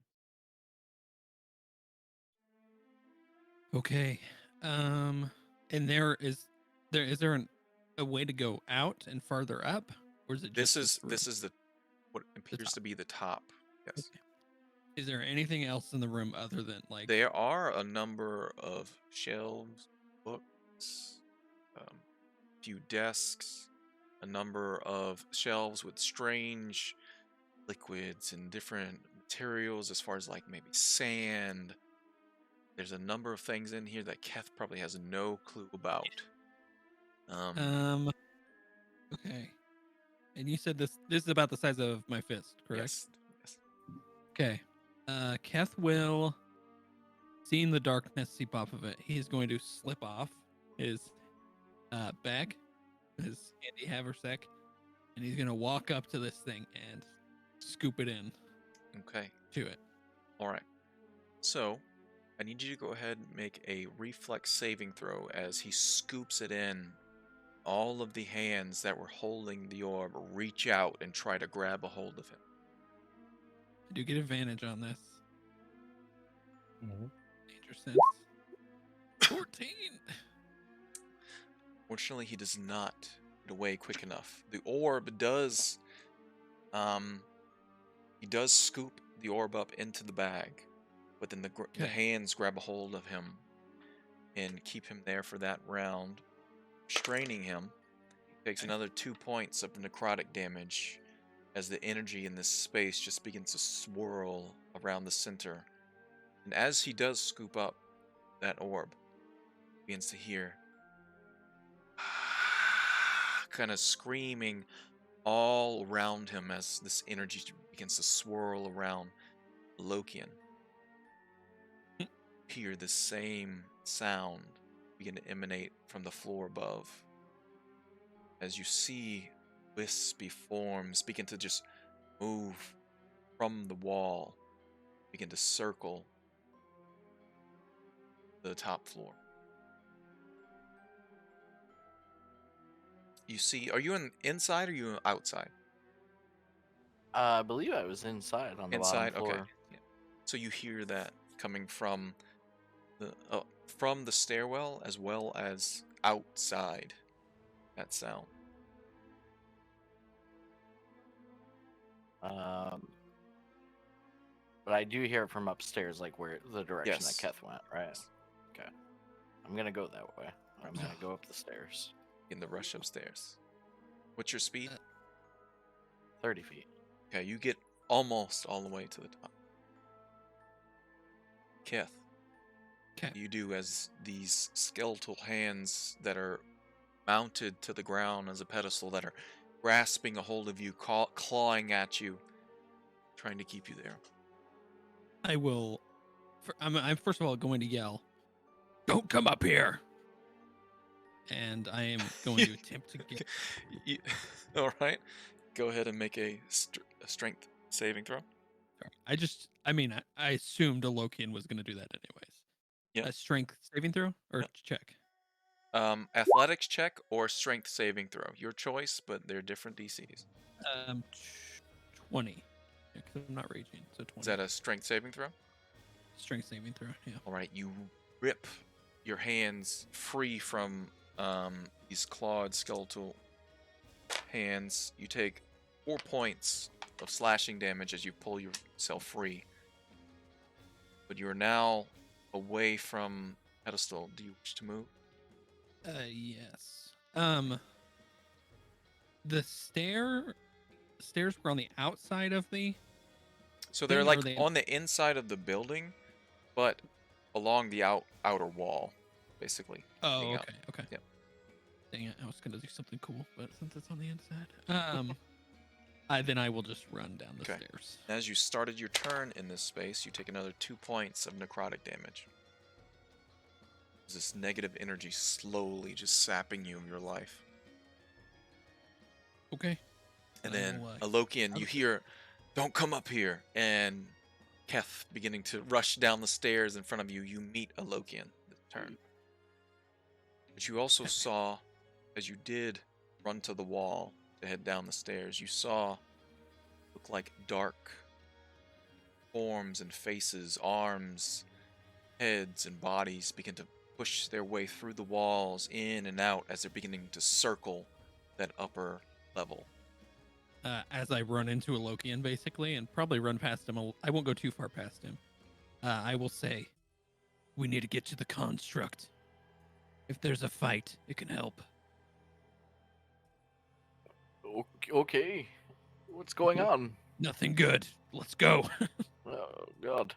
Okay. And is there a way to go out and farther up, or is it just This is the what appears top. to be the top. Yes. Okay. Is there anything else in the room other than like There are a number of shelves, books, few desks, a number of shelves with strange liquids and different materials as far as like maybe sand. There's a number of things in here that Keth probably has no clue about. Okay. And you said this is about the size of my fist, correct? Yes. Yes. Okay. Keth will, seeing the darkness seep off of it, he's going to slip off his bag, his handy haversack, and he's gonna walk up to this thing and scoop it in Okay. to it. All right. So, I need you to go ahead and make a reflex saving throw as he scoops it in. All of the hands that were holding the orb reach out and try to grab a hold of him. I do get advantage on this. Mhm. Danger sense. 14. Fortunately, he does not get away quick enough. The orb does, he does scoop the orb up into the bag, but then the Okay. hands grab a hold of him and keep him there for that round, straining him. He takes another 2 points of necrotic damage as the energy in this space just begins to swirl around the center. And as he does scoop up that orb, he begins to hear kind of screaming all around him as this energy begins to swirl around Lokian. Hear the same sound begin to emanate from the floor above as you see wispy forms begin to just move from the wall, begin to circle the top floor. You see, are you inside or are you outside? I believe I was inside on the Inside, bottom floor. okay. Yeah. So you hear that coming from the stairwell as well as outside. That sound. But I do hear it from upstairs, like where the direction Yes. that Keth went, right? Okay. I'm gonna go that way. I'm gonna go up the stairs. In the rush upstairs. What's your speed? 30 feet. Okay, you get almost all the way to the top. Keth, Okay. you do as these skeletal hands that are mounted to the ground as a pedestal that are grasping a hold of you, clawing at you, trying to keep you there. I will. I'm first of all going to yell, "Don't come up here!" And I am going to attempt to get. All right, go ahead and make a strength saving throw. I assumed a Lokian was going to do that anyways. Yeah. A strength saving throw or Yeah. check? Athletics check or strength saving throw. Your choice, but they're different DCs. 20. Because I'm not raging, so 20. Is that a strength saving throw? Strength saving throw, yeah. All right, you rip your hands free from these clawed skeletal hands. You take 4 points of slashing damage as you pull yourself free. But you are now away from pedestal. Do you wish to move? Yes. The stairs were on the outside of the. So they're Or like are they- on the inside of the building, but along the outer wall, basically. Oh, hanging okay, out. okay. Yep. Dang it, I was gonna do something cool, but since it's on the inside, then I will just run down the Okay. stairs. As you started your turn in this space, you take another 2 points of necrotic damage. As this negative energy slowly just sapping you of your life. Okay. And I then, will, Alokian, you hear, "Don't come up here!" And Keth beginning to rush down the stairs in front of you. You meet Alokian this turn. But you also saw, as you did run to the wall to head down the stairs, you saw look like dark forms and faces, arms, heads, and bodies begin to push their way through the walls, in and out, as they're beginning to circle that upper level. As I run into a Lokian, basically, and probably run past him. I won't go too far past him. I will say, we need to get to the construct. If there's a fight, it can help. Okay. What's going on? Nothing good. Let's go. Oh, God.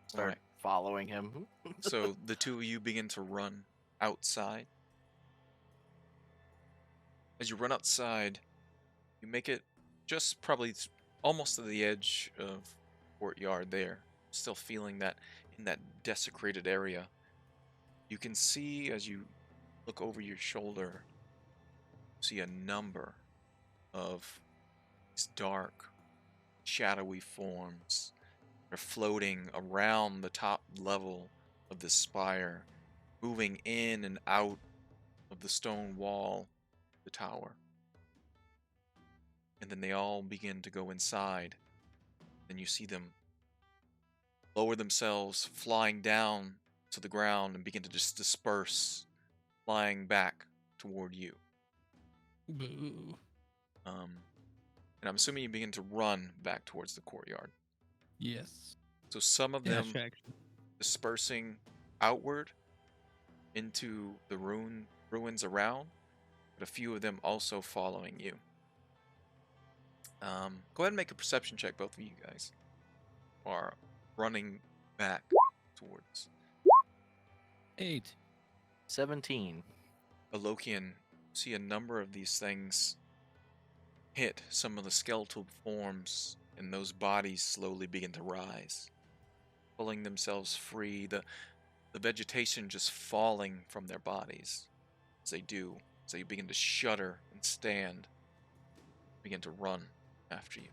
Start Alright. following him. So the two of you begin to run outside. As you run outside, you make it just probably almost to the edge of courtyard there. Still feeling that in that desecrated area. You can see as you look over your shoulder, see a number of these dark, shadowy forms. They're floating around the top level of the spire, moving in and out of the stone wall of the tower. And then they all begin to go inside. Then you see them lower themselves, flying down to the ground, and begin to just disperse, flying back toward you. Boo. And I'm assuming you begin to run back towards the courtyard. Yes. So some of Dash them action. dispersing outward into the ruins around, but a few of them also following you. Go ahead and make a perception check, both of you guys are running back towards. 8. 17. Alokian, see a number of these things hit some of the skeletal forms, and those bodies slowly begin to rise, pulling themselves free, the vegetation just falling from their bodies as they do, as they begin to shudder and stand, begin to run after you.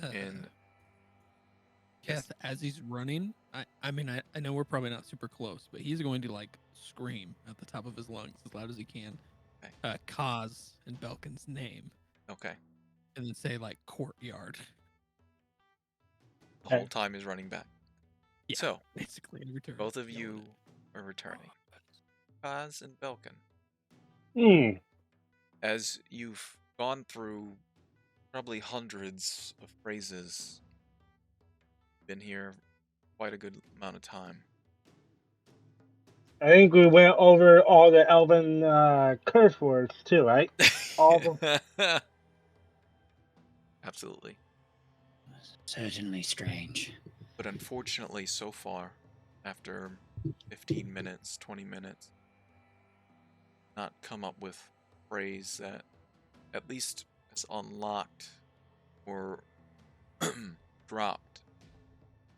And Keth, as he's running, I mean, I know we're probably not super close, but he's going to like scream at the top of his lungs as loud as he can. Okay. Kaz in Belkin's name. Okay. And then say like courtyard. The whole Okay. time is running back. Yeah, So, basically in return. both of yelling you it. are returning. Kaz and Belkin, Hmm. as you've gone through probably hundreds of phrases, been here quite a good amount of time. I think we went over all the elven curse words too, right? All of them. Absolutely. Certainly strange. But unfortunately, so far, after 15 minutes, 20 minutes, not come up with a phrase that at least has unlocked or dropped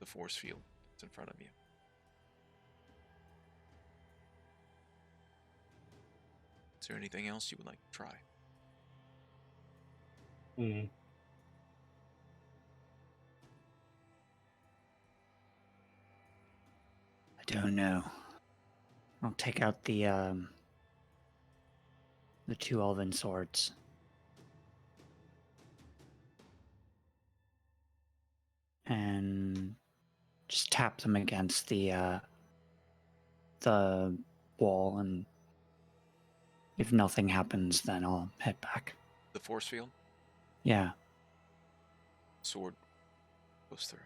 the force field that's in front of you. Is there anything else you would like to try? Hmm. I don't know. I'll take out the 2 elven swords. And just tap them against the wall, and if nothing happens, then I'll head back. The force field? Yeah. Sword goes through.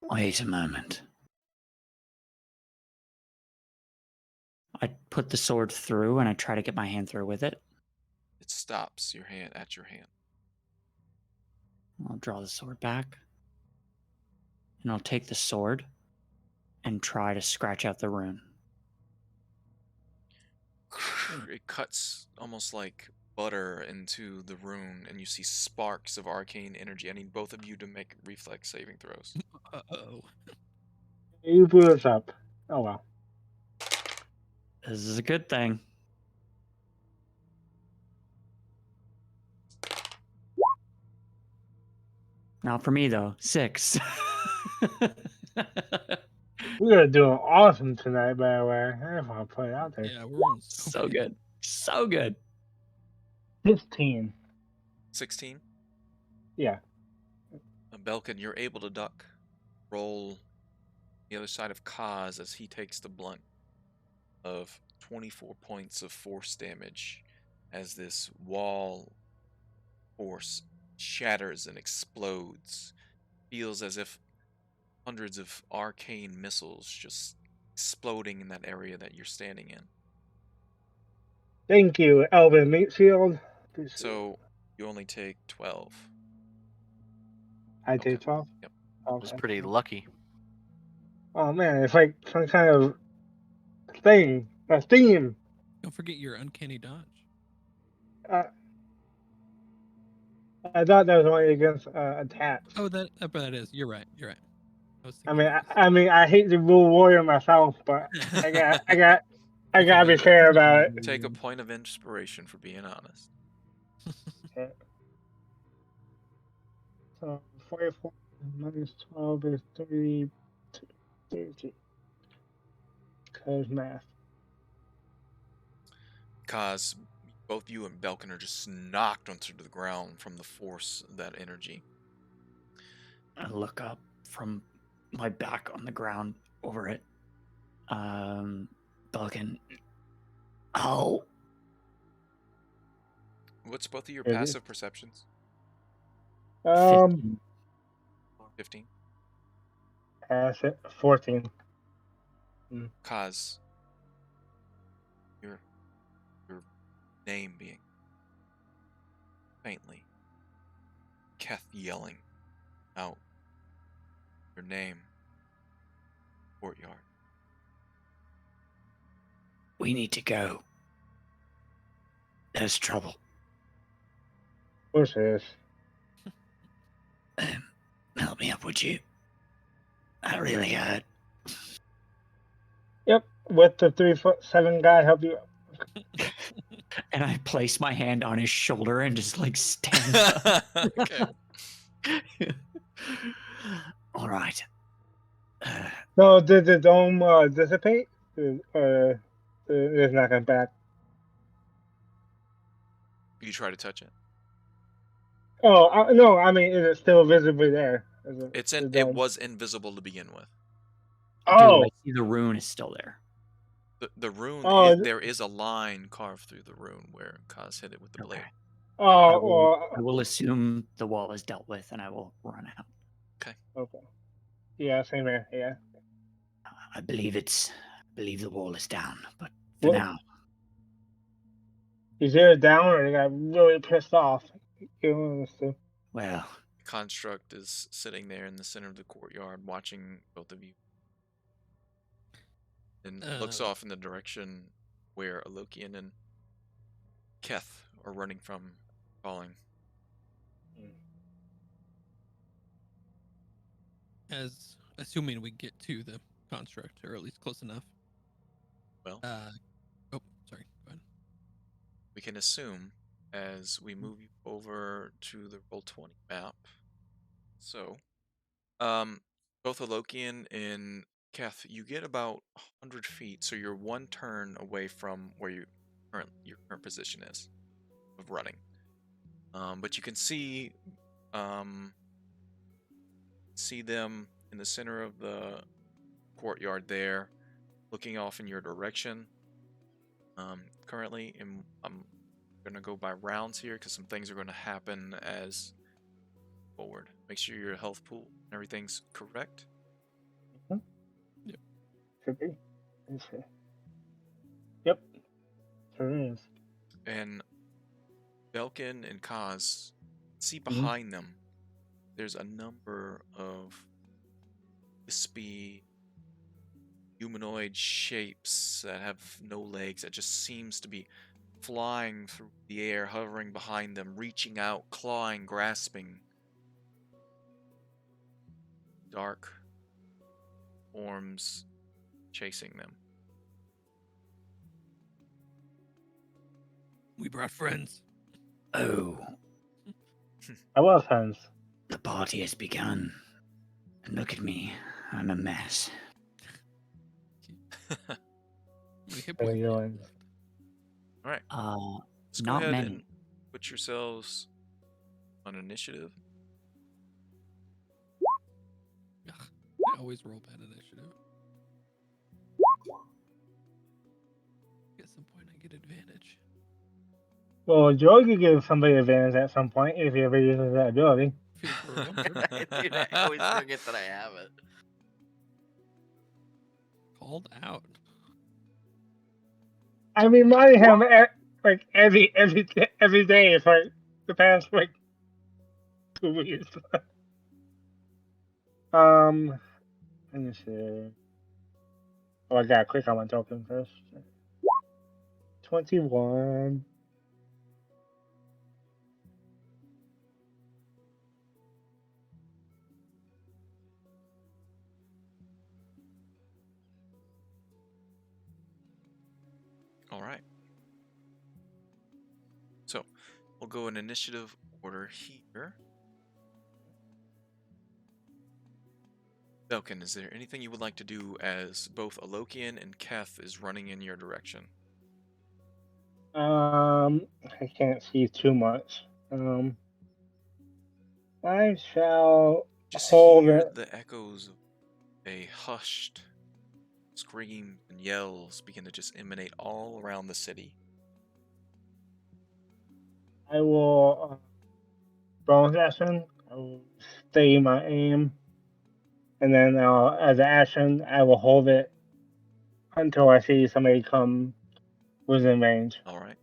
Wait a moment. I put the sword through and I try to get my hand through with it. It stops your hand at your hand. I'll draw the sword back. And I'll take the sword and try to scratch out the rune. It cuts almost like butter into the rune, and you see sparks of arcane energy. I need both of you to make reflex saving throws. Uh-oh. You blew us up. Oh well. This is a good thing. Not for me, though. 6. We are doing awesome tonight, by the way. I just want to put it out there. Yeah, we're on So good. So good. 15. 16. Yeah. Belkin, you're able to duck, roll the other side of Kaz as he takes the blunt of 24 points of force damage as this wall force shatters and explodes. Feels as if hundreds of arcane missiles just exploding in that area that you're standing in. Thank you, Elvin Meatfield. So you only take 12. I Okay. take 12. Yep. It was pretty lucky. Oh man, it's like some kind of thing, a theme. Don't forget your uncanny dodge. I thought that was only against attacks. Oh, that is. You're right. You're right. I was I thinking mean, I hate to rule warrior myself, but I gotta be fair about it. Take a point of inspiration for being honest. Okay. So 44 minus 12 is 32. 32. Cause math. Kaz, both you and Belkin are just knocked onto the ground from the force of that energy. I look up from my back on the ground over it. Belkin. Oh. What's both of your It is. passive perceptions? 15. 15. That's it. 14. Kaz, your name being faintly, Keth yelling out your name, courtyard. We need to go. There's trouble. Of course it is. Help me up, would you? That really hurt. Yep. With the 3'7" guy help you. And I place my hand on his shoulder and just like stand up. Okay. All right. No, did the dome dissipate? There's nothing back. You try to touch it. Oh no! I mean, is it still visibly there? Is it, It's the it dome? was invisible to begin with. I Oh, see the rune is still there. The rune Oh, there is a line carved through the rune where Kaz hit it with the blade. Okay. oh, I well, will assume the wall is dealt with, and I will run out. okay. Yeah, same here. Yeah. I believe the wall is down, but for Well, now, he's either down or they got really pissed off. Killing us too. well, Construct is sitting there in the center of the courtyard, watching both of you, and looks off in the direction where Alokian and Keth are running from, falling. As assuming we get to the construct, or at least close enough. Well, oh, sorry. Go ahead. we can assume as we move you over to the Roll20 map. So, both Alokian and Keth, you get about 100 feet, so you're one turn away from where your current position is of running. But you can see them in the center of the courtyard there, looking off in your direction. Currently, I'm gonna go by rounds here because some things are going to happen as forward. Make sure your health pool and everything's correct. Yep. Should be. Let's see. Yep. Sure is. And Belkin and Kaz see behind them. There's a number of wispy humanoid shapes that have no legs that just seems to be flying through the air, hovering behind them, reaching out, clawing, grasping. Dark forms chasing them. We brought friends. oh, I was hands. the party has begun. And look at me, I'm a mess. We hit There points. you go. All right. Let's go Not ahead many. and put yourselves on initiative. I always roll bad initiative. At some point, I get advantage. Well, Joe could give somebody advantage at some point if he ever uses that ability. Feel for a wonder. Dude, I always forget that I have it. Called out. I mean, reminding him like every day for the past like 2 weeks. Let me see. Oh, I gotta click on my token first. 21. All right. So, we'll go in initiative order here. Belkin, is there anything you would like to do as both Alokian and Keth is running in your direction? I can't see too much. I shall Just hold hear it. the echoes of a hushed scream and yells begin to just emanate all around the city. I will bonus action. I will stay my aim, and then as an action, I will hold it until I see somebody come within range, All right.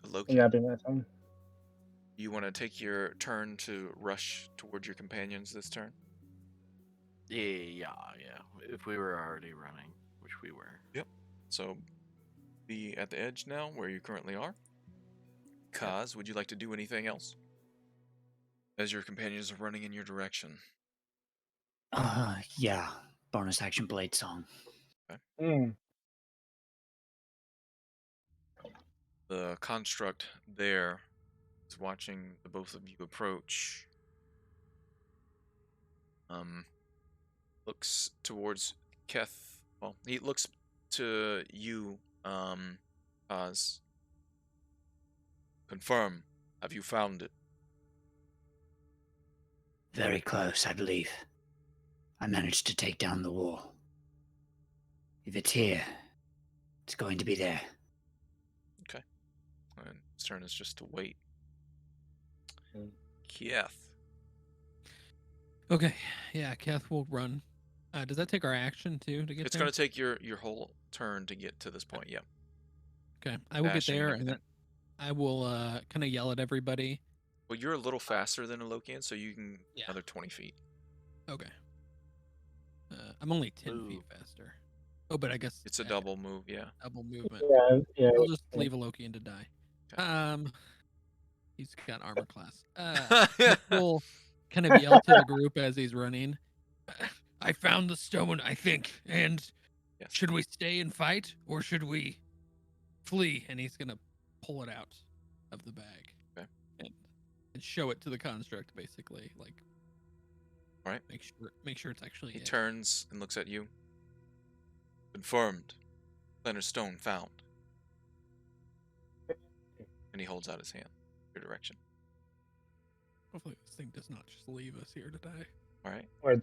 and Alokian, that'll be my turn. you want to take your turn to rush towards your companions this turn? Yeah. If we were already running, which we were. Yep. So, be at the edge now, where you currently are. Kaz, would you like to do anything else as your companions are running in your direction? Yeah. Bonus action blade song. The construct there is watching the both of you approach. Looks towards Keth. Well, he looks to you, Oz. Confirm. Have you found it? Very close, I believe. I managed to take down the wall. If it's here, it's going to be there. And his turn is just to wait. Mm. Kieth. Okay, yeah, Kath will run. Does that take our action too to get It's there? going to take your whole turn to get to this point. Yeah. Okay, I will get Dashing there, and and then I will kind of yell at everybody. Well, you're a little faster than a Lokian, so you can Yeah. another 20 feet. Okay. I'm only 10 feet Ooh. faster. Oh, but I guess It's a double move, yeah. double movement. Yeah. I'll just leave a Lokian to die. Okay. He's got armor class. We'll kind of yell to the group as he's running. I found the stone, I think. And Yes. should we stay and fight or should we flee? And he's gonna pull it out of the bag. Okay. And show it to the construct, basically. Like, Right. Make sure it's actually He it. turns and looks at you. Confirmed. Leonard Stone found. And he holds out his hand. Your direction. Hopefully this thing does not just leave us here to die. All right. Or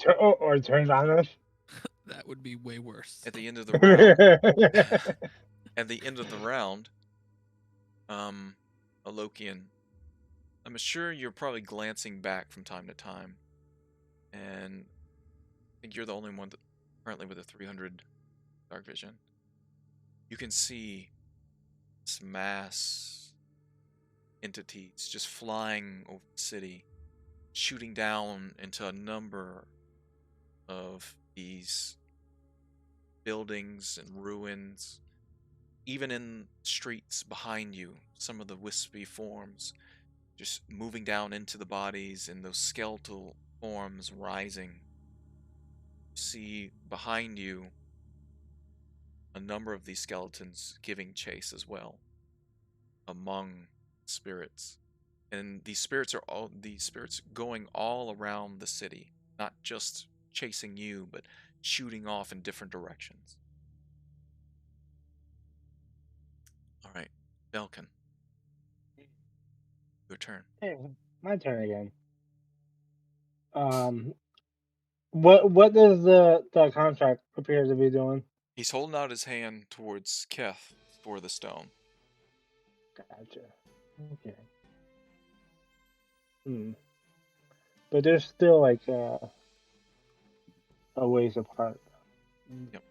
turns on us. That would be way worse. At the end of the round, at the end of the round, Alokian, I'm sure you're probably glancing back from time to time, and I think you're the only one currently with a 300 dark vision. You can see this mass entities just flying over the city, shooting down into a number of these buildings and ruins. Even in streets behind you, some of the wispy forms just moving down into the bodies and those skeletal forms rising. You see behind you a number of these skeletons giving chase as well among spirits. And these spirits going all around the city, not just chasing you, but shooting off in different directions. All right, Belkin. Your turn. Hey, my turn again. What does the contract appear to be doing? He's holding out his hand towards Keth for the stone. Gotcha. Okay. But they're still like a ways apart. Yep.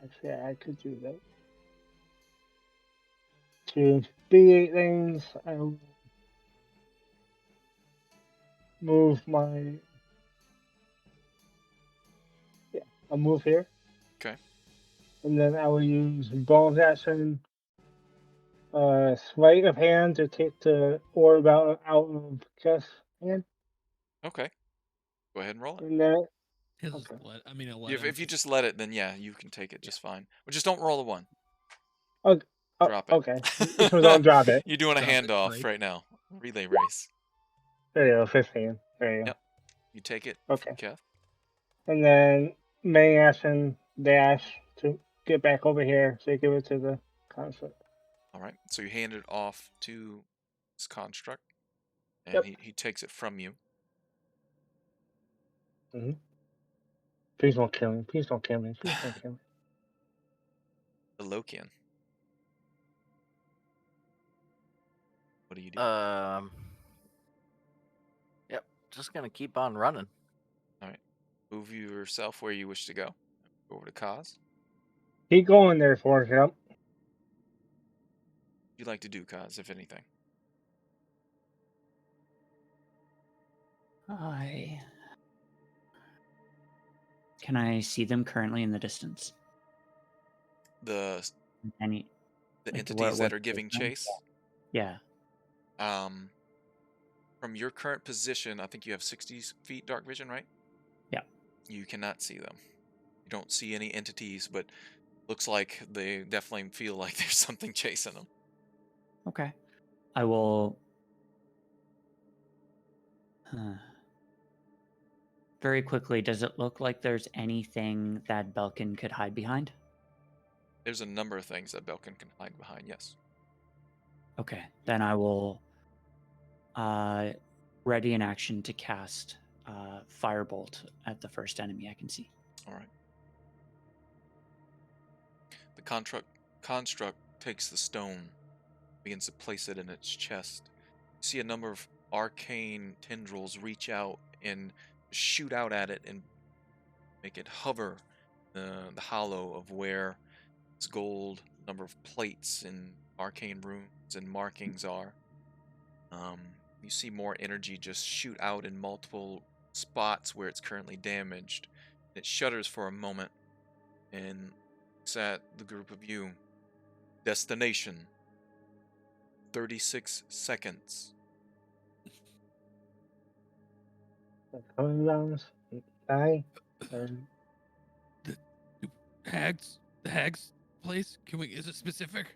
Actually, I could do that. To B8 things, I will move my. Yeah, I'll move here. Okay. And then I will use bonus action, sleight of hand to take the orb out of Keth's hand. Okay. Go ahead and roll it. And then He'll just Okay. he'll let him. If you just let it, then yeah, you can take it just fine. But just don't roll a 1. Oh, Drop it. okay. So don't drop it. You're doing a Drop it, handoff right? right now. Relay race. There you go, 15. There you go. Yep. You take it Okay. from Keth. And then main action dash to get back over here. So you give it to the construct. All right. So you hand it off to this construct, and Yep. he takes it from you. Please don't kill me. Please don't kill me. Please don't kill me. The Lokian. What do you do? Yep. Just gonna keep on running. Move yourself where you wish to go. Go over to Kaz. Keep going there, Forrest Gump. What do you like to do, Kaz, if anything? Can I see them currently in the distance? The Any? like, entities that what are giving them? chase. Yeah. From your current position, I think you have 60 feet dark vision, right? Yeah. You cannot see them. You don't see any entities, but looks like they definitely feel like there's something chasing them. Okay. I will. very quickly, does it look like there's anything that Belkin could hide behind? There's a number of things that Belkin can hide behind, yes. Okay, then I will ready in action to cast Firebolt at the first enemy I can see. All right. The construct takes the stone, begins to place it in its chest. You see a number of arcane tendrils reach out and shoot out at it and make it hover the hollow of where its gold number of plates and arcane runes and markings are. You see more energy just shoot out in multiple spots where it's currently damaged. It shudders for a moment and looks at the group of you. Destination. 36 seconds. Coming down. Die. The Hag's place? Is it specific?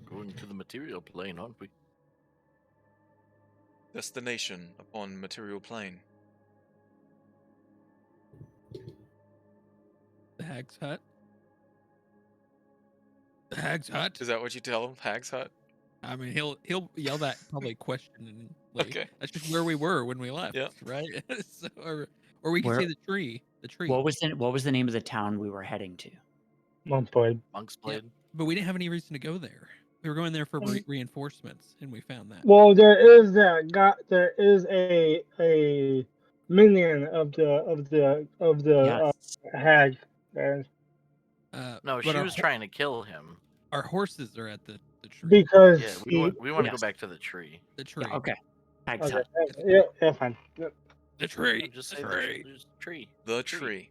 Going to the material plane, aren't we? Destination upon material plane. The Hag's Hut? The Hag's Hut? Is that what you tell him? Hag's Hut? I mean, he'll yell that probably questioningly. Okay. That's just where we were when we left, Yep. right? So, or we can Where- say the tree. The tree. What was the name of the town we were heading to? Monkblade. Monk's Blade. But we didn't have any reason to go there. We were going there for reinforcements, and we found that. Well, there is a minion of the Yes. hag. There. No, but she our was trying to kill him. Our horses are at the tree. Because Yeah, he, we want to go yes. back to the tree. The tree. Yeah, okay. Hag's okay, Hut. yeah, fine. Yep. The tree. Just the say tree. there's a tree. The tree.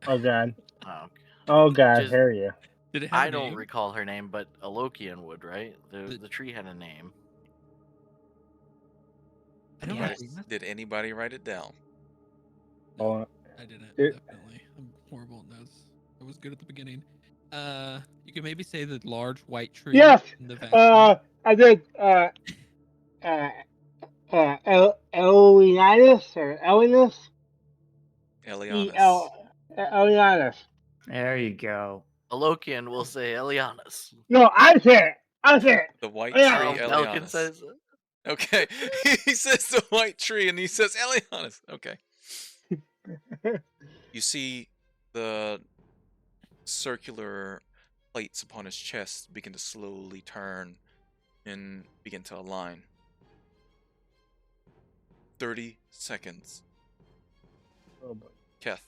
Oh god. Oh, okay. Oh god, Just- here you. Did it have I a don't name? recall her name, but Alokian would, right? The- The tree had a name. I don't Yes. know. Did anybody write it down? Oh, I didn't. It- Definitely. I'm horrible at notes. I was good at the beginning. You could maybe say the large white tree. Yes, In the background. I did. Elianus or Elinus? Elianis. Elianus. There you go. Alokian will say Elianis. No, I said it. I said it. The white Yeah. tree, Elkin Elianis. says Okay. He says the white tree and he says Elianis. Okay. You see the circular plates upon his chest begin to slowly turn and begin to align. 30 seconds. Oh boy. Keth.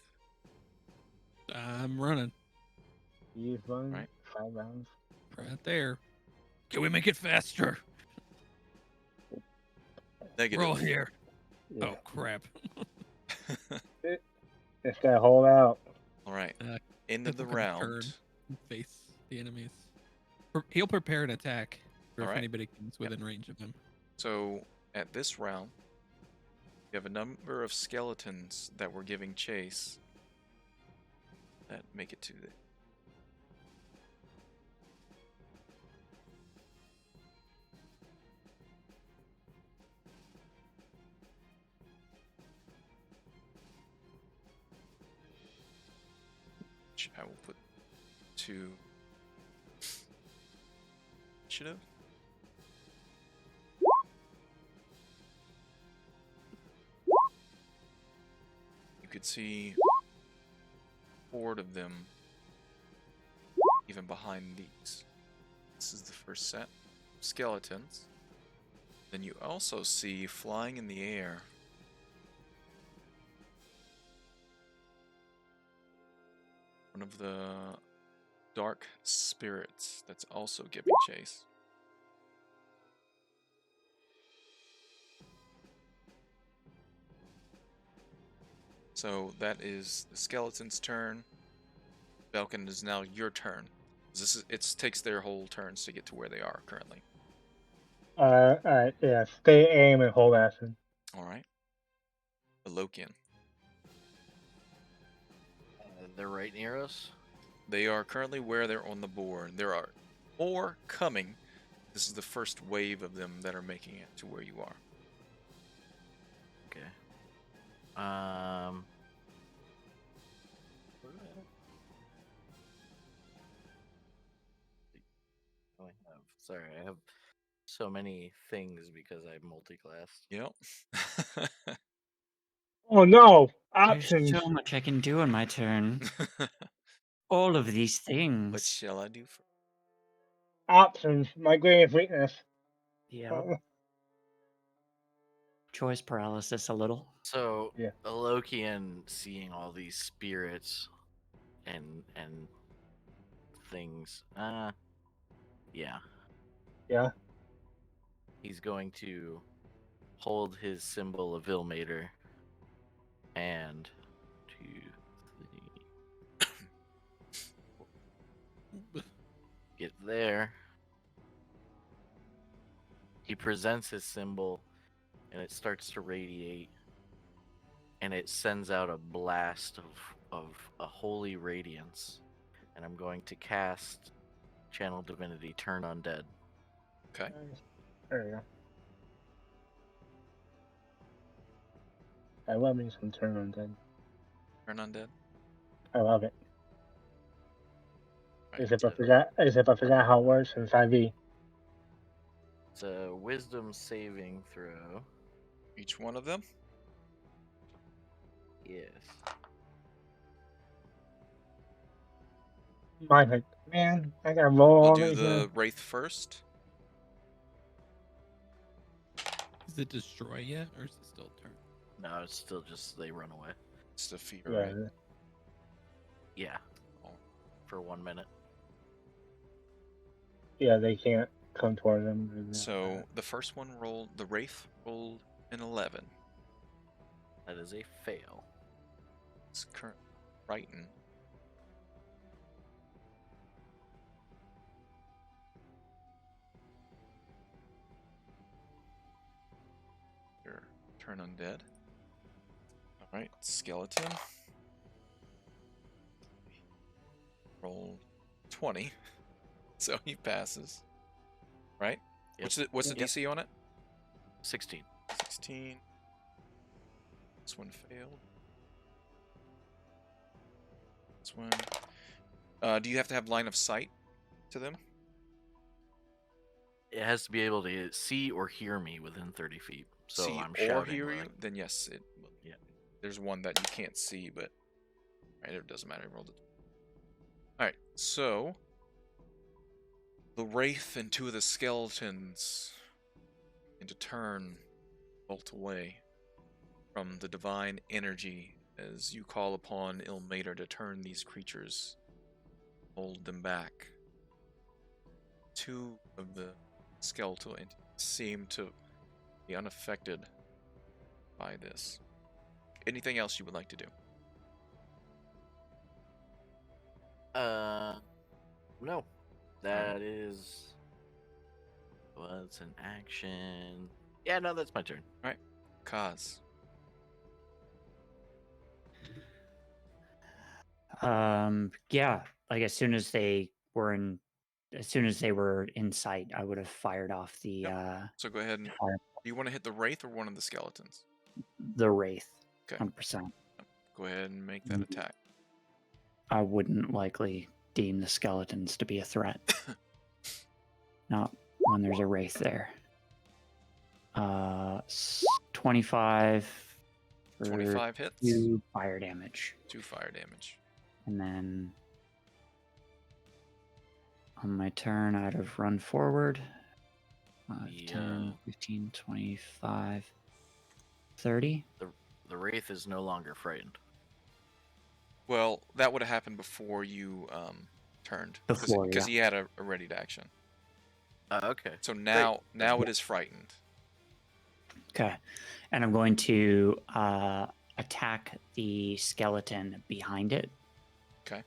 I'm running You've run Right. 5 rounds. right there. Can we make it faster? Negative. We're all here. Yeah. Oh crap! Just gotta hold out. All right. Keth End of the will kinda turn round. and face the enemies. He'll prepare an attack for if Alright. anybody comes within range of him. So at this round, you have a number of skeletons that were giving chase that make it to the. Which I will put to initiative. You could see a horde of them even behind these. This is the first set of skeletons. Then you also see flying in the air one of the dark spirits that's also giving chase. So that is the skeleton's turn. Belkin, is now your turn. It takes their whole turns to get to where they are currently. Alright, yeah. Stay aim and hold action. All right. Alokian. they're right near us. They are currently where they're on the board. There are more coming. This is the first wave of them that are making it to where you are. Okay. Sorry, I have so many things because I multi-classed. Yep. Oh no! There's Options. so much I can do in my turn. All of these What things. shall I do for? Options. My greatest weakness. Yeah. Choice paralysis a little. So Yeah. Alokian seeing all these spirits and things. Yeah. Yeah. He's going to hold his symbol of Ilmater and 2, 3. Get there. He presents his symbol and it starts to radiate and it sends out a blast of a holy radiance. And I'm going to cast Channel Divinity Turn Undead. Okay. There you go. I love me some turn undead. Turn undead. I love it. Right. As if I forgot how it works in 5e. It's a wisdom saving throw. Each one of them. Yes. Man, I gotta roll I'll all do right here. the wraith first. Is it destroy yet, or is it still turn? No, it's still just they run away. It's the fear, Yeah. right? Yeah. Oh. For 1 minute. Yeah, they can't come toward them. So the first one rolled. The wraith rolled an 11. That is a fail. It's current frightened. Your turn undead. All right, skeleton. Roll 20, so he passes. Right? Yep. What's the Yep. DC on it? 16. 16. This one failed. This one. Do you have to have line of sight to them? It has to be able to see or hear me within 30 feet. So See I'm or shouting. hear like, you? Then yes, it. Yeah. There's one that you can't see, but right, it doesn't matter. Roll it. All right, so the wraith and 2 of the skeletons into turn bolt away from the divine energy as you call upon Ilmater to turn these creatures, hold them back. 2 of the skeletal entities seem to be unaffected by this. Anything else you would like to do? No. That is. Well, it's an action. Yeah, no, that's my turn. All right, Kaz. Yeah, like as soon as they were in sight, I would have fired off the Yep. So go ahead and. fire- Do you want to hit the wraith or one of the skeletons? the wraith. Okay. 100%. Go ahead and make that attack. I wouldn't likely deem the skeletons to be a threat. Not when there's a wraith there. 25 for 25 hits. 2 fire damage. 2 fire damage. And then on my turn, I'd have run forward. 5, 10, 15, 25, 30. The wraith is no longer frightened. Well, that would have happened before you turned. Before, Because yeah. he had a ready to action. Okay. So now it is frightened. Okay. And I'm going to attack the skeleton behind it. Okay.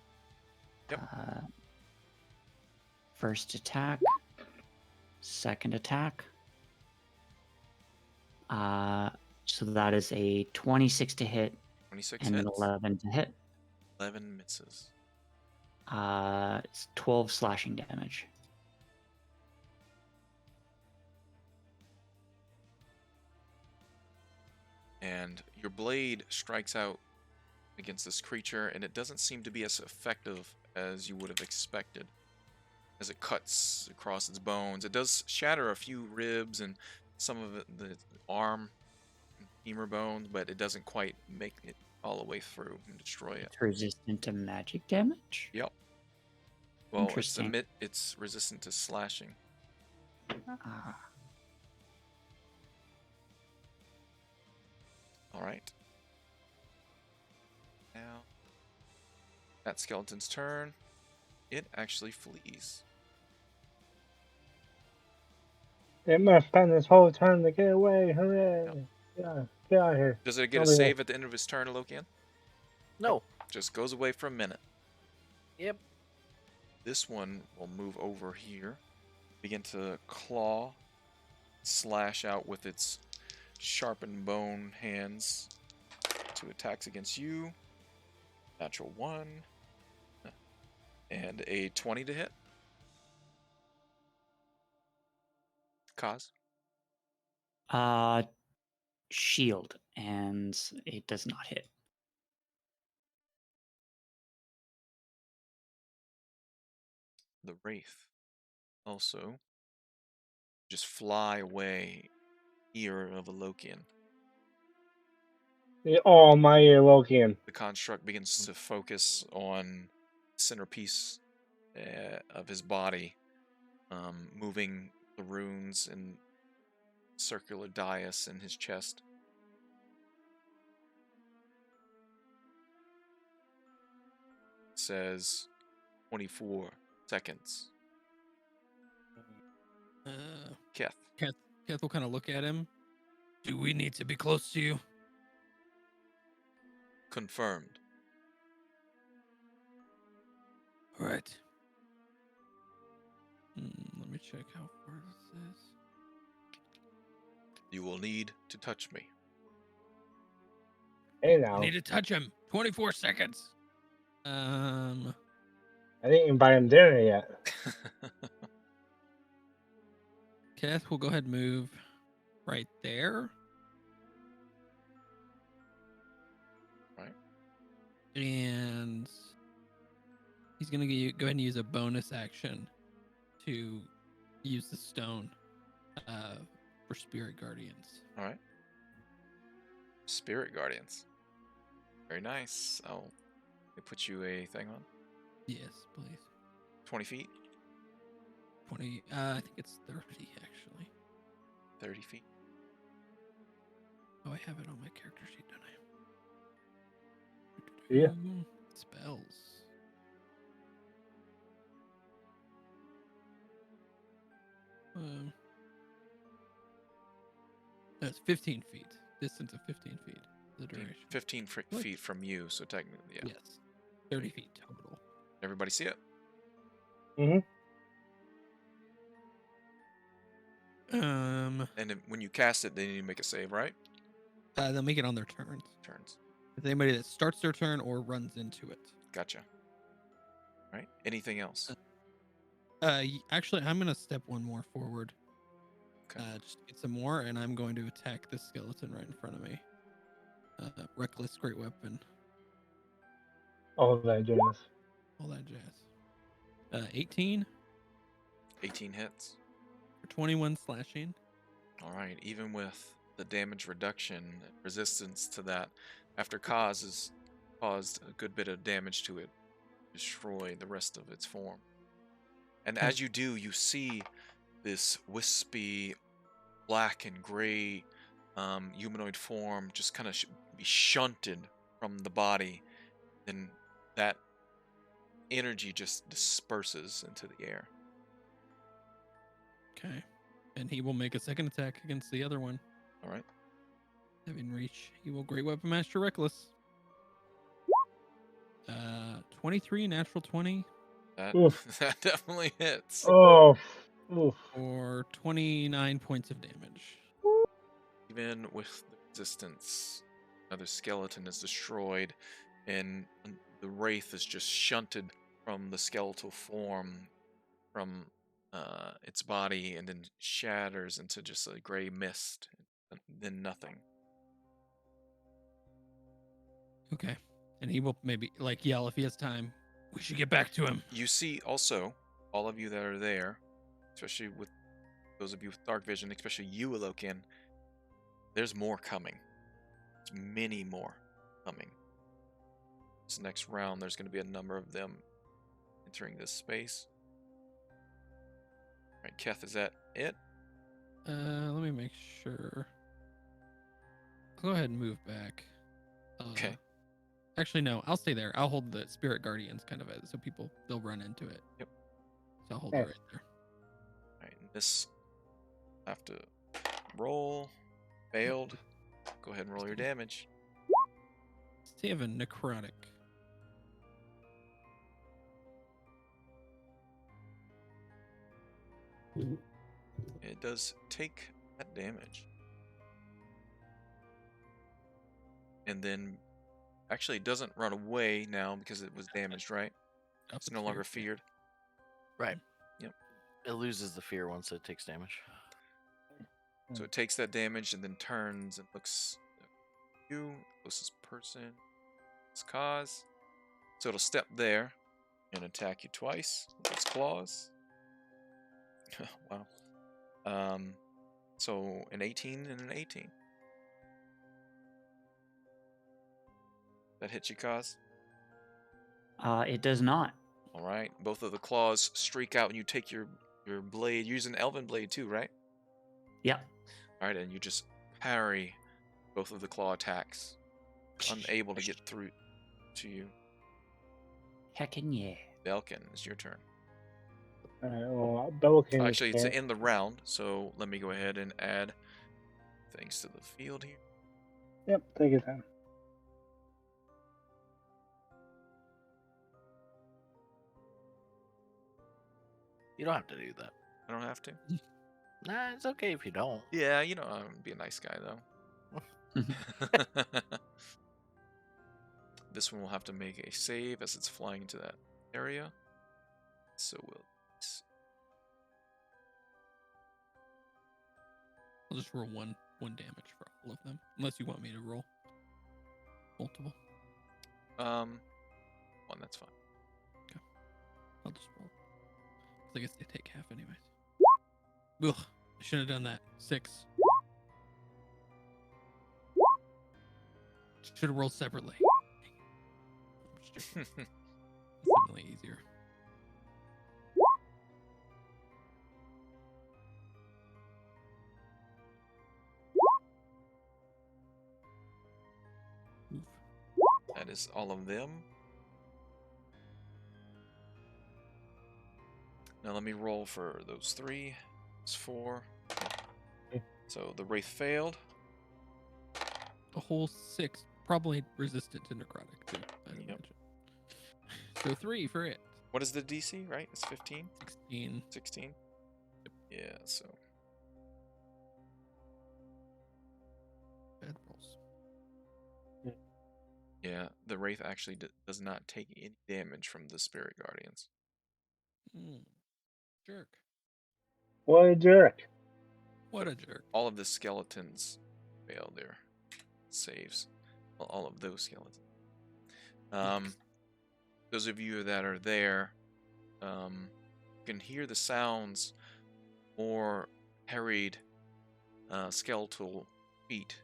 Yep. First attack. Second attack. So that is a 26 to hit 26 and hits. an 11 to hit. 11 misses. It's 12 slashing damage. and your blade strikes out against this creature, and it doesn't seem to be as effective as you would have expected. As it cuts across its bones, it does shatter a few ribs and some of the arm and femur bones, but it doesn't quite make it all the way through and destroy it. It's resistant to magic damage. Yep. Well, Interesting. it's resistant to slashing. Ah, All right. Now, that skeleton's turn. It actually flees. It must spend this whole turn to get away. Hooray! Yeah, get out of here. Does it get a Over here. save at the end of his turn, Lokian? No. Just goes away for a minute. Yep. This one will move over here, begin to claw, slash out with its sharpened bone hands to attacks against you. Natural 1. And a 20 to hit. Cause. shield, and it does not hit. The Wraith also just fly away, ear of a Lokian. The almighty Lokian. The construct begins to focus on centerpiece of his body, moving the runes and circular dais in his chest. Says 24 seconds. Keth. Keth will kind of look at him. Do we need to be close to you? Confirmed. All right. Let me check how far this is. You will need to touch me. Hey I now. need to touch him. 24 seconds. I didn't invite him dinner yet. Keth will go ahead and move right there. Right. And he's going to go ahead and use a bonus action to use the stone for Spirit Guardians. All right. Spirit Guardians. Very nice. Oh, they put you a thing on. Yes, please. 20 feet. 20. I think it's 30 actually. 30 feet. Oh, I have it on my character sheet, don't I? Yeah. Spells. That's 15 feet. Distance of 15 feet. The duration. 15 What? feet from you, so technically, yeah. Yes. 30 feet total. Everybody see it? Um, And then when you cast it, they need to make a save, right? they'll make it on their turns. Turns. It's anybody that starts their turn or runs into it. Gotcha. Right. Anything else? Actually, I'm gonna step one more forward. Okay. Just to get some more, and I'm going to attack this skeleton right in front of me. Reckless, great weapon, All that jazz. all that jazz. 18 18 hits. for 21 slashing. All right. Even with the damage reduction and resistance to that, after Kaz has caused a good bit of damage to it, destroy the rest of its form. And Okay. as you do, you see this wispy, black and gray humanoid form just kind of be shunted from the body, and that energy just disperses into the air. Okay. And he will make a second attack against the other one. All right. Having reach, he will great weapon master reckless. 23 natural 20 That Oof. that definitely hits. Oh. Oof. or 29 points of damage. Even with the resistance, another skeleton is destroyed, and the wraith is just shunted from the skeletal form, from its body, and then shatters into just a gray mist, and then nothing. Okay. And he will maybe like yell if he has time. We should get back to him. You see also, all of you that are there, especially with those of you with dark vision, especially you, Alokian, there's more coming. There's many more coming. This next round, there's going to be a number of them entering this space. All right, Keth, is that it? Let me make sure. I'll go ahead and move back. Okay. Actually, no, I'll stay there. I'll hold the Spirit Guardians kind of so they'll run into it. Yep. So I'll hold it right there. All right, and this have to roll. Failed. Go ahead and roll your damage. Save a necrotic. It does take that damage. And then, actually, it doesn't run away now because it was damaged, right? It's no longer feared. Right. Yep. It loses the fear once it takes damage. So it takes that damage and then turns and looks at you, closest person, its cause. So it'll step there and attack you twice with its claws. Wow. So an 18 and an 18. That hits you, cause? It does not. All right. Both of the claws streak out and you take your blade. You're using elven blade too, right? Yep. All right, and you just parry both of the claw attacks, unable to get through to you. Heckin' yeah. Belkin, it's your turn. Alright, well, Belkin Actually, it's can't. in the round, so let me go ahead and add things to the field here. Yep, take your time. You don't have to do that. I don't have to. Nah, it's okay if you don't. Yeah, you know, I'm be a nice guy though. This one will have to make a save as it's flying into that area. So I'll just roll one damage for all of them, unless you want me to roll multiple. one, that's fine. I'll just roll. 'Cause I guess they take half anyways. Ugh, I shouldn't have done that. 6. Should have rolled separately. It's definitely easier. Oof. That is all of them. Now let me roll for those 3. It's 4. Okay. So the Wraith failed. A whole 6, probably resistant to necrotic too. I'd Yep. imagine. So 3 for it. What is the DC, right? It's 15? 16. 16? Yeah, so. Bad rolls. Yeah, the Wraith actually does not take any damage from the Spirit Guardians. Jerk. What a jerk. What a jerk. All of the skeletons fail their saves. Well, all of those skeletons. Those of you that are there can hear the sounds more harried skeletal feet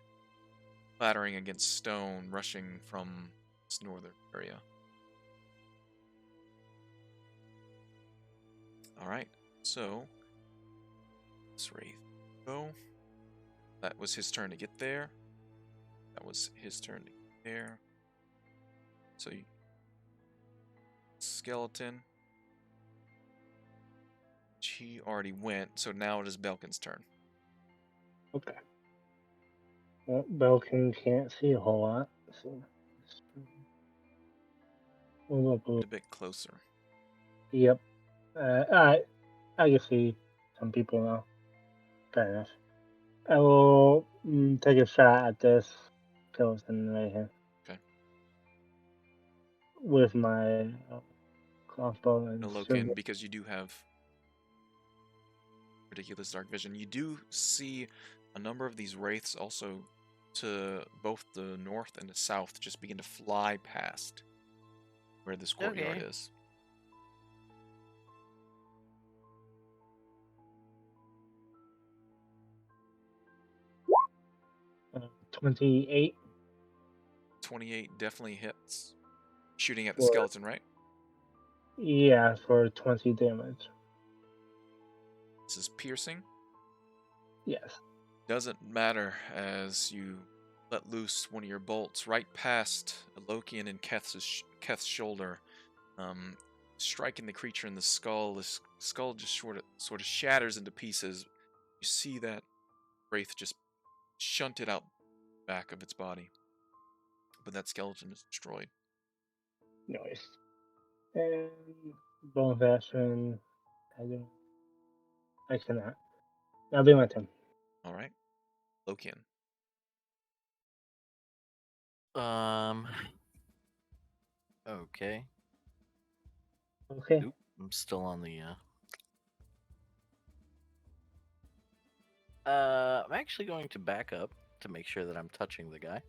clattering against stone, rushing from this northern area. Alright, so this Wraith go. That was his turn to get there. That was his turn to get there. So you skeleton. She already went, so now it is Belkin's turn. Okay. Well, Belkin can't see a whole lot, so. Move up a A little. bit closer. Yep. I can see some people now. Fair enough. I will take a shot at this skeleton right here. Okay. With my crossbow and Now, Lokin, silver. because you do have ridiculous dark vision, you do see a number of these wraiths also to both the north and the south just begin to fly past where this courtyard Okay. is. 28 28 definitely hits. Shooting at the for skeleton, right? yeah for 20 damage. This is piercing. Yes. Doesn't matter as you let loose one of your bolts right past Alokian and Keth's shoulder, striking the creature in the skull. The skull just sort of shatters into pieces. You see that wraith just shunted out back of its body, but that skeleton is destroyed. Nice. And bonus action. I cannot. That'll be my turn. All right, Lokian. Okay. Okay. Oop, I'm still on the. I'm actually going to back up to make sure that I'm touching the guy.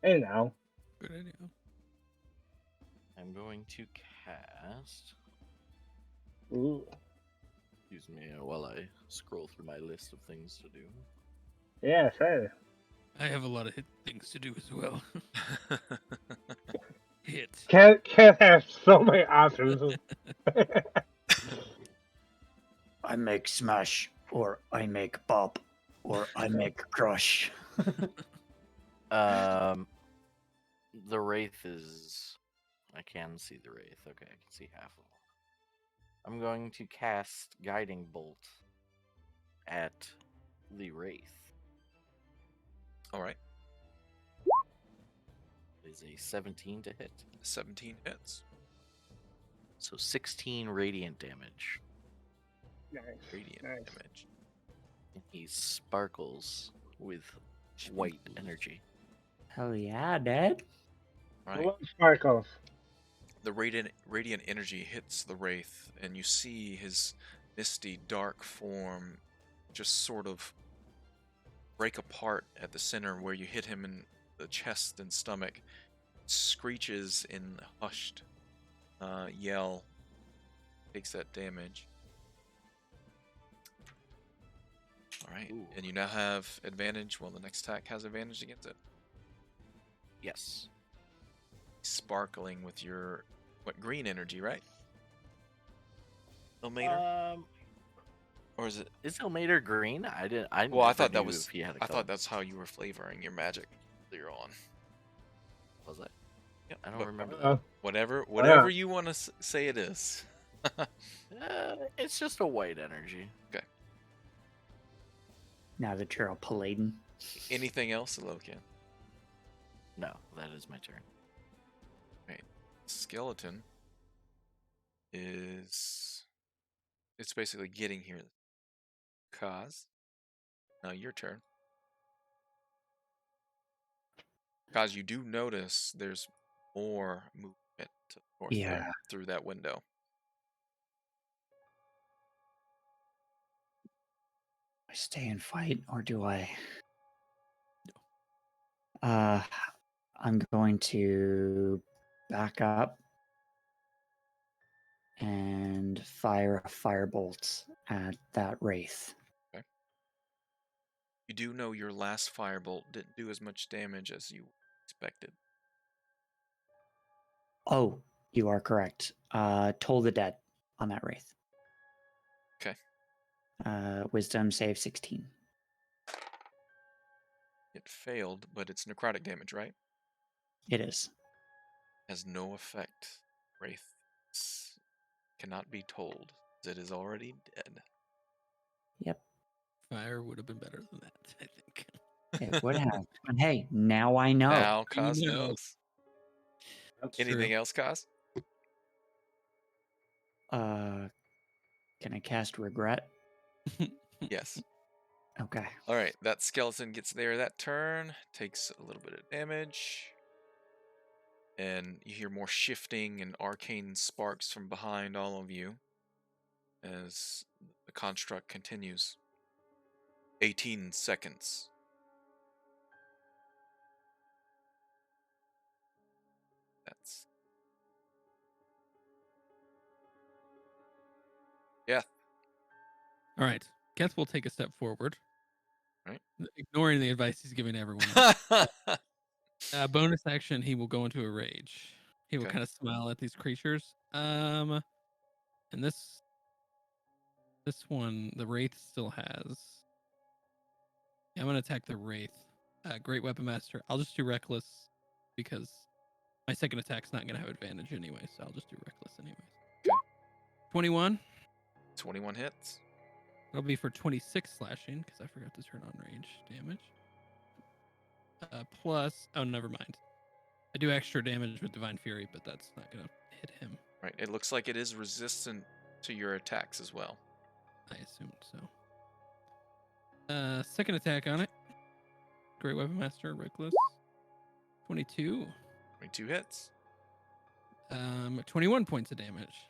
Hey now. Good idea. I'm going to cast. Ooh. Excuse me while I scroll through my list of things to do. Yeah, sure. I have a lot of things to do as well. Hit. Can't have so many options. I make smash, or I make pop, or I make crush. The wraith is. I can see the wraith. Okay, I can see half of it. I'm going to cast Guiding Bolt at the wraith. All right, It is a 17 to hit. 17 hits. So 16 radiant damage. Nice. Radiant Nice. damage. And he sparkles with white energy. Hell yeah, Dad. Right. Love sparkles. The radiant energy hits the wraith, and you see his misty, dark form just sort of break apart at the center where you hit him in the chest and stomach. Screeches in a hushed yell. Takes that damage. All right, Ooh. and you now have advantage. Well, the next attack has advantage against it. Yes. Sparkling with your green energy, right? Ilmater? Or is it? Is Ilmater green? I didn't. I Well, I never thought that knew was. if he had a I color. thought that's how you were flavoring your magic earlier on. Was I? Yep, I don't but remember that. Uh, whatever you want to say it is. It's just a white energy. Now that you're a paladin. Anything else, Lokian? No, that is my turn. Skeleton is. It's basically getting here. Kaz. Now your turn. Kaz, you do notice there's more movement to the north Yeah. there through that window. I stay and fight, or do I? I'm going to back up and fire a firebolt at that wraith. You do know your last firebolt didn't do as much damage as you expected. Oh, you are correct. Toll the dead on that wraith. Okay. Wisdom save 16. It failed, but it's necrotic damage, right? It is. Has no effect. Wraith cannot be told. It is already dead. Yep, Fire would have been better than that, I think. it would have. But hey, now I know. Now You Kaz know. knows. That's Anything true. else, Kaz? Can I cast regret? Yes. Okay. All right, that skeleton gets there that turn, takes a little bit of damage, and you hear more shifting and arcane sparks from behind all of you as the construct continues. 18 seconds. All right. Keth will take a step forward, Right. ignoring the advice he's giving everyone else. Bonus action, he will go into a rage. He will Okay. kind of smile at these creatures. And this one, the Wraith still has. Yeah, I'm gonna attack the Wraith. Great Weapon Master. I'll just do Reckless because my second attack's not gonna have advantage anyway, so I'll just do Reckless anyways. Okay. 21. 21 hits. That'll be for 26 slashing because I forgot to turn on range damage. Plus, oh, never mind. I do extra damage with Divine Fury, but that's not gonna hit him. Right. It looks like it is resistant to your attacks as well. I assumed so. Second attack on it. Great Weapon Master, Reckless. 22. 22 hits. 21 points of damage.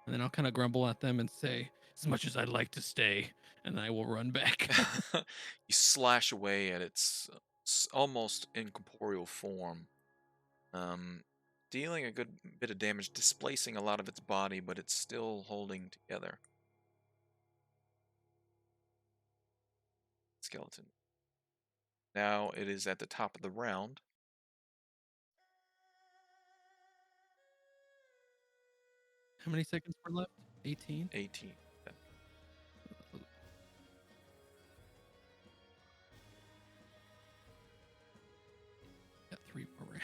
And then I'll kind of grumble at them and say, as much as I'd like to stay, and I will run back. You slash away at its almost incorporeal form, dealing a good bit of damage, displacing a lot of its body, but it's still holding together. Skeleton. Now it is at the top of the round. How many seconds were left? 18? 18. Got 3 more rounds.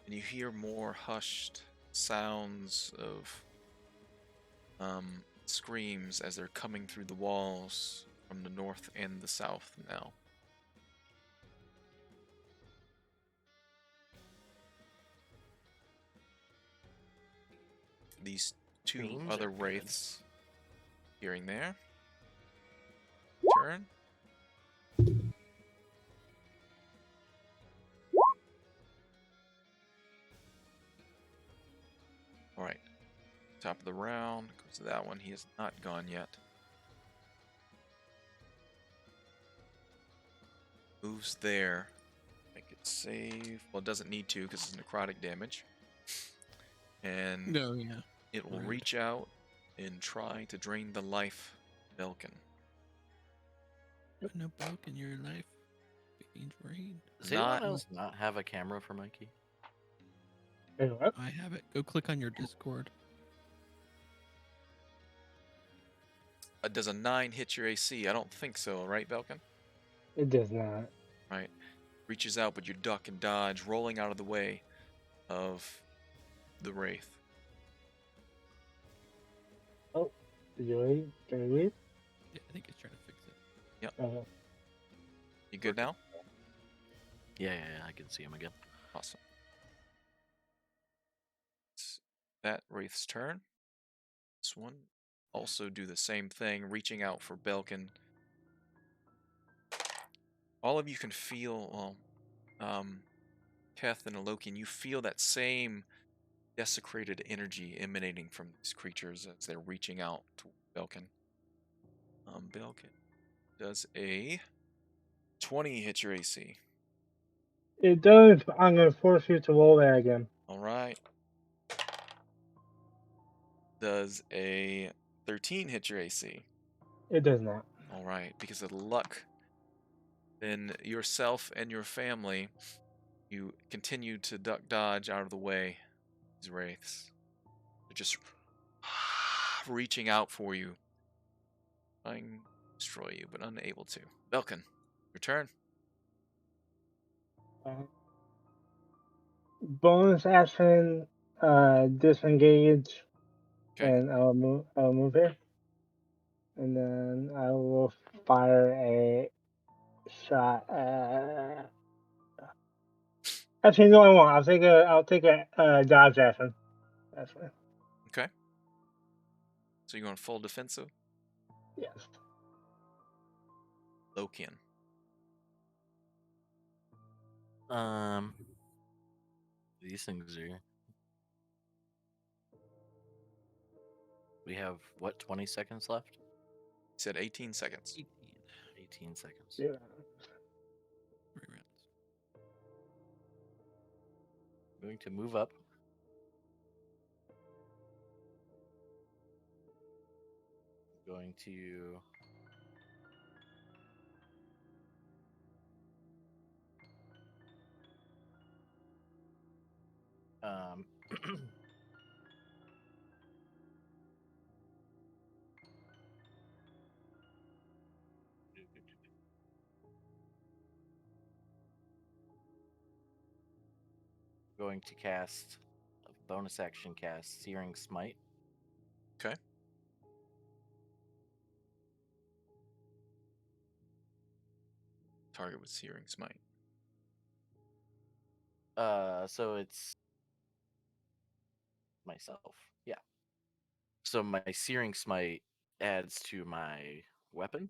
And you hear more hushed sounds of screams as they're coming through the walls from the north and the south now. These two Screams other are good. wraiths hearing there. Turn. Alright. Top of the round. Goes to that one. He has not gone yet. Moves there. Make it save. Well, it doesn't need to because it's necrotic damage. And No, yeah. it will Right. reach out and try to drain the life Belkin. No bulk in your life being drained. Does anyone Not- else not have a camera for Mikey? Hey, what? I have it. Go click on your Discord. Does a 9 hit your AC? I don't think so, right, Belkin? It does not. Right. Reaches out, but you duck and dodge, rolling out of the way of the wraith. Did you leave? Can you leave? Yeah, I think he's trying to fix it. You good now? Yeah, I can see him again. Awesome. It's that wraith's turn. This one also do the same thing, reaching out for Belkin. All of you can feel, well, Keth and Alokian, you feel that same desecrated energy emanating from these creatures as they're reaching out to Belkin. Belkin does a 20 hit your AC. It does. I'm going to force you to roll that again. All right. Does a 13 hit your AC? It does not. All right. Because of luck, then yourself and your family, you continue to duck dodge out of the way. These wraiths, they're just reaching out for you, trying to destroy you, but unable to. Belkin, your turn. Bonus action, disengage, Okay. and I'll move here, and then I will fire a shot. Actually, no, I won't. I'll take a dodge action. That's fine. Okay. So you're going full defensive. Yes. Lokian. These things are. We have what? 20 seconds left. He said 18 seconds. 18. 18 seconds. Yeah. 3 rounds. Going to move up Going to going to cast a bonus action cast Searing Smite. Okay. Target with Searing Smite. So it's myself. Yeah. So my Searing Smite adds to my weapon.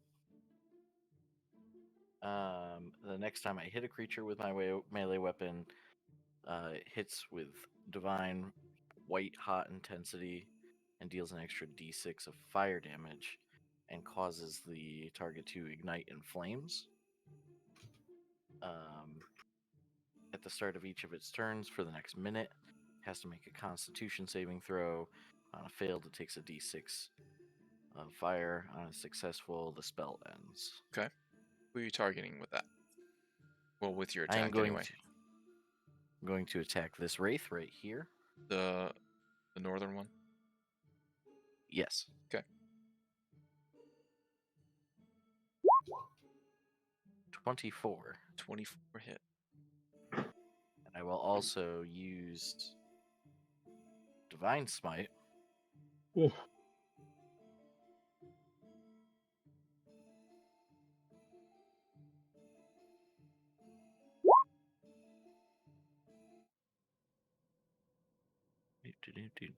The next time I hit a creature with my melee weapon, it hits with divine white hot intensity and deals an extra d6 of fire damage and causes the target to ignite in flames. At the start of each of its turns for the next minute, it has to make a Constitution saving throw. On a failed, it takes a d6 of fire. On a successful, the spell ends. Okay. Who are you targeting with that? Well, with your I am attack going anyway. going to attack this wraith right here. The northern one. Yes. Okay. 24. 24 hit. And I will also use Divine Smite. Oof.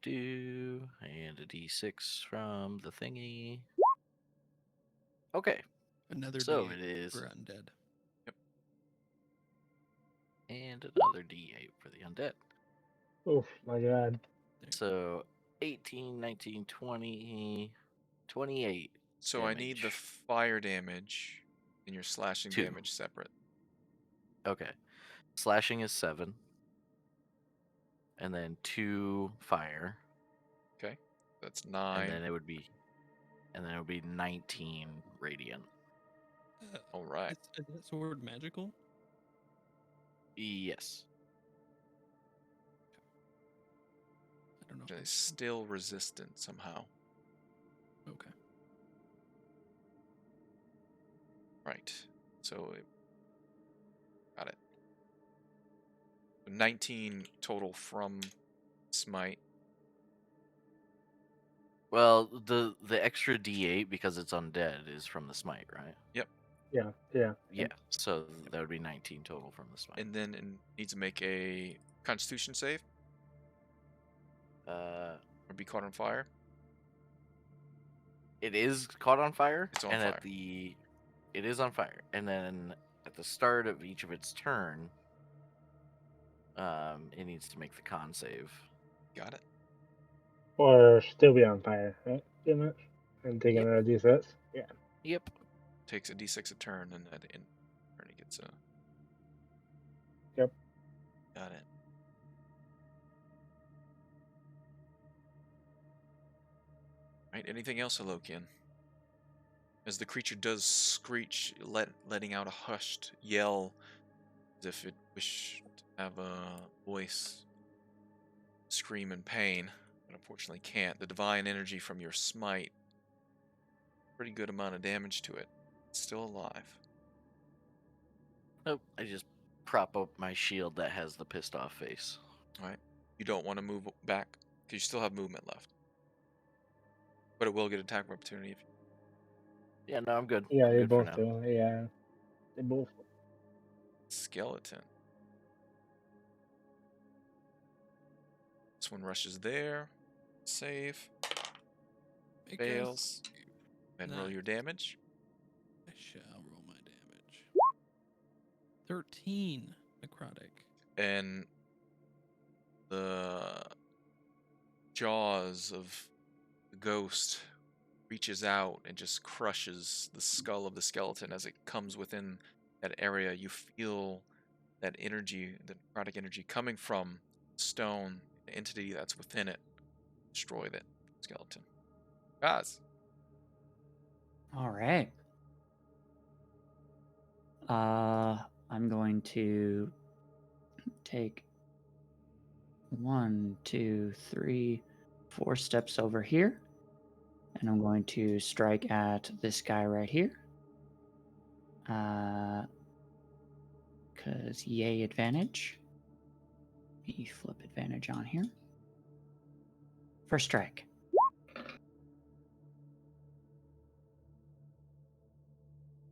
And a d6 from the thingy. Okay. Another So D8 it is. for undead. And another d8 for the undead. Oof, my god. So 18, 19, 20, 28. So I need the damage. fire damage and your slashing 2. damage separate. Okay. Slashing is 7. And then 2 fire. Okay. That's 9. And then it would be 19 radiant. All right. Is that sword magical? Yes. I don't know. It's still resistant somehow. Okay. Right. So got it. 19 total from Smite. Well, the extra d8 because it's undead is from the smite, right? Yep. Yeah. Yeah. So that would be 19 total from the smite. And then it needs to make a Constitution save or be caught on fire. It is caught on fire. It's on and fire. It is on fire. And then at the start of each of its turn, it needs to make the con save. Got it. Or still be on fire, right? Pretty much. And take Yep. another d6. Yeah. Yep. Takes a d6 a turn, and at in turn he gets a. Yep. Got it. Right. Anything else, Alokian? As the creature does screech, letting out a hushed yell, as if it wished to have a voice, scream in pain, but unfortunately can't. The divine energy from your smite, pretty good amount of damage to it. It's still alive. Nope. I just prop up my shield that has the pissed off face. All right. You don't want to move back because you still have movement left, but it will get attack of opportunity if. Yeah, no, I'm good. Yeah, I'm they good for both now. do. Yeah. They both. Skeleton. This one rushes there. Save. Make Fails. And roll Nice. your damage. I shall roll my damage. 13 necrotic. And the jaws of the ghost reaches out and just crushes the skull of the skeleton as it comes within that area. You feel that energy, the necrotic energy coming from stone, the entity that's within it, destroy that skeleton. Guys. All right. I'm going to take 1, 2, 3, 4 steps over here, and I'm going to strike at this guy right here. Because yay advantage. Let me flip advantage on here. First strike.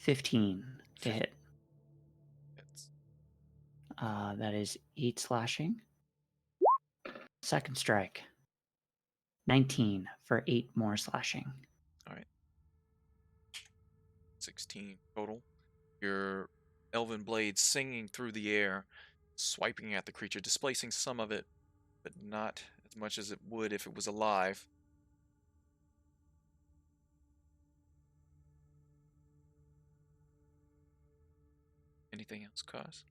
$15 to hit. Hits. That is 8 slashing. Second strike. 19 for 8 more slashing. All right. 16 total. Your elven blade singing through the air, swiping at the creature, displacing some of it, but not as much as it would if it was alive. Anything else, Cause?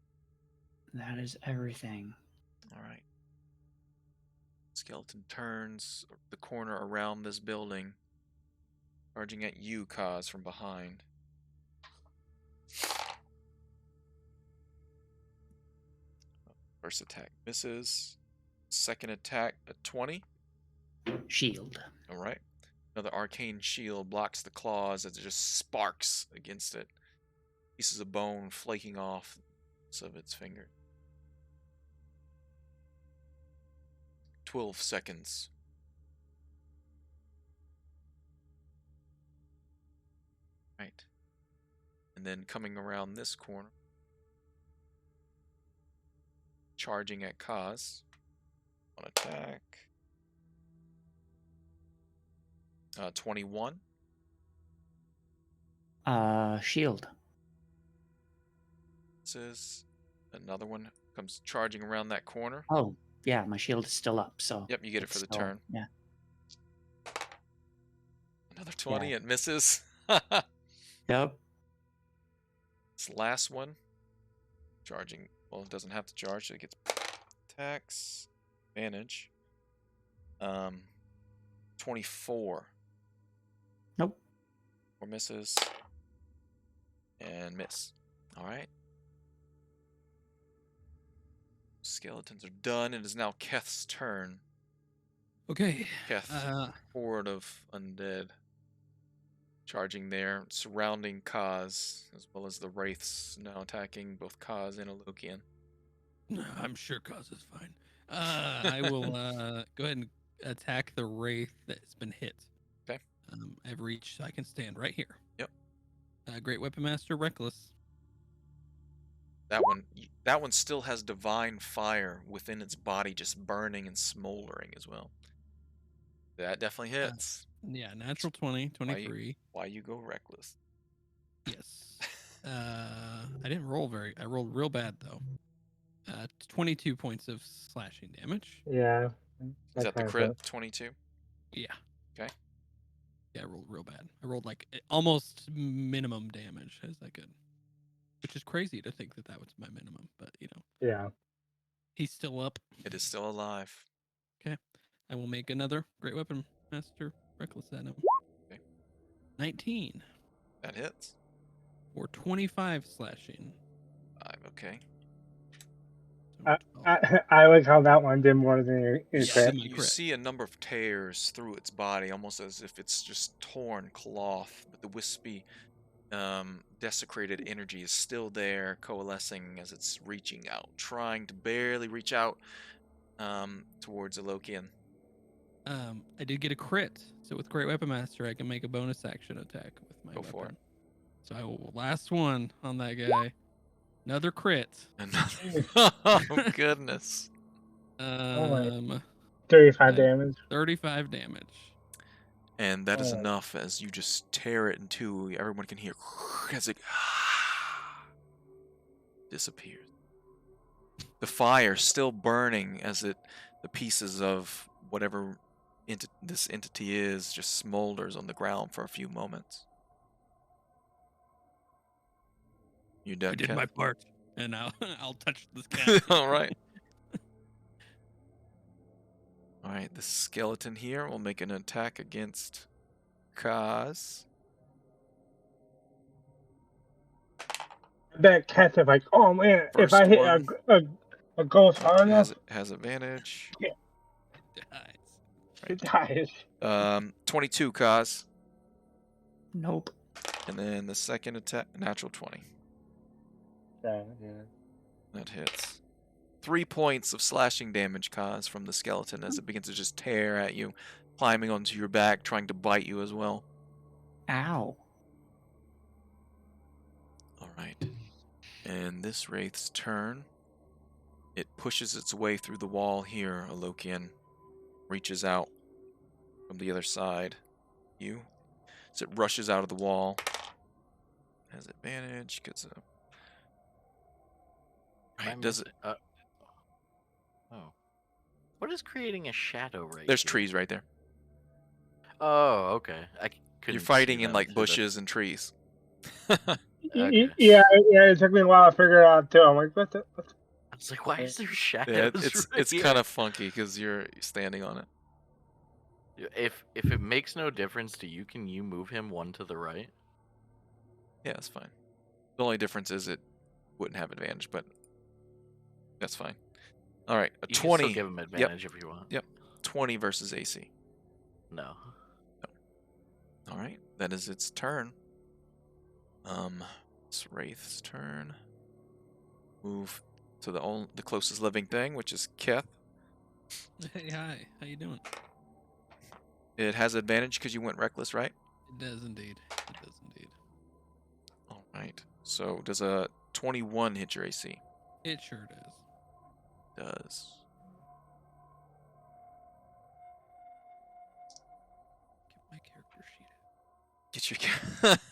That is everything. All right. Skeleton turns the corner around this building, charging at you, Cause, from behind. First attack misses. Second attack, a 20. Shield. All right. Another arcane shield blocks the claws as it just sparks against it. Pieces of bone flaking off of its finger. 12 seconds. Right. And then coming around this corner, charging at Kaz. On attack. 21. Shield. This is another one comes charging around that corner. Oh, yeah, my shield is still up, so. Yep, you get it for the turn. Yeah. Another 20, Yeah. it misses. Yep. This last one, charging. Well, it doesn't have to charge, so it gets attacks, advantage. 24. Nope. 4 misses. And miss. Alright. Skeletons are done. It is now Keth's turn. Okay. Keth, horde of undead. Charging there, surrounding Kaz, as well as the Wraiths now attacking both Kaz and Alokian. I'm sure Cause is fine. I will go ahead and attack the wraith that's been hit. Okay. I've reached, so I can stand right here. Yep. Great Weapon Master, Reckless. That one still has divine fire within its body, just burning and smoldering as well. That definitely hits. Yeah, natural 20, 23. Why you go reckless? Yes. I didn't roll I rolled real bad though. 22 points of slashing damage. Yeah. Is that the crit? 22? Yeah. Okay. Yeah, I rolled real bad. I rolled like almost minimum damage as I could, which is crazy to think that that was my minimum. But you know, Yeah. he's still up. It is still alive. Okay, I will make another Great Weapon Master Reckless at him. Okay. 19 That hits. or 25 slashing. 5, okay. So 12. I like how that one did more than your Yeah, crit. my You crit. see a number of tears through its body, almost as if it's just torn cloth, but the wispy, desecrated energy is still there, coalescing as it's reaching out, trying to barely reach out towards Alokian. I did get a crit, so with Great Weapon Master, I can make a bonus action attack with my Go weapon. for it. So I will last one on that guy. Another crit. Oh goodness! 35 damage. 35 damage. And that is Oh. enough as you just tear it in two. Everyone can hear as it disappears. The fire still burning as the pieces of whatever this entity is just smolders on the ground for a few moments. You done, I did Ken? my part, and now I'll touch this cat. All right. All right, the skeleton here will make an attack against Kaz. That cat's like, oh man, if I First hit one a ghost hard enough, has advantage. Dies. it dies. 22 Kaz. Nope. And then the second attack, natural 20. Yeah. That hits. 3 points of slashing damage, Kaz, from the skeleton as it begins to just tear at you, climbing onto your back, trying to bite you as well. Ow. Alright. And this wraith's turn. It pushes its way through the wall here, Alokian. Reaches out from the other side. You. So it rushes out of the wall. Has advantage. Gets a. Right, does it? Oh. What is creating a shadow right There's here? trees right there. Oh, okay. You're See fighting in them like through bushes and trees. Okay. Yeah. It took me a while to figure it out too. I'm like, what the? I was like, why is there shadows? Yeah, right it's here? kind of funky because you're standing on it. If it makes no difference to you, can you move him one to the right? Yeah, it's fine. The only difference is it wouldn't have advantage, but that's fine. All right, a You can 20. still give him advantage if you want. Yep. 20 versus AC. No. All right, that is its turn. It's Wraith's turn. Move to the closest living thing, which is Keth. Hey, hi. How you doing? It has advantage because you went reckless, right? It does indeed. It does indeed. All right. So does a 21 hit your AC? It sure does. Does. Get my character sheet. Get your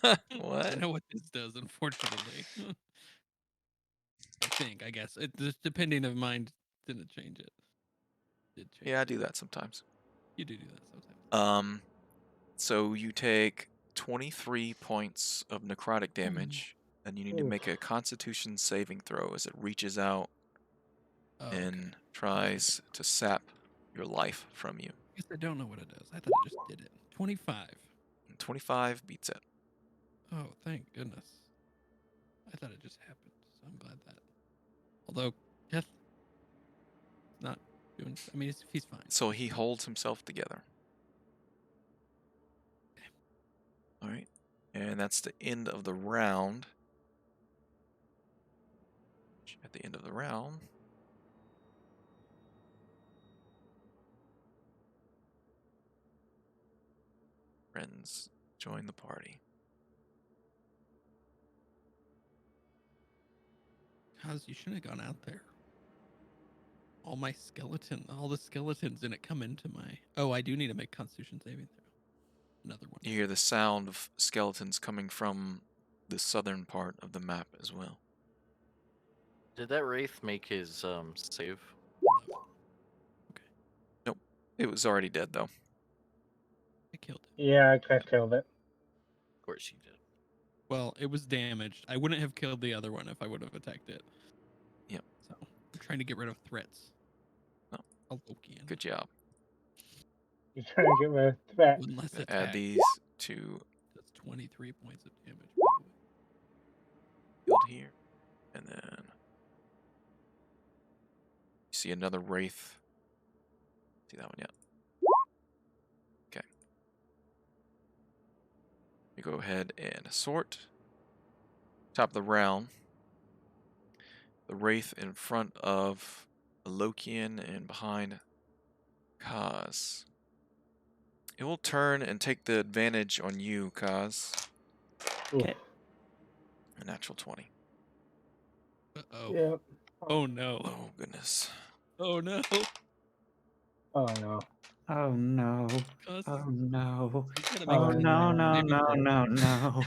I what? know what this does, unfortunately. I guess. It just depending of mine didn't change it. Did change Yeah, I it. do that sometimes. You do that sometimes. So you take 23 points of necrotic damage, and you need to Oof. make a Constitution saving throw as it reaches out Oh, and tries to sap your life from you. I guess I don't know what it does. I thought it just did it. 25. And 25 beats it. Oh, thank goodness. I thought it just happened, so I'm glad that. Although, Keth not doing. I mean, he's fine. So he holds himself together. All right, and that's the end of the round. At the end of the round, friends join the party. Cause you shouldn't have gone out there. All the skeletons didn't come into my. Oh, I do need to make Constitution saving throw. Another one. You hear the sound of skeletons coming from the southern part of the map as well. Did that wraith make his save? No. Nope, it was already dead though. I killed it. Yeah, I killed it. Of course he did. Well, it was damaged. I wouldn't have killed the other one if I would have attacked it. Yep. So I'm trying to get rid of threats. Oh. Alokian. Good job. You're trying to get rid of that. One less attack. Add these to That's 23 points of damage. By the way. field here, and then you see another wraith. See that one yet? Okay. You go ahead and sort. Top of the round. The wraith in front of Alokian and behind Kaz. It will turn and take the advantage on you, Kaz. Okay. A natural 20. Uh-oh. Yeah. Oh no. Oh, goodness. Oh no. Oh no. Oh no. Cuz, Oh no. you gotta make Oh Oh, a no, no, saving no, throw. no, no.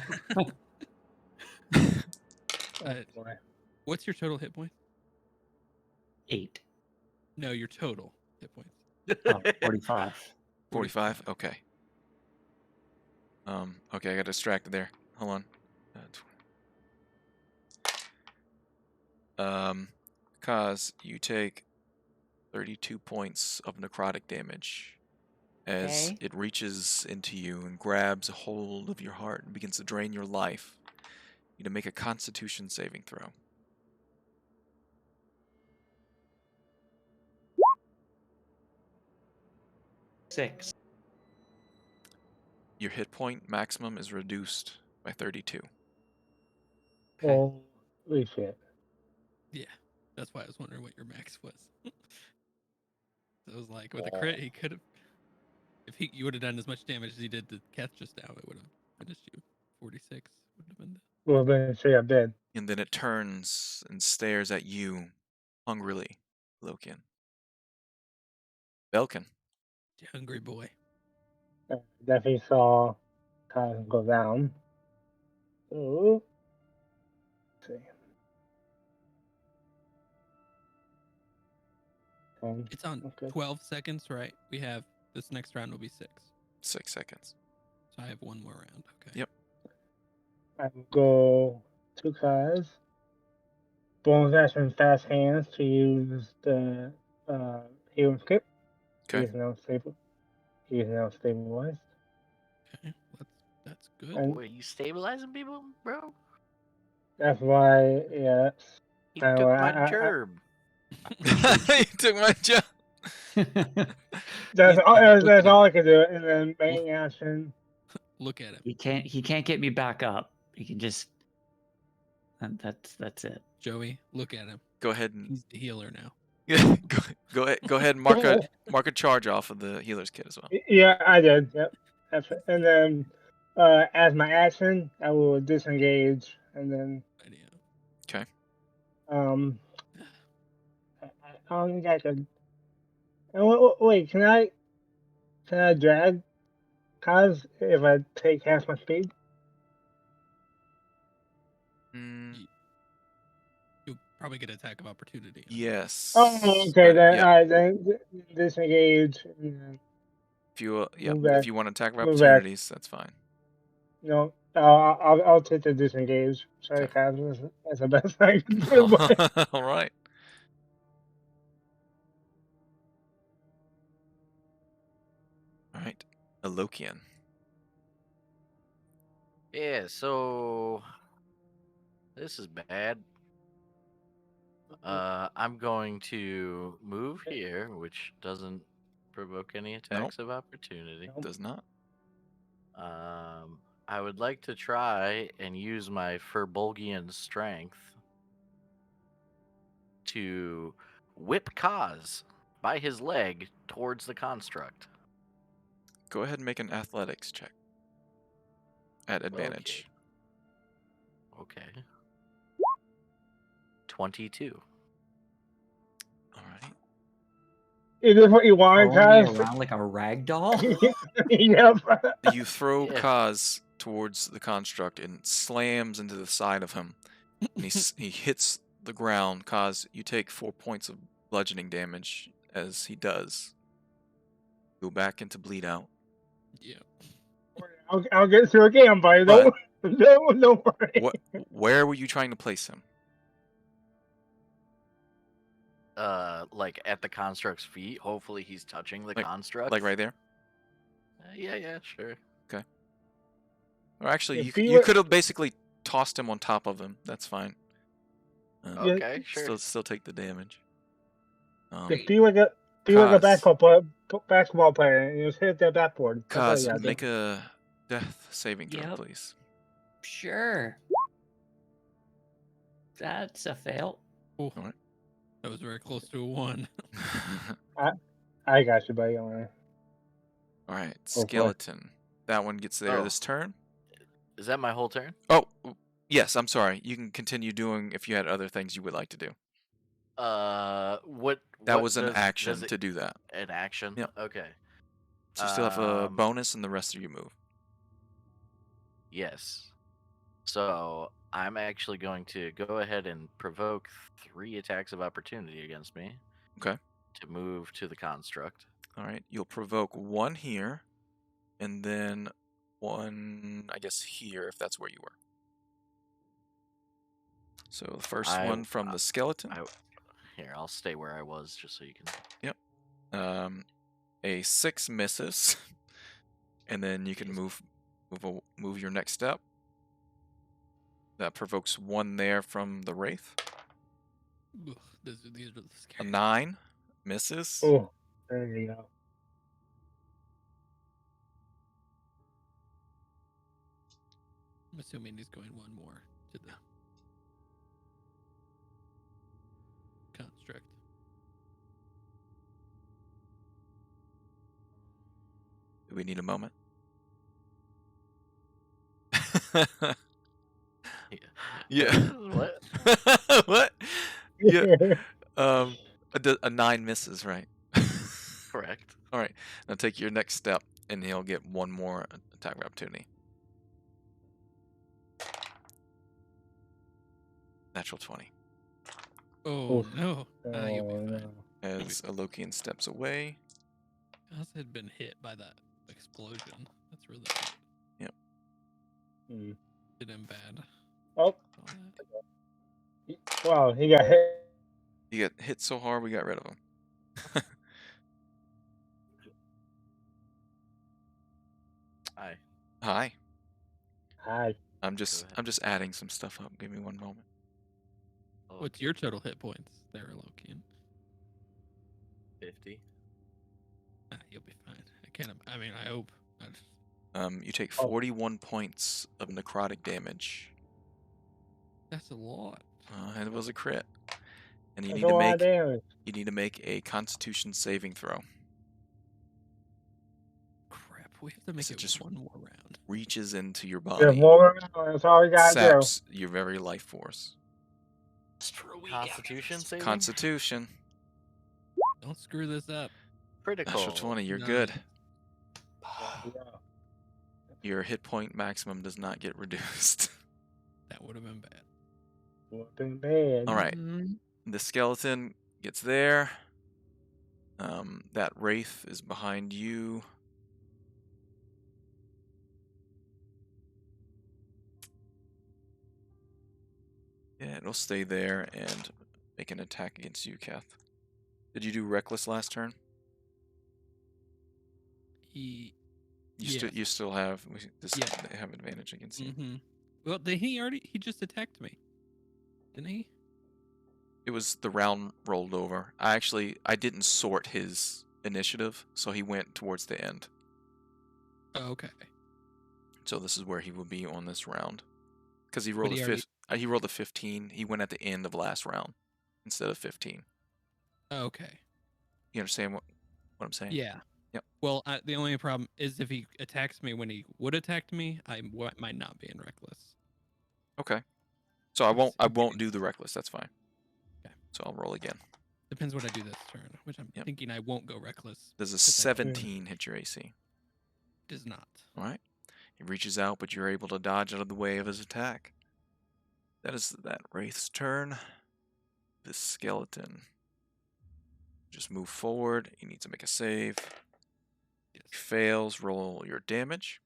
Boy. What's your total hit point? 8. No, your total hit points. Oh, 45. 45? Okay. Okay, I got distracted there. Hold on. Kaz, you take 32 points of necrotic damage as Okay. it reaches into you and grabs a hold of your heart and begins to drain your life. You to make a Constitution saving throw. Six. Your hit point maximum is reduced by 32. Holy shit. Yeah, that's why I was wondering what your max was. So it was like with a crit, he could have. If you would have done as much damage as he did to Keth just now, it would have finished you. 46 would have been. Well, then straight up dead. And then it turns and stares at you hungrily, Lokian. Belkin. The hungry boy. Definitely saw Kaz go down. Ooh. Let's see. It's on Okay. 12 seconds, right? We have this next round will be 6. 6 seconds. So I have one more round. Okay. Yep. I will go 2 Kaz. Bonus action fast hands to use the healing skip. He Okay. is now stable. He is now stabilized. Okay. That's good. And Wait, you stabilizing people, bro? that's why, yeah. He I- took I- my I- gerb. You took my job. That's all. Look That's at all I can do. And then main action. Look at him. He can't get me back up. He can just. That's it. Joey, look at him. Go ahead and He's the healer now. go ahead and mark a charge off of the healer's kit as well. Yeah, I did. Yep. And then, as my action, I will disengage, and then Idea. I don't think I could. Wait, can I drag Kaz if I take half my speed? Mm, You'll probably get attack of opportunity. yes. Oh, okay. but Then, yeah, then disengage. And then if you move back. if you want to attack of Move back. opportunities, that's fine. No, I'll take the disengage. Sorry, Okay. Kaz. That's the best I can do. But All right. All right. Alokian. Yeah, so this is bad. I'm going to move here, which doesn't provoke any attacks of opportunity. Does not. I would like to try and use my Furbolgian strength to whip Kaz by his leg towards the construct. Go ahead and make an athletics check. At advantage. Okay. 22. All right. is this what you want, Rolling me Kaz? around like a rag doll. Yep. You throw Yeah. Kaz towards the construct and slams into the side of him. And he hits the ground. Kaz, you take 4 points of bludgeoning damage as he does. Go back into bleed out. Yeah. I'll get through again, buddy. Don't worry. Where were you trying to place him? Like at the construct's feet. Hopefully he's touching the construct. Like right there? Yeah, sure. Or actually, If you could have basically tossed him on top of him. That's fine. Yeah. Okay, sure. Still take the damage. Just be like a Kaz. basketball player and just hit that backboard. That's all you Kaz, gotta do. make a death saving throw, Yep. please. Sure. That's a fail. Oh, All right. that was very close to a 1. I got you, buddy. Don't worry. All right, Oh, boy. skeleton. That one gets there Oh. this turn. Is that my whole turn? Oh, yes. I'm sorry. You can continue doing if you had other things you would like to do. What? That what was an does- action does it- to do that. An action. Yep. Okay. So you still have a Um, bonus in the rest of your move. Yes. So I'm actually going to go ahead and provoke 3 attacks of opportunity against me. Okay. To move to the construct. All right. You'll provoke 1 here, and then 1, I guess, here if that's where you were. So the first one from the skeleton. Here, I'll stay where I was just so you can. A 6 misses, and then you can move your next step. That provokes 1 there from the Wraith. Ugh, these are the A scary. 9 misses. Oh, there you go. I'm assuming he's going 1 more to the construct. Do we need a moment? Yeah. What? What? Yeah. A 9 misses, right? Correct. All right. Now take your next step, and he'll get 1 more attack of opportunity. Natural 20. Oh Oof. no! Ah, you'll be Oh, fine. no. As Alokian steps away. I also had been hit by that explosion. That's really bad. Mm. Did him bad. Oh, All that. wow, he got hit. He got hit so hard we got rid of him. Aye. Hi. Hi. I'm Go just ahead. adding some stuff up. Give me 1 moment. What's your total hit points there, Lokian? 50? Ah, you'll be fine. I mean, I hope. You take Oh. 41 points of necrotic damage. That's a lot. And it was a crit. And you That's need a to lot make of damage. a Constitution saving throw. Crap. We have to make So it just 1 more round. Reaches into your Just body, more around, that's all we gotta do. saps your very life force. Just for a week. Constitution saving? Constitution. Don't screw this up. Critical. Natural 20. You're Nice. good. Yeah. Your hit point maximum does not get reduced. That would have been bad. Whooping bad. All right. Mhm. The skeleton gets there. That wraith is behind you. Yeah, it'll stay there and make an attack against you, Kath. Did you do reckless last turn? He. You still have Yeah. they have advantage against you. Mm-hmm. Well, he just attacked me, didn't he? It was the round rolled over. I didn't sort his initiative, so he went towards the end. Oh, okay. So this is where he will be on this round, because he rolled he a already- he rolled a 15. He went at the end of last round instead of 15. Oh, okay. You understand what I'm saying? Yeah. Yep. Well, the only problem is if he attacks me when he would attack me, I might not be in reckless. Okay. So I It's won't do the reckless. That's fine. Okay. So I'll roll again. Depends what I do this turn, which I'm Yep. thinking I won't go reckless. Does a 'cause I 17 hit your AC? Does not. All right. He reaches out, but you're able to dodge out of the way of his attack. That is that wraith's turn. This skeleton. Just move forward. He needs to make a save. Yes. He fails. Roll your damage.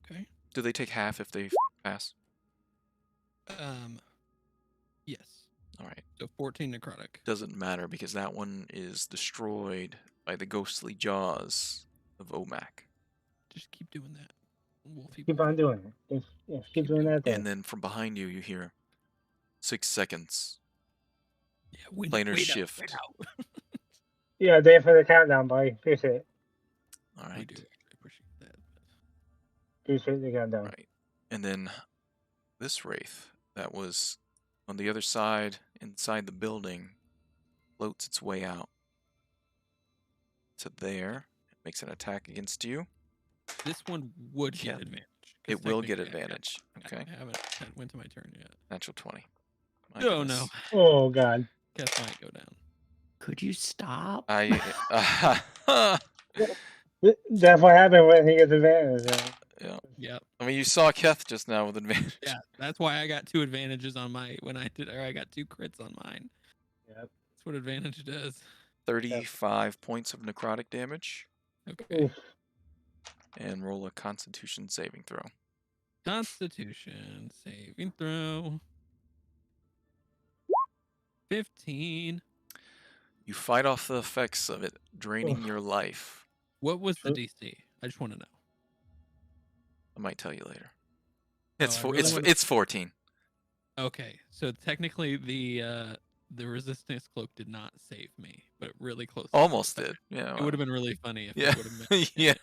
Okay. Do they take half if they pass? Yes. All right. So 14 necrotic. Doesn't matter because that one is destroyed by the ghostly jaws of Omak. Just keep doing that. Wolfie. Keep on doing it. Keep doing that thing. And then from behind you, you hear 6 seconds. Yeah, Planar shift. Yeah, day for the countdown, buddy. Fix it. All We right. do. I appreciate that. Appreciate the countdown. Right. And then this wraith that was on the other side, inside the building, floats its way out to there. It makes an attack against you. This one would Yeah. get advantage. 'cause It will get technically advantage. Okay. I haven't went to my turn yet. Natural 20. My Oh goodness. no. Oh, God. Guess might go down. Could you stop? That's what happened when he gets advantage. Yeah. Yep. I mean, you saw Keth just now with advantage. Yeah, that's why I got 2 advantages on my I got 2 crits on mine. Yep. That's what advantage does. 35 points of necrotic damage. Okay. Oof. And roll a Constitution saving throw. Constitution saving throw. 15. You fight off the effects of it, draining Oof. your life. What was the Sure. DC? I just want to know. I might tell you later. It's I really wanna- it's 14. Okay, so technically the resistance cloak did not save me, but really close. to Almost it. did. Yeah. It would have been really funny if Yeah. it would have been. Yeah.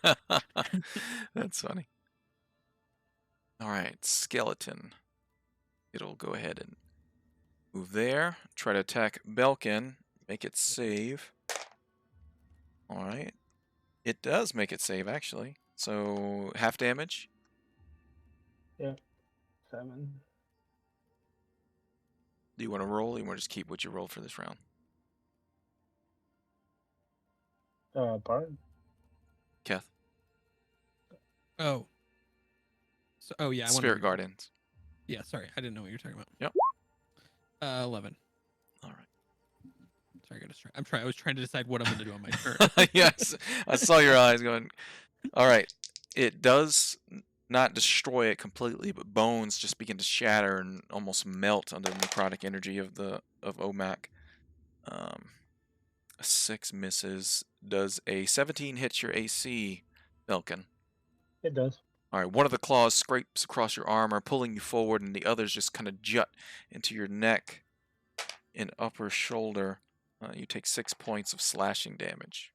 That's funny. All right, skeleton. It'll go ahead and move there. Try to attack Belkin. Make it save. All right. It does make it save, actually. So, half damage. 7. Do you want to roll? Or you want to just keep what you rolled for this round? Pardon? Keth. Oh. So, oh yeah, I want Spirit Guardians. Yeah, sorry, I didn't know what you were talking about. Yep. 11. All right. Sorry, I was trying to decide what I'm going to do on my turn. Yes, I saw your eyes going. All right. It does not destroy it completely, but bones just begin to shatter and almost melt under the necrotic energy of OMAC. A 6 misses. Does a 17 hit your AC, Belkin? It does. All right. One of the claws scrapes across your armor, pulling you forward, and the others just kind of jut into your neck and upper shoulder. You take 6 points of slashing damage.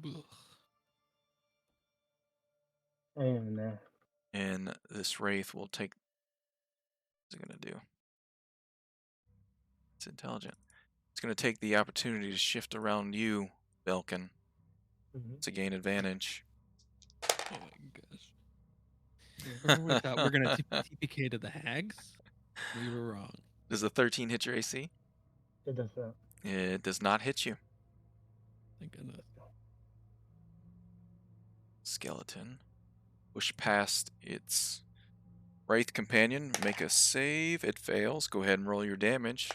Ugh. I am there. And this wraith will take. What's it going to do? It's intelligent. It's going to take the opportunity to shift around you, Belkin, to gain advantage. Oh my gosh. Remember we thought we were going to TPK to the hags? We were wrong. Does a 13 hit your AC? It does that. It does not hit you. Thank goodness. Skeleton. Push past its wraith companion. Make a save. It fails. Go ahead and roll your damage,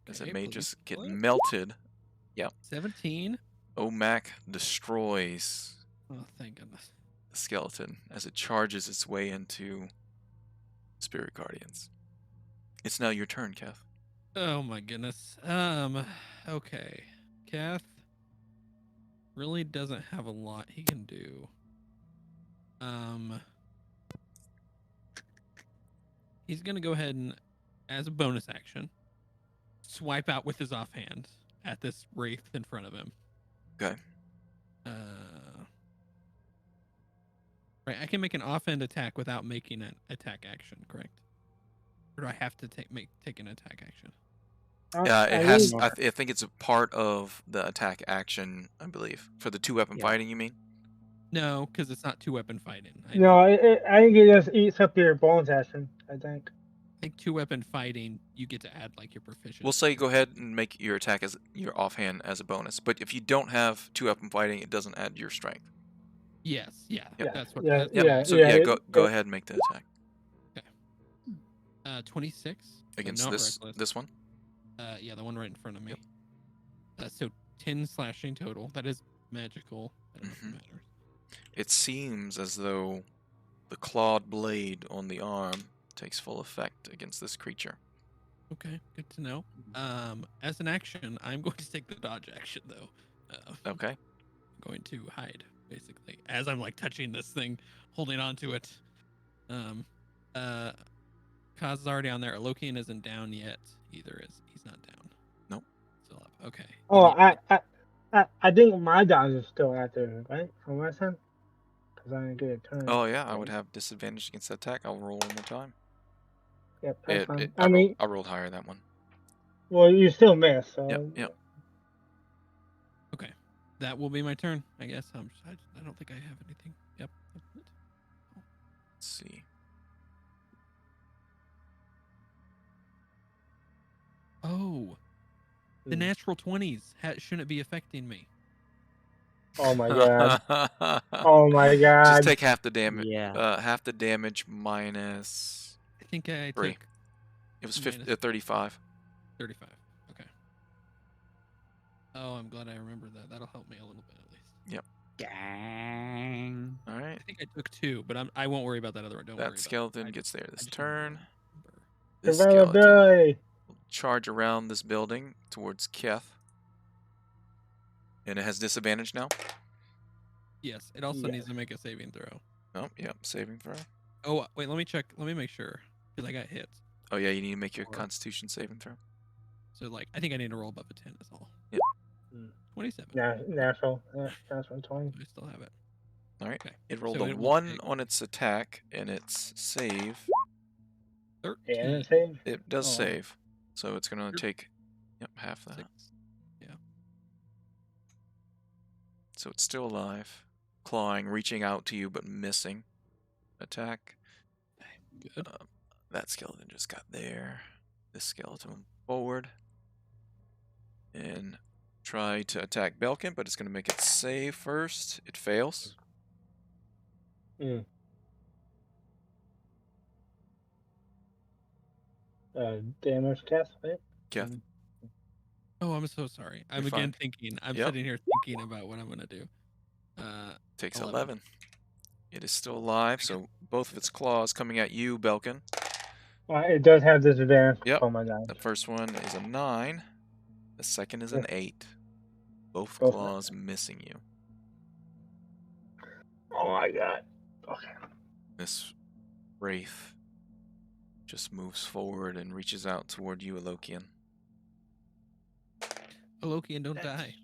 as it may please. just get What? melted. 17. OMAC destroys Oh, thank goodness. the skeleton as it charges its way into Spirit Guardians. It's now your turn, Keth. Oh my goodness. Okay. Kath really doesn't have a lot he can do. He's gonna go ahead and, as a bonus action, swipe out with his offhand at this wraith in front of him. Okay. Right, I can make an offhand attack without making an attack action, correct? Or do I have to take an attack action? It has. I think it's a part of the attack action. I believe for the 2-weapon Yeah. fighting. You mean? No, because it's not 2-weapon fighting. No, I think it just eats up your bonus action, I think. I think 2-weapon fighting, you get to add like your proficiency. We'll say go ahead and make your attack as your offhand as a bonus. But if you don't have 2-weapon fighting, it doesn't add your strength. Yes, yeah, Yep. that's what. Yeah, That's, So go ahead and make the attack 26 against so not this reckless. one. Yeah, the one right in front of me. So 10 slashing total. That is magical. I don't know if it matters. It seems as though the clawed blade on the arm takes full effect against this creature. Okay, good to know. As an action, I'm going to take the dodge action though. Okay. I'm going to hide basically as I'm like touching this thing, holding on to it. Kaz is already on there. Lokian isn't down yet. Either is. He's not down. Nope. Still up. Okay. Oh, I think my dodge is still active, right? From last time? Because I didn't get a turn. Oh yeah, I would have disadvantage against that attack. I'll roll one more time. Yep, that's fine. I rolled higher that one. Well, you still miss. So. Yep. Okay. That will be my turn, I guess. I don't think I have anything. Yep. Let's see. Oh, the natural 20s shouldn't be affecting me. Oh my god. Oh my god. Just take half the damage. Yeah. Half the damage minus. I think I 3. took It was minus 35. 35. Okay. Oh, I'm glad I remembered that. That'll help me a little bit at least. Yep. Dang. All right. I think I took 2, but I won't worry about that other one. Don't worry about That skeleton it. gets there this just turn. remember. This skeleton Survivability. will charge around this building towards Keth. And it has disadvantage now. Yes, it also Yes. needs to make a saving throw. Oh, yep, saving throw. Oh, wait, let me check. Let me make sure. Because I got hits. Oh, yeah, you need to make your Constitution saving throw. So, like, I think I need to roll above a 10 is all. Yep. 27. Natural 20. I still have it. All right. Okay. It rolled So a it will 1 take on its attack, and its save. 13. And it save. It does Oh. save. So it's going to Sure. take half that. 6. Yeah. So it's still alive. Clawing, reaching out to you, but missing. Attack. Good. That skeleton just got there. This skeleton forward. And try to attack Belkin, but it's going to make it save first. It fails. Damage cast, right? Keth. Oh, I'm so sorry. I'm You're again fine. thinking. I'm Yep. sitting here thinking about what I'm going to do. Takes 11. 11. It is still alive, so both of its claws coming at you, Belkin. It does have disadvantage. Yep. Oh my god. The first one is a 9. The second is an 8. Both Both claws missing you. Oh my god. Okay. This wraith just moves forward and reaches out toward you, Alokian. Alokian, don't That's- die.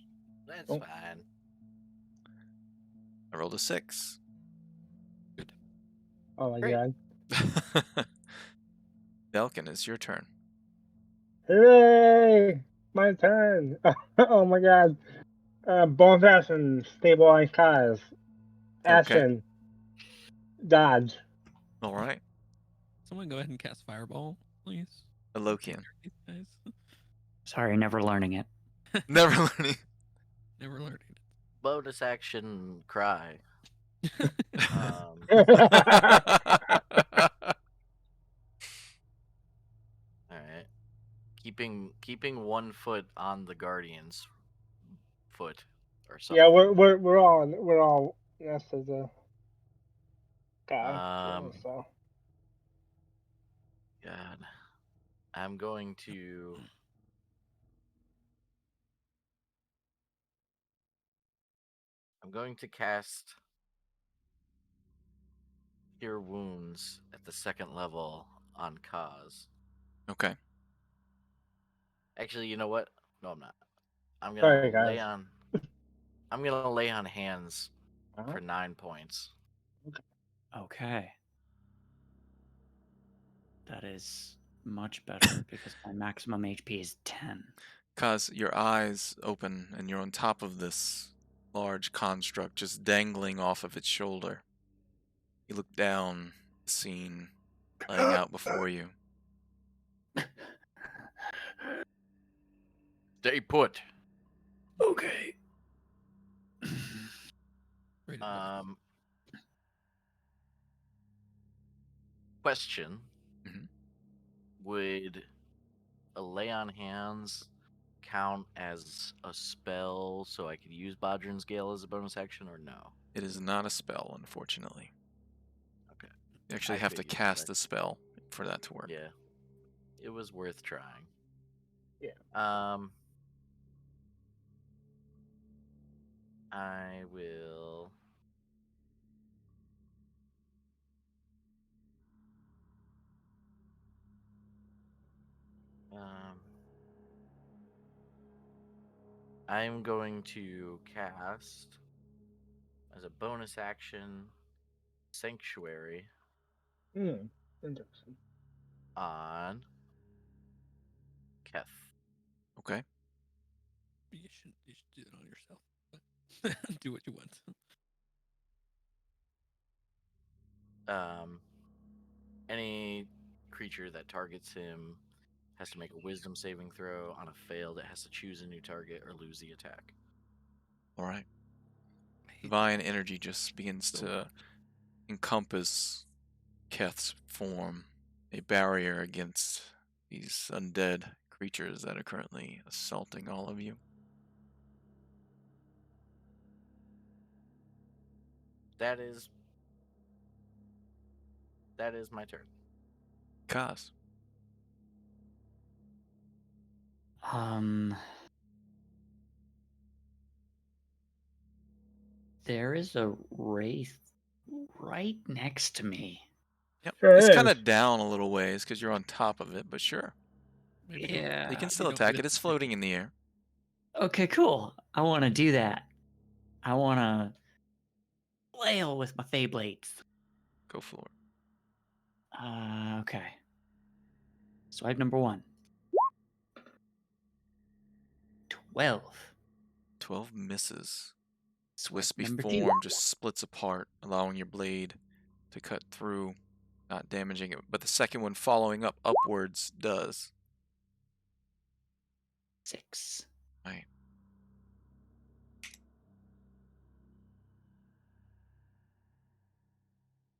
That's Oh. fine. I rolled a 6. Oh my Great. god. Belkin, it's your turn. Hooray! My turn. Oh my god. Bonus action, stabilize cars. Action. Dodge. All right. Someone go ahead and cast Fireball, please. Alokian. These guys. Sorry, never learning it. Never learning. Never learned it. Bonus action cry. Um, all right. Keeping 1 foot on the guardian's foot or something. Yeah, we're all next to the guy. Um, So God. I'm going to cast Cure Wounds at the 2nd level on Kaz. Okay. Actually, you know what? No, I'm not. I'm Sorry, gonna guys. lay on hands Uh-huh. for 9 points. Okay. That is much better because my maximum HP is 10. Kaz, your eyes open and you're on top of this large construct just dangling off of its shoulder. You look down, the scene playing out before you. Stay put. Okay. Right at Question. Mhm. Would a lay on hands count as a spell so I could use Bodrin's Gale as a bonus action or no? It is not a spell, unfortunately. Okay. You actually I have to figured, cast but- a spell for that to work. Yeah. It was worth trying. Yeah. I will I'm going to cast as a bonus action Sanctuary Interesting. on Keth. Okay. You should do it on yourself. But do what you want. Any creature that targets him has to make a wisdom saving throw. On a failed, it has to choose a new target or lose the attack. All right. I hate Divine energy just begins So to encompass Keth's form, a barrier against these undead creatures that are currently assaulting all of you. That is my turn. Kaz. There is a wraith right next to me. Yep. Sure It's kind is. of down a little ways because you're on top of it, but sure. Maybe Yeah. You can you still don't attack miss it. It's the floating ticket. in the air. Okay, cool. I want to do that. I want to flail with my Fey Blades. Go for it. Okay. Swipe number 1. 12. 12 misses. Swipe Wispy number 2. form just splits apart, allowing your blade to cut through, not damaging it. But the second one following up upwards does. 6. Right.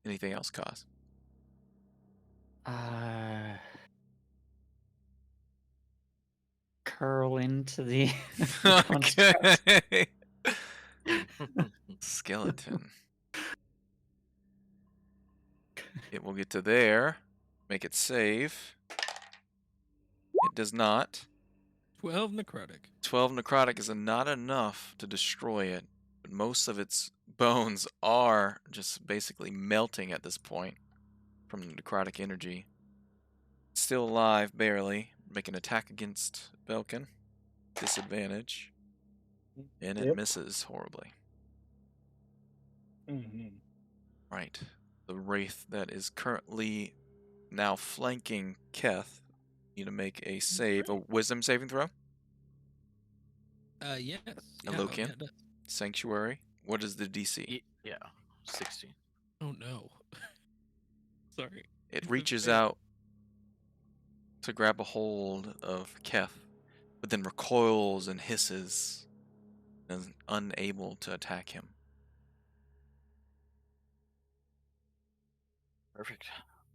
Anything else, Cos? Curl into the construct. Okay. Skeleton. It will get to there. Make it save. It does not. 12 necrotic. 12 necrotic is not enough to destroy it, but most of its bones are just basically melting at this point from the necrotic energy. It's still alive, barely. Make an attack against Belkin. Disadvantage. And it Yep. misses horribly. Mhm. Right. The wraith that is currently now flanking Keth. Need to make a save, a wisdom saving throw. Yes. A Yeah, Lokian. it does. Sanctuary. What is the DC? Yeah, 16. Oh no. Sorry. It reaches out to grab a hold of Keth, but then recoils and hisses and is unable to attack him. Perfect.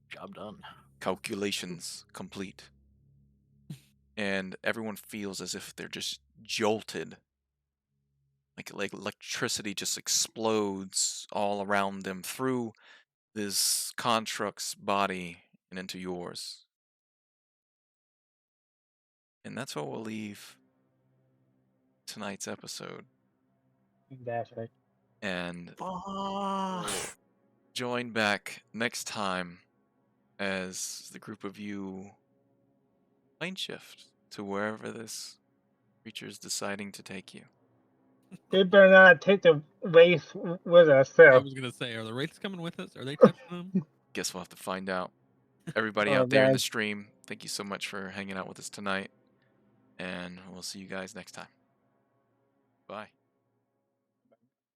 Job done. Calculations complete. And everyone feels as if they're just jolted. Like electricity just explodes all around them through this construct's body and into yours. And that's what we'll leave tonight's episode. Fantastic. And Fuck. join back next time as the group of you plane shift to wherever this creature is deciding to take you. They better not take the wraith with us, I though. was gonna say, are the wraiths coming with us? Are they touching them? Guess we'll have to find out. Everybody Oh, out there in the man. stream, thank you so much for hanging out with us tonight. And we'll see you guys next time. Bye.